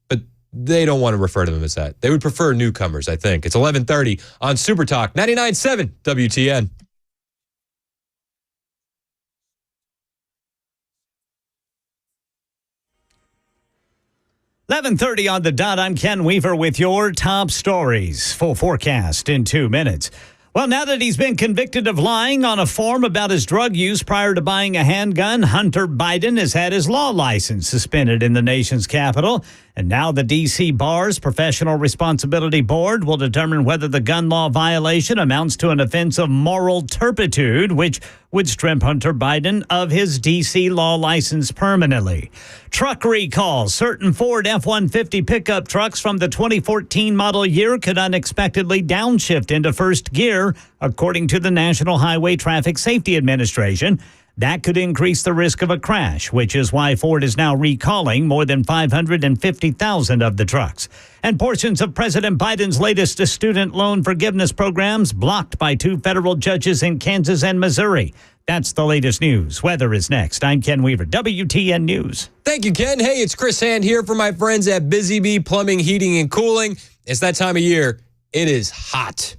But they don't want to refer to them as that. They would prefer newcomers, I think. It's 11:30 on Super Talk 99.7 WTN. $11:30 on the dot. I'm Ken Weaver with your top stories. Full forecast in 2 minutes. Well, now that he's been convicted of lying on a form about his drug use prior to buying a handgun, Hunter Biden has had his law license suspended in the nation's capital. And now the D.C. Bar's Professional Responsibility Board will determine whether the gun law violation amounts to an offense of moral turpitude, which would strip Hunter Biden of his D.C. law license permanently. Truck recall. Certain Ford F-150 pickup trucks from the 2014 model year could unexpectedly downshift into first gear, according to the National Highway Traffic Safety Administration. That could increase the risk of a crash, which is why Ford is now recalling more than 550,000 of the trucks. And portions of President Biden's latest student loan forgiveness programs blocked by 2 federal judges in Kansas and Missouri. That's the latest news. Weather is next. I'm Ken Weaver, WTN News. Thank you, Ken. Hey, it's Chris Hand here for my friends at Busy Bee Plumbing, Heating, and Cooling. It's that time of year. It is hot.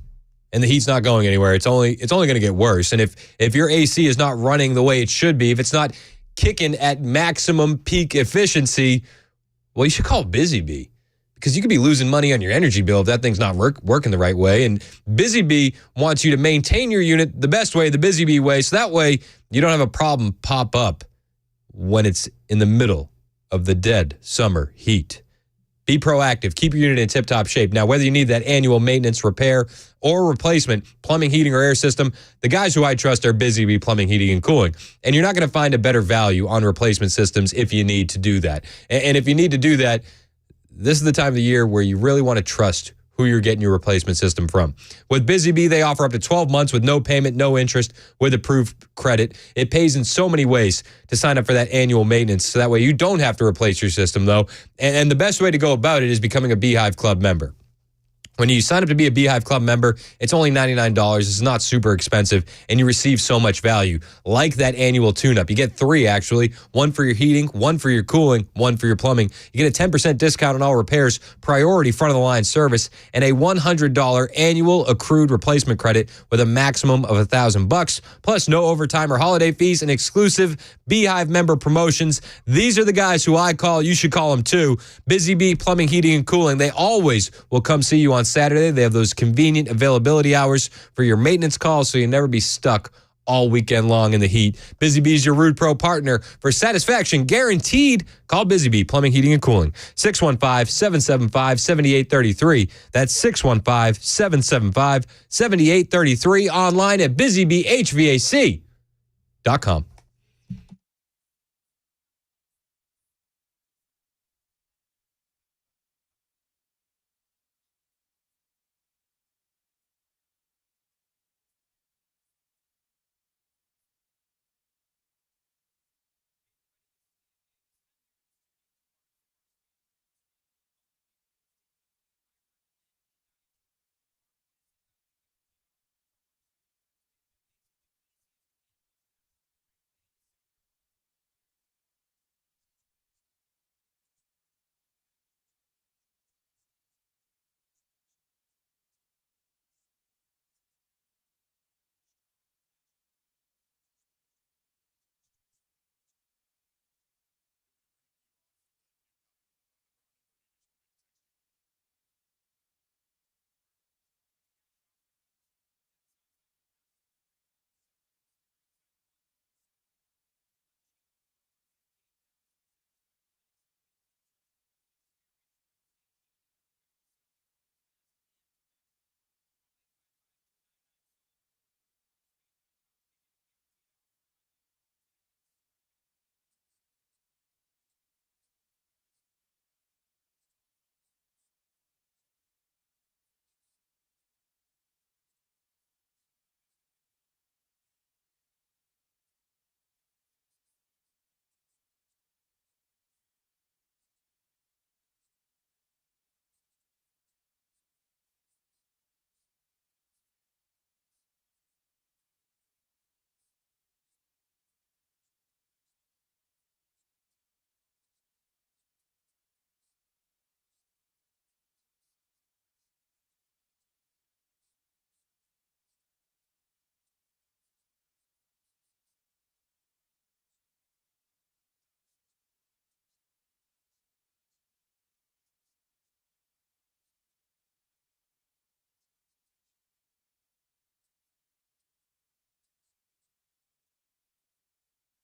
And the heat's not going anywhere. It's only going to get worse. And if your AC is not running the way it should be, if it's not kicking at maximum peak efficiency, well, you should call Busy Bee, because you could be losing money on your energy bill if that thing's not working the right way. And Busy Bee wants you to maintain your unit the best way, the Busy Bee way, so that way you don't have a problem pop up when it's in the middle of the dead summer heat. Be proactive. Keep your unit in tip-top shape. Now, whether you need that annual maintenance, repair, or replacement, plumbing, heating, or air system, the guys who I trust are Busy Bee Plumbing, Heating, and Cooling. And you're not going to find a better value on replacement systems if you need to do that. And if you need to do that, this is the time of the year where you really want to trust who you're getting your replacement system from. With Busy Bee, they offer up to 12 months with no payment, no interest, with approved credit. It pays in so many ways to sign up for that annual maintenance, so that way you don't have to replace your system, though. And the best way to go about it is becoming a Beehive Club member. When you sign up to be a Beehive Club member, it's only $99. It's not super expensive, and you receive so much value, like that annual tune-up. You get 3, actually. 1 for your heating, 1 for your cooling, 1 for your plumbing. You get a 10% discount on all repairs, priority front-of-the-line service, and a $100 annual accrued replacement credit with a maximum of $1,000, plus no overtime or holiday fees and exclusive Beehive member promotions. These are the guys who I call. You should call them, too. Busy Bee Plumbing, Heating, and Cooling. They always will come see you on Saturday. They have those convenient availability hours for your maintenance calls, so you never be stuck all weekend long in the heat. Busy Bee is your Rude Pro partner for satisfaction guaranteed. Call Busy Bee Plumbing, Heating, and Cooling. 615-775-7833. That's 615-775-7833. Online at busybeehvac.com.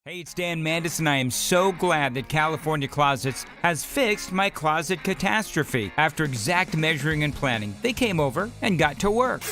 Hey, it's Dan Mandis, and I am so glad that California Closets has fixed my closet catastrophe. After exact measuring and planning, they came over and got to work.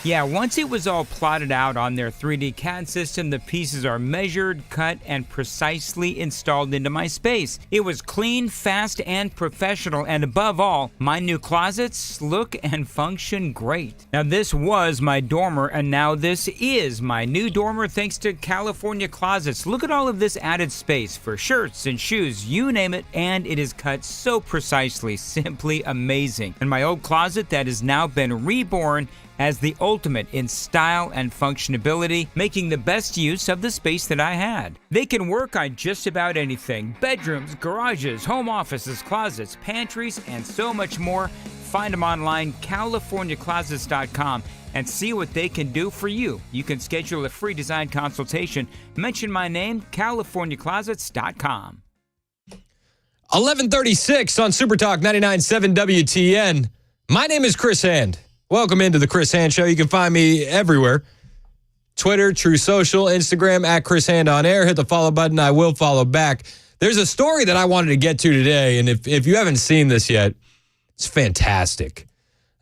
Yeah, once it was all plotted out on their 3D CAD system, the pieces are measured, cut, and precisely installed into my space. It was clean, fast, and professional, and above all, my new closets look and function great. Now, this was my dormer, and now this is my new dormer thanks to California Closets. Look at all of this added space for shirts and shoes, you name it, and it is cut so precisely, simply amazing. And my old closet that has now been reborn as the ultimate in style and functionability, making the best use of the space that I had. They can work on just about anything: bedrooms, garages, home offices, closets, pantries, and so much more. Find them online, CaliforniaClosets.com, and see what they can do for you. You can schedule a free design consultation. Mention my name, CaliforniaClosets.com. 11:36 on Super Talk 99.7 WTN. My name is Chris Hand. Welcome into the Chris Hand Show. You can find me everywhere. Twitter, True Social, Instagram, at Chris Hand on Air. Hit the follow button. I will follow back. There's a story that I wanted to get to today, and if you haven't seen this yet, it's fantastic.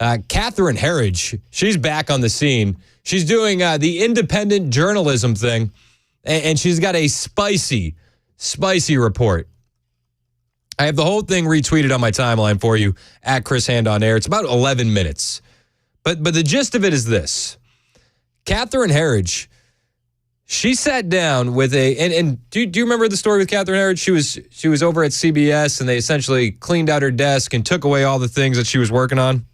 Catherine Herridge, she's back on the scene. She's doing the independent journalism thing, and she's got a spicy report. I have the whole thing retweeted on my timeline for you, at Chris Hand on Air. It's about 11 minutes. But the gist of it is this. Catherine Herridge, she sat down with and do you remember the story with Catherine Herridge? She was over at CBS, and they essentially cleaned out her desk and took away all the things that she was working on.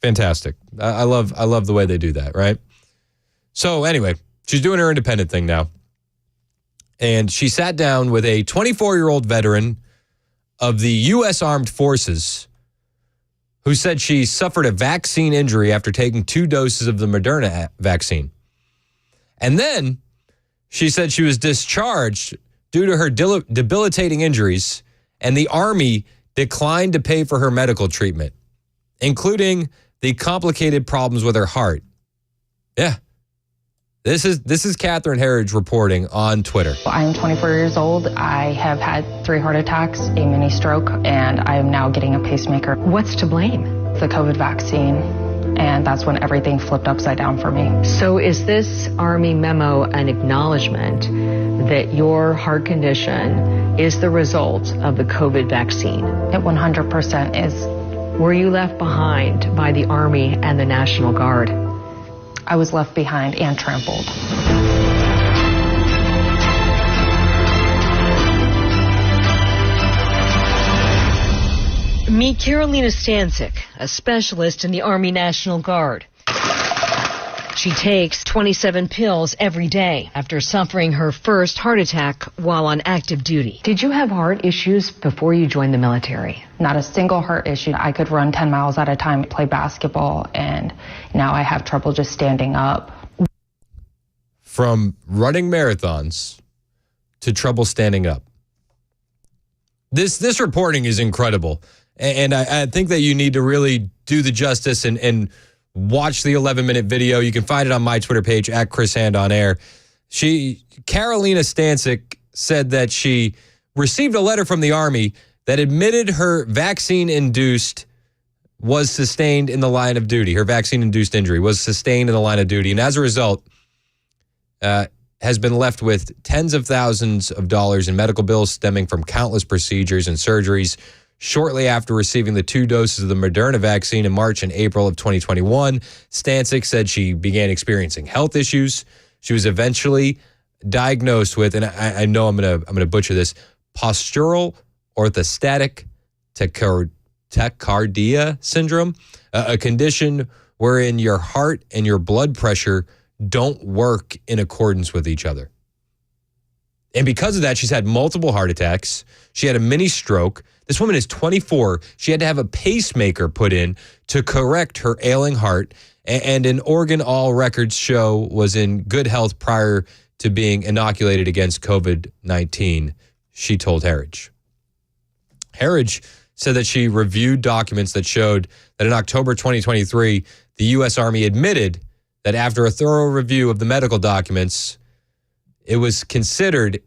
Fantastic. I love the way they do that, right? So anyway, she's doing her independent thing now. And she sat down with a 24-year-old veteran of the U.S. Armed Forces who said she suffered a vaccine injury after taking 2 doses of the Moderna vaccine. And then she said she was discharged due to her debilitating injuries, and the Army declined to pay for her medical treatment, including the complicated problems with her heart. Yeah. This is Catherine Herridge reporting on Twitter. I am 24 years old. I have had 3 heart attacks, a mini stroke, and I am now getting a pacemaker. What's to blame? The COVID vaccine, and that's when everything flipped upside down for me. So is this Army memo an acknowledgement that your heart condition is the result of the COVID vaccine? It 100% is. Were you left behind by the Army and the National Guard? I was left behind and trampled. Meet Carolina Stancic, a specialist in the Army National Guard. She takes 27 pills every day after suffering her first heart attack while on active duty. Did you have heart issues before you joined the military? Not a single heart issue. I could run 10 miles at a time, play basketball, and now I have trouble just standing up. From running marathons to trouble standing up. This reporting is incredible. And I think that you need to really do the justice and watch the 11-minute video. You can find it on my Twitter page, at Chris Hand on Air. Carolina Stancic said that she received a letter from the Army that admitted her vaccine-induced was sustained in the line of duty. Her vaccine-induced injury was sustained in the line of duty. And as a result, has been left with tens of thousands of dollars in medical bills stemming from countless procedures and surgeries. Shortly after receiving the 2 doses of the Moderna vaccine in March and April of 2021, Stancic said she began experiencing health issues. She was eventually diagnosed with, and I know I'm gonna butcher this, postural orthostatic tachycardia syndrome, a condition wherein your heart and your blood pressure don't work in accordance with each other. And because of that, she's had multiple heart attacks. She had a mini stroke. This woman is 24. She had to have a pacemaker put in to correct her ailing heart. And an organ all records show was in good health prior to being inoculated against COVID-19, she told Herridge. Herridge said that she reviewed documents that showed that in October 2023, the U.S. Army admitted that after a thorough review of the medical documents, it was considered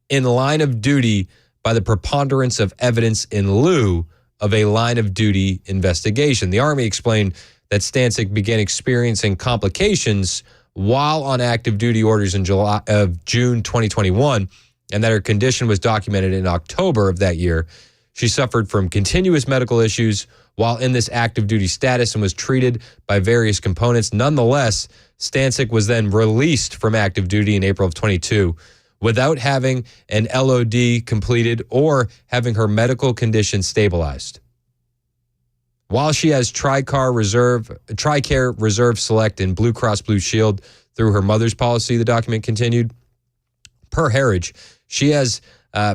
in line of duty by the preponderance of evidence in lieu of a line of duty investigation. The Army explained that Stancic began experiencing complications while on active duty orders in June 2021, and that her condition was documented in October of that year. She suffered from continuous medical issues while in this active duty status and was treated by various components. Nonetheless, Stancic was then released from active duty in April of 22 without having an LOD completed or having her medical condition stabilized. While she has TRICARE Reserve Select and Blue Cross Blue Shield through her mother's policy, the document continued. Per Herridge, she has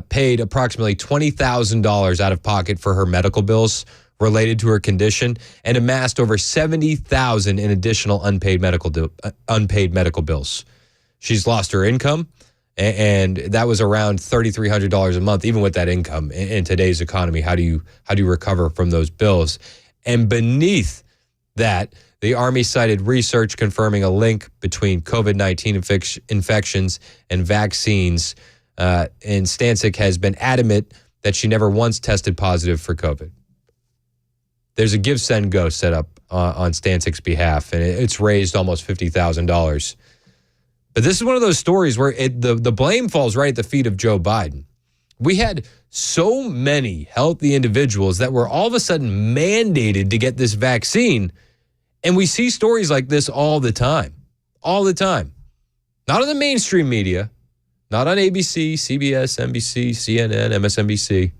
paid approximately $20,000 out of pocket for her medical bills related to her condition and amassed over $70,000 in additional unpaid medical bills. She's lost her income, and that was around $3,300 a month. Even with that income in today's economy, how do you recover from those bills? And beneath that, the Army cited research confirming a link between COVID-19 infections and vaccines. And Stancic has been adamant that she never once tested positive for COVID. There's a Give, Send, Go set up on Stancic's behalf, and it's raised almost $50,000. But this is one of those stories where the blame falls right at the feet of Joe Biden. We had so many healthy individuals that were all of a sudden mandated to get this vaccine, and we see stories like this all the time. All the time. Not on the mainstream media, not on ABC, CBS, NBC, CNN, MSNBC,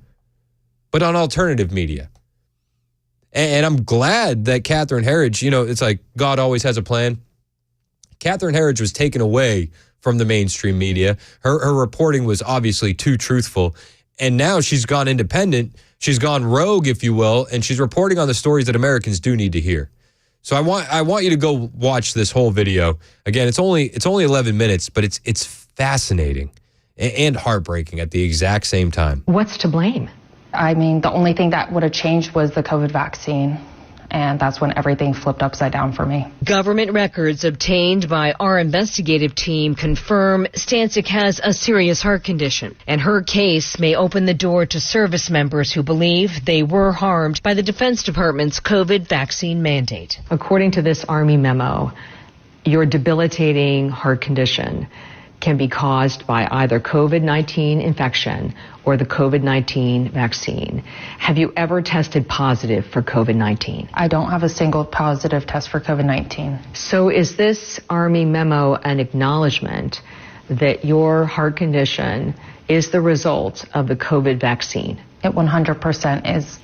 but on alternative media. And I'm glad that Catherine Herridge, it's like God always has a plan. Catherine Herridge was taken away from the mainstream media. Her reporting was obviously too truthful. And now she's gone independent. She's gone rogue, if you will, and she's reporting on the stories that Americans do need to hear. So I want you to go watch this whole video. Again, it's only 11 minutes, but it's fascinating and heartbreaking at the exact same time. What's to blame? I mean, the only thing that would have changed was the COVID vaccine. And that's when everything flipped upside down for me. Government records obtained by our investigative team confirm Stancic has a serious heart condition, and her case may open the door to service members who believe they were harmed by the Defense Department's COVID vaccine mandate. According to this Army memo, your debilitating heart condition can be caused by either COVID-19 infection or the COVID-19 vaccine. Have you ever tested positive for COVID-19? I don't have a single positive test for COVID-19. So is this Army memo an acknowledgement that your heart condition is the result of the COVID vaccine? It 100% is.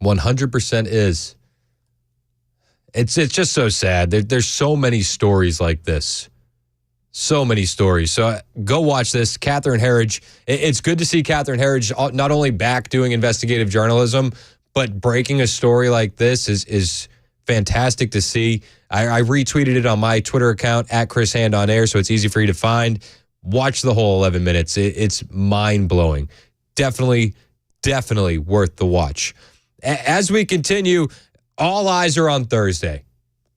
100% is. It's just so sad. There's so many stories like this. So many stories. So go watch this. Catherine Herridge. It's good to see Catherine Herridge not only back doing investigative journalism, but breaking a story like this is fantastic to see. I retweeted it on my Twitter account at Chris Hand on Air, so it's easy for you to find. Watch the whole 11 minutes. It's mind-blowing. Definitely worth the watch. As we continue, all eyes are on Thursday.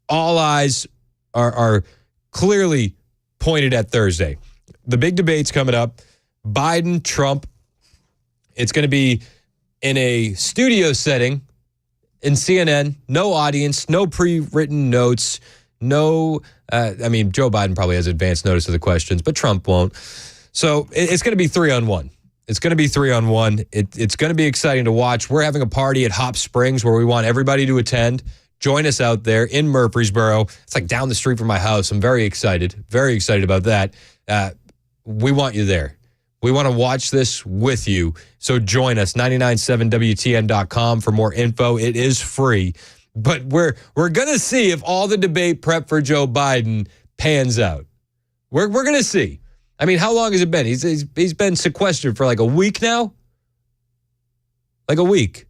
All eyes are clearly pointed at Thursday. The big debate's coming up. Biden, Trump. It's going to be in a studio setting in CNN. No audience, no pre-written notes, no, Joe Biden probably has advance notice of the questions, but Trump won't. So it's going to be 3-on-1. It's going to be 3-on-1. It's going to be exciting to watch. We're having a party at Hop Springs where we want everybody to attend. Join us out there in Murfreesboro. It's like down the street from my house. I'm very excited about that. We want you there. We want to watch this with you. So join us, 997WTN.com for more info. It is free. But we're going to see if all the debate prep for Joe Biden pans out. We're going to see. I mean, how long has it been? He's been sequestered for like a week now? Like a week.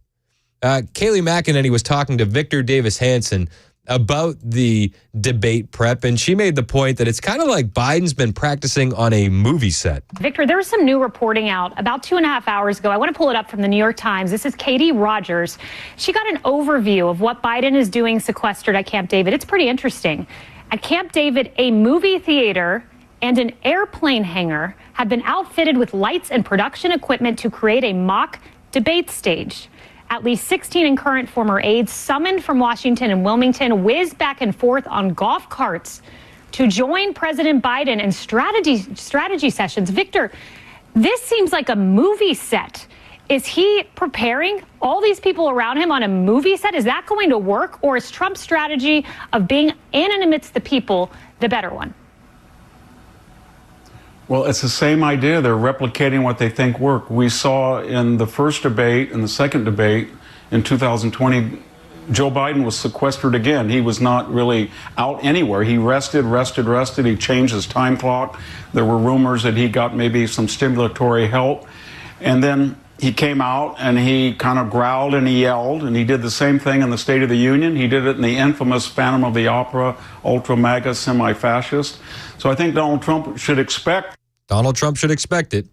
Kayleigh McEnany was talking to Victor Davis Hanson about the debate prep, and she made the point that it's kind of like Biden's been practicing on a movie set. Victor, there was some new reporting out about 2.5 hours ago. I want to pull it up from the New York Times. This is Katie Rogers. She got an overview of what Biden is doing sequestered at Camp David. It's pretty interesting. At Camp David, a movie theater and an airplane hangar have been outfitted with lights and production equipment to create a mock debate stage. At least 16 and current former aides summoned from Washington and Wilmington whizzed back and forth on golf carts to join President Biden in strategy sessions. Victor, this seems like a movie set. Is he preparing all these people around him on a movie set? Is that going to work? Or is Trump's strategy of being in and amidst the people the better one? Well, it's the same idea. They're replicating what they think work. We saw in the first debate and the second debate in 2020, Joe Biden was sequestered again. He was not really out anywhere. He rested. He changed his time clock. There were rumors that he got maybe some stimulatory help. And then he came out and he kind of growled and he yelled, and he did the same thing in the State of the Union. He did it in the infamous Phantom of the Opera, ultra MAGA, semi-fascist. So I think Donald Trump should expect it,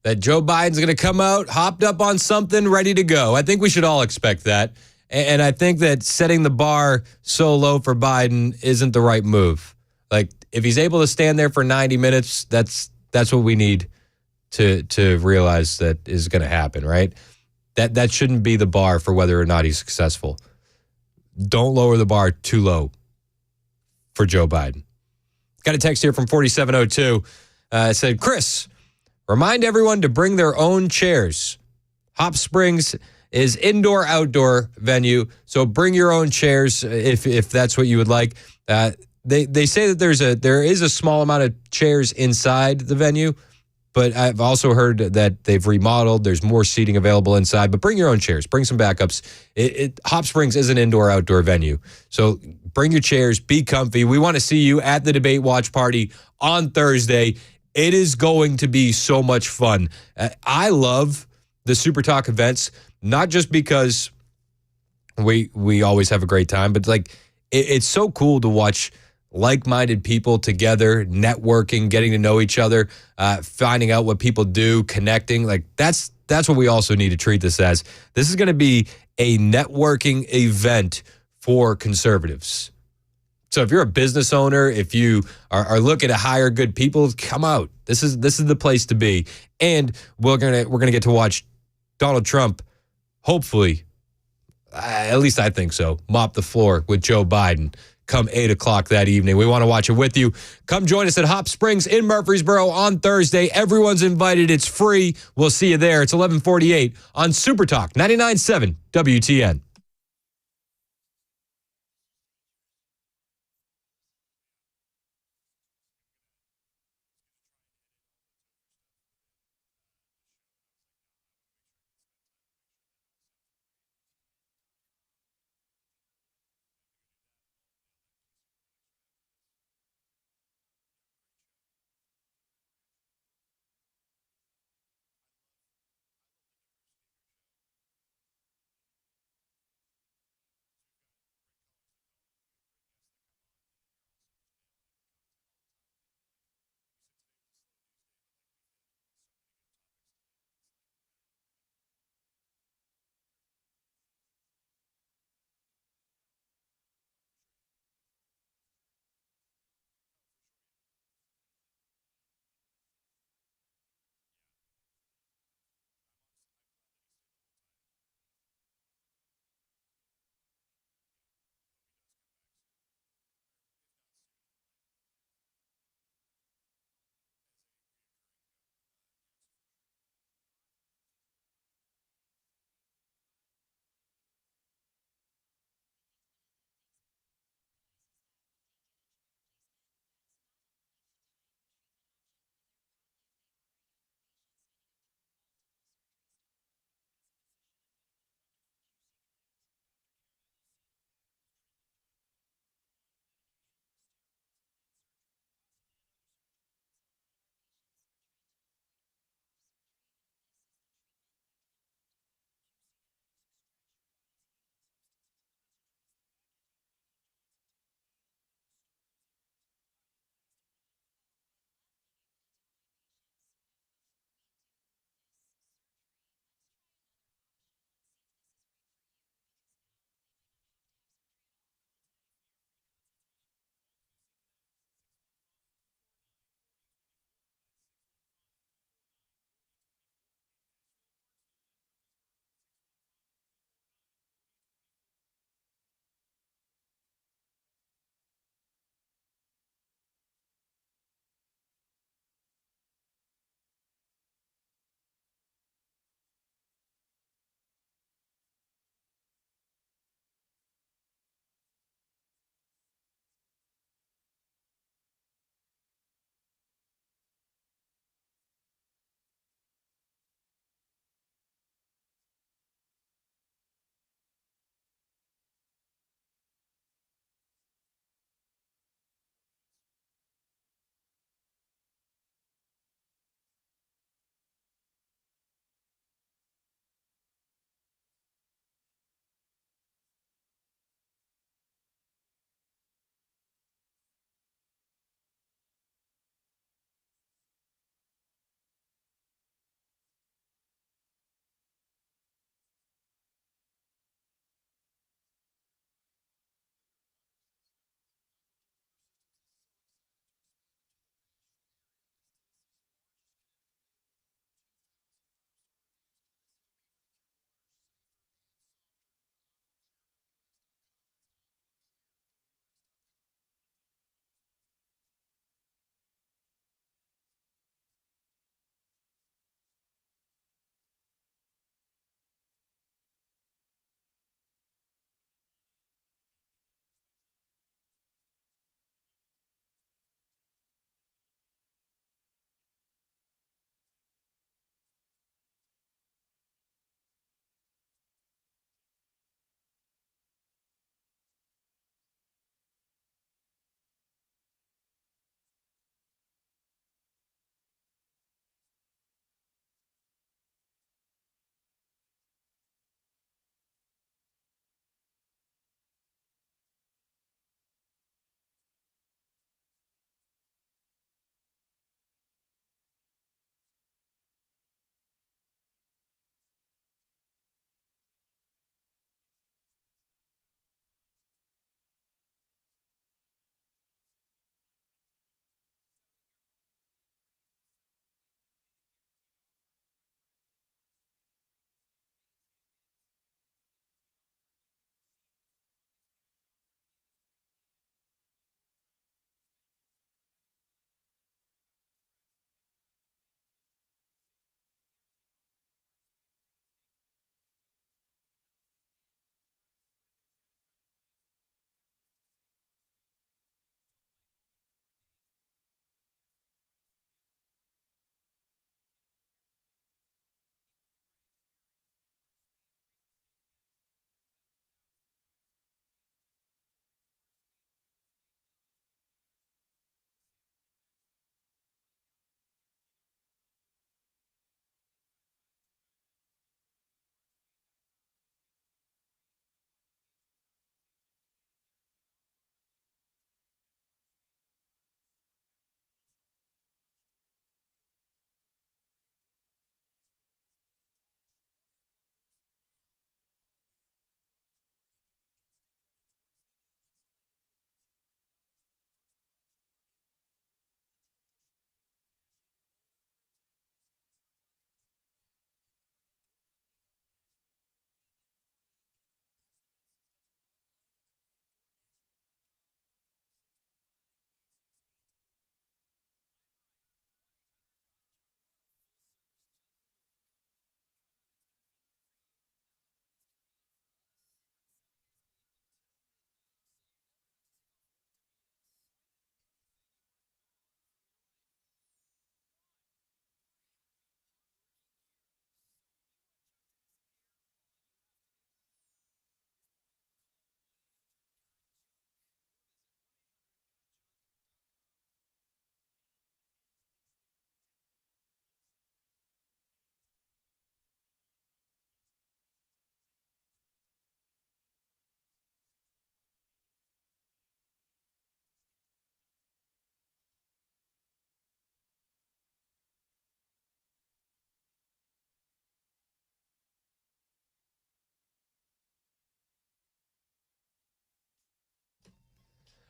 that Joe Biden's going to come out, hopped up on something, ready to go. I think we should all expect that. And I think that setting the bar so low for Biden isn't the right move. Like, if he's able to stand there for 90 minutes, that's what we need to realize that is going to happen, right? That shouldn't be the bar for whether or not he's successful. Don't lower the bar too low for Joe Biden. Got a text here from 4702. It said, Chris, remind everyone to bring their own chairs. Hop Springs is indoor-outdoor venue, so bring your own chairs if that's what you would like. They say that there is a small amount of chairs inside the venue, but I've also heard that they've remodeled. There's more seating available inside, but bring your own chairs. Bring some backups. Hop Springs is an indoor-outdoor venue, so bring your chairs. Be comfy. We want to see you at the debate watch party on Thursday. It is going to be so much fun. I love the Super Talk events, not just because we always have a great time, but like it's so cool to watch like-minded people together, networking, getting to know each other, finding out what people do, connecting. Like that's what we also need to treat this as. This is going to be a networking event for conservatives. So if you're a business owner, if you are looking to hire good people, come out. This is the place to be. And we're gonna get to watch Donald Trump, hopefully, at least I think so, mop the floor with Joe Biden come 8 o'clock that evening. We want to watch it with you. Come join us at Hop Springs in Murfreesboro on Thursday. Everyone's invited. It's free. We'll see you there. It's 11:48 on Super Talk 99.7 WTN.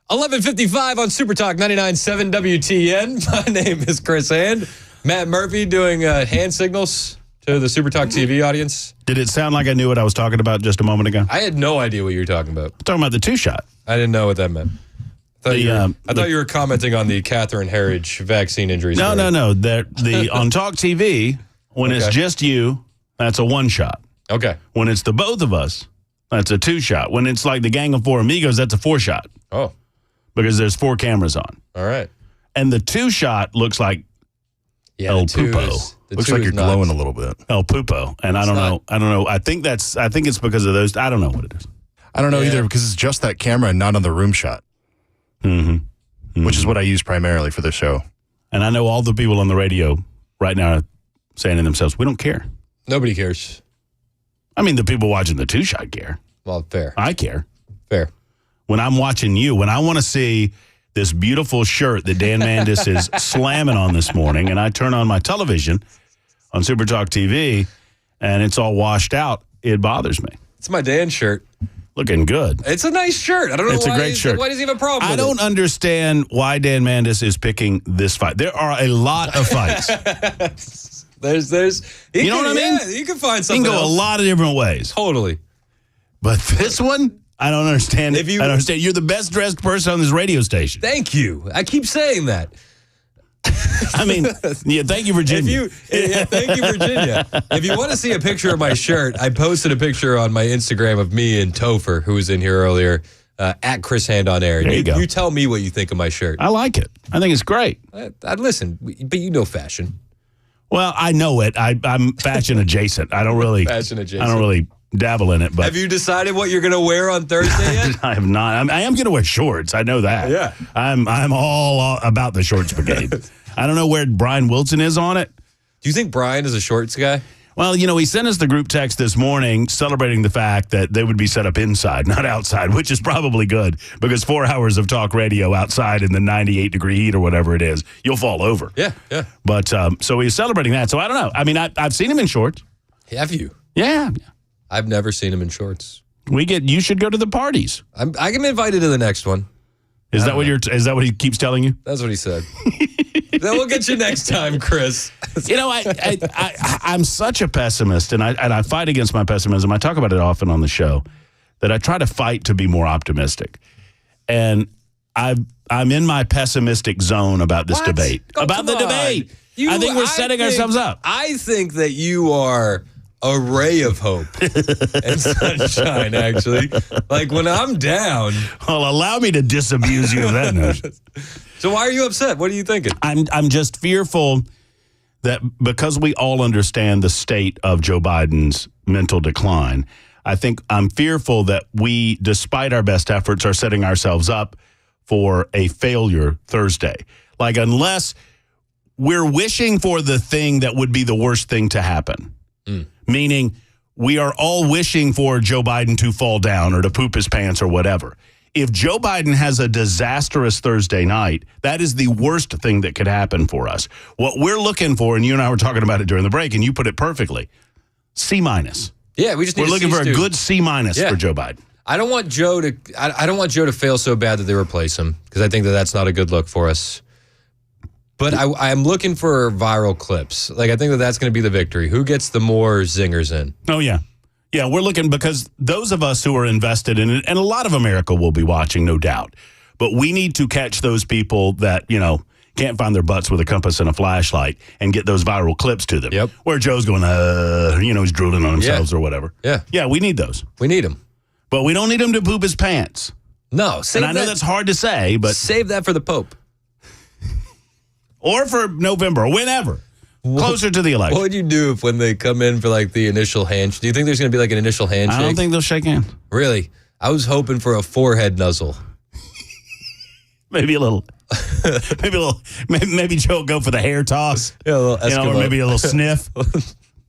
11:55 on Super Talk 99.7 WTN. My name is Chris Hand. Matt Murphy doing hand signals to the Super Talk TV audience. Did it sound like I knew what I was talking about just a moment ago? I had no idea what you were talking about. I'm talking about the 2-shot. I didn't know what that meant. I thought you were commenting on the Catherine Herridge vaccine injury story. No. On Talk TV, when it's just you, that's a 1-shot. Okay. When it's the both of us, that's a 2-shot. When it's like the Gang of Four Amigos, that's a 4-shot. Oh. Because there's 4 cameras on. All right. And the 2-shot looks like El Pupo. Looks like you're glowing a little bit. El Pupo. And I don't know. I think it's because of those. I don't know what it is. I don't know either because it's just that camera and not on the room shot. Which is what I use primarily for the show. And I know all the people on the radio right now are saying to themselves, we don't care. Nobody cares. I mean, the people watching the 2-shot care. Well, fair. I care. Fair. When I'm watching you, when I want to see this beautiful shirt that Dan Mandis is slamming on this morning, and I turn on my television on Super Talk TV, and it's all washed out, it bothers me. It's my Dan shirt. Looking good. It's a nice shirt. I don't know it's why a great shirt. Why does he have a problem with I don't understand why Dan Mandis is picking this fight. There are a lot of fights. You know what I mean? Yeah, you can find something You can go else. a lot of different ways. Totally. But this one, I don't understand. I don't understand. You're the best dressed person on this radio station. Thank you. I keep saying that. I mean, yeah, thank you, Virginia. Thank you, Virginia. If you want to see a picture of my shirt, I posted a picture on my Instagram of me and Topher, who was in here earlier, at Chris Hand on Air. There you go. You tell me what you think of my shirt. I like it. I think it's great. I'd listen, but you know fashion. Well, I know it. I'm fashion adjacent. I don't really Fashion adjacent. I don't really dabble in it. But Have you decided what you're going to wear on Thursday yet? I have not. I am going to wear shorts. I know that. Yeah. I'm all about the shorts brigade. I don't know where Brian Wilson is on it. Do you think Brian is a shorts guy? Well, he sent us the group text this morning celebrating the fact that they would be set up inside, not outside, which is probably good because 4 hours of talk radio outside in the 98-degree heat or whatever it is, you'll fall over. Yeah. But so he's celebrating that. So I don't know. I mean, I've seen him in shorts. Have you? Yeah. I've never seen him in shorts. You should go to the parties. I can be invited to the next one. Is that what he keeps telling you? That's what he said. Then we'll get you next time, Chris. I'm such a pessimist, and I fight against my pessimism. I talk about it often on the show, that I try to fight to be more optimistic. And I'm in my pessimistic zone about this debate. About the debate. I think we're setting ourselves up. I think that you are a ray of hope and sunshine, actually. Like when I'm down. Well, allow me to disabuse you of that notion. So why are you upset? What are you thinking? I'm just fearful that because we all understand the state of Joe Biden's mental decline, I think I'm fearful that we, despite our best efforts, are setting ourselves up for a failure Thursday. Like unless we're wishing for the thing that would be the worst thing to happen. Meaning we are all wishing for Joe Biden to fall down or to poop his pants or whatever. If Joe Biden has a disastrous Thursday night, that is the worst thing that could happen for us. What we're looking for, and you and I were talking about it during the break, and you put it perfectly, C-. Yeah, we're looking for a good C- for Joe Biden. I don't want Joe to fail so bad that they replace him because I think that's not a good look for us. But I'm looking for viral clips. Like, I think that's going to be the victory. Who gets the more zingers in? Oh, yeah. Yeah, we're looking because those of us who are invested in it, and a lot of America will be watching, no doubt. But we need to catch those people that, can't find their butts with a compass and a flashlight and get those viral clips to them. Yep. Where Joe's going, he's drooling on themselves or whatever. Yeah. Yeah, we need those. We need them. But we don't need him to poop his pants. No. And I know that's hard to say, but. Save that for the Pope. Or for November, or whenever. Closer to the election. What would you do when they come in for the initial handshake? Do you think there's going to be an initial handshake? I don't think they'll shake hands. Really? I was hoping for a forehead nuzzle. Maybe a little. Maybe Joe will go for the hair toss. Yeah, a little Eskimo. Or maybe a little sniff.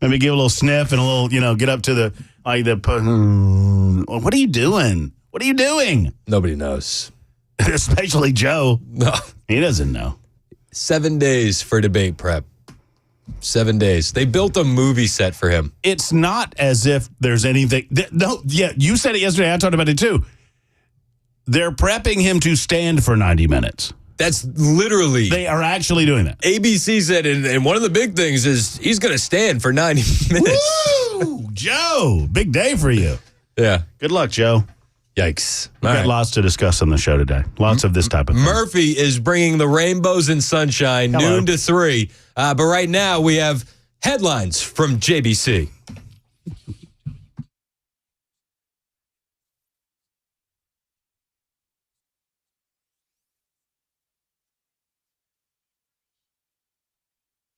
Maybe give a little sniff and a little, get up to the what are you doing? What are you doing? Nobody knows. Especially Joe. No. He doesn't know. 7 days for debate prep. 7 days. They built a movie set for him. It's not as if there's anything. No, yeah, you said it yesterday. I talked about it too. They're prepping him to stand for 90 minutes. That's literally. They are actually doing that. ABC said, and one of the big things is he's going to stand for 90 minutes. Woo! Joe, big day for you. Yeah. Good luck, Joe. Yikes. We've got lots to discuss on the show today. Lots of this type of thing. Murphy is bringing the rainbows and sunshine noon to 3. But right now we have headlines from JBC.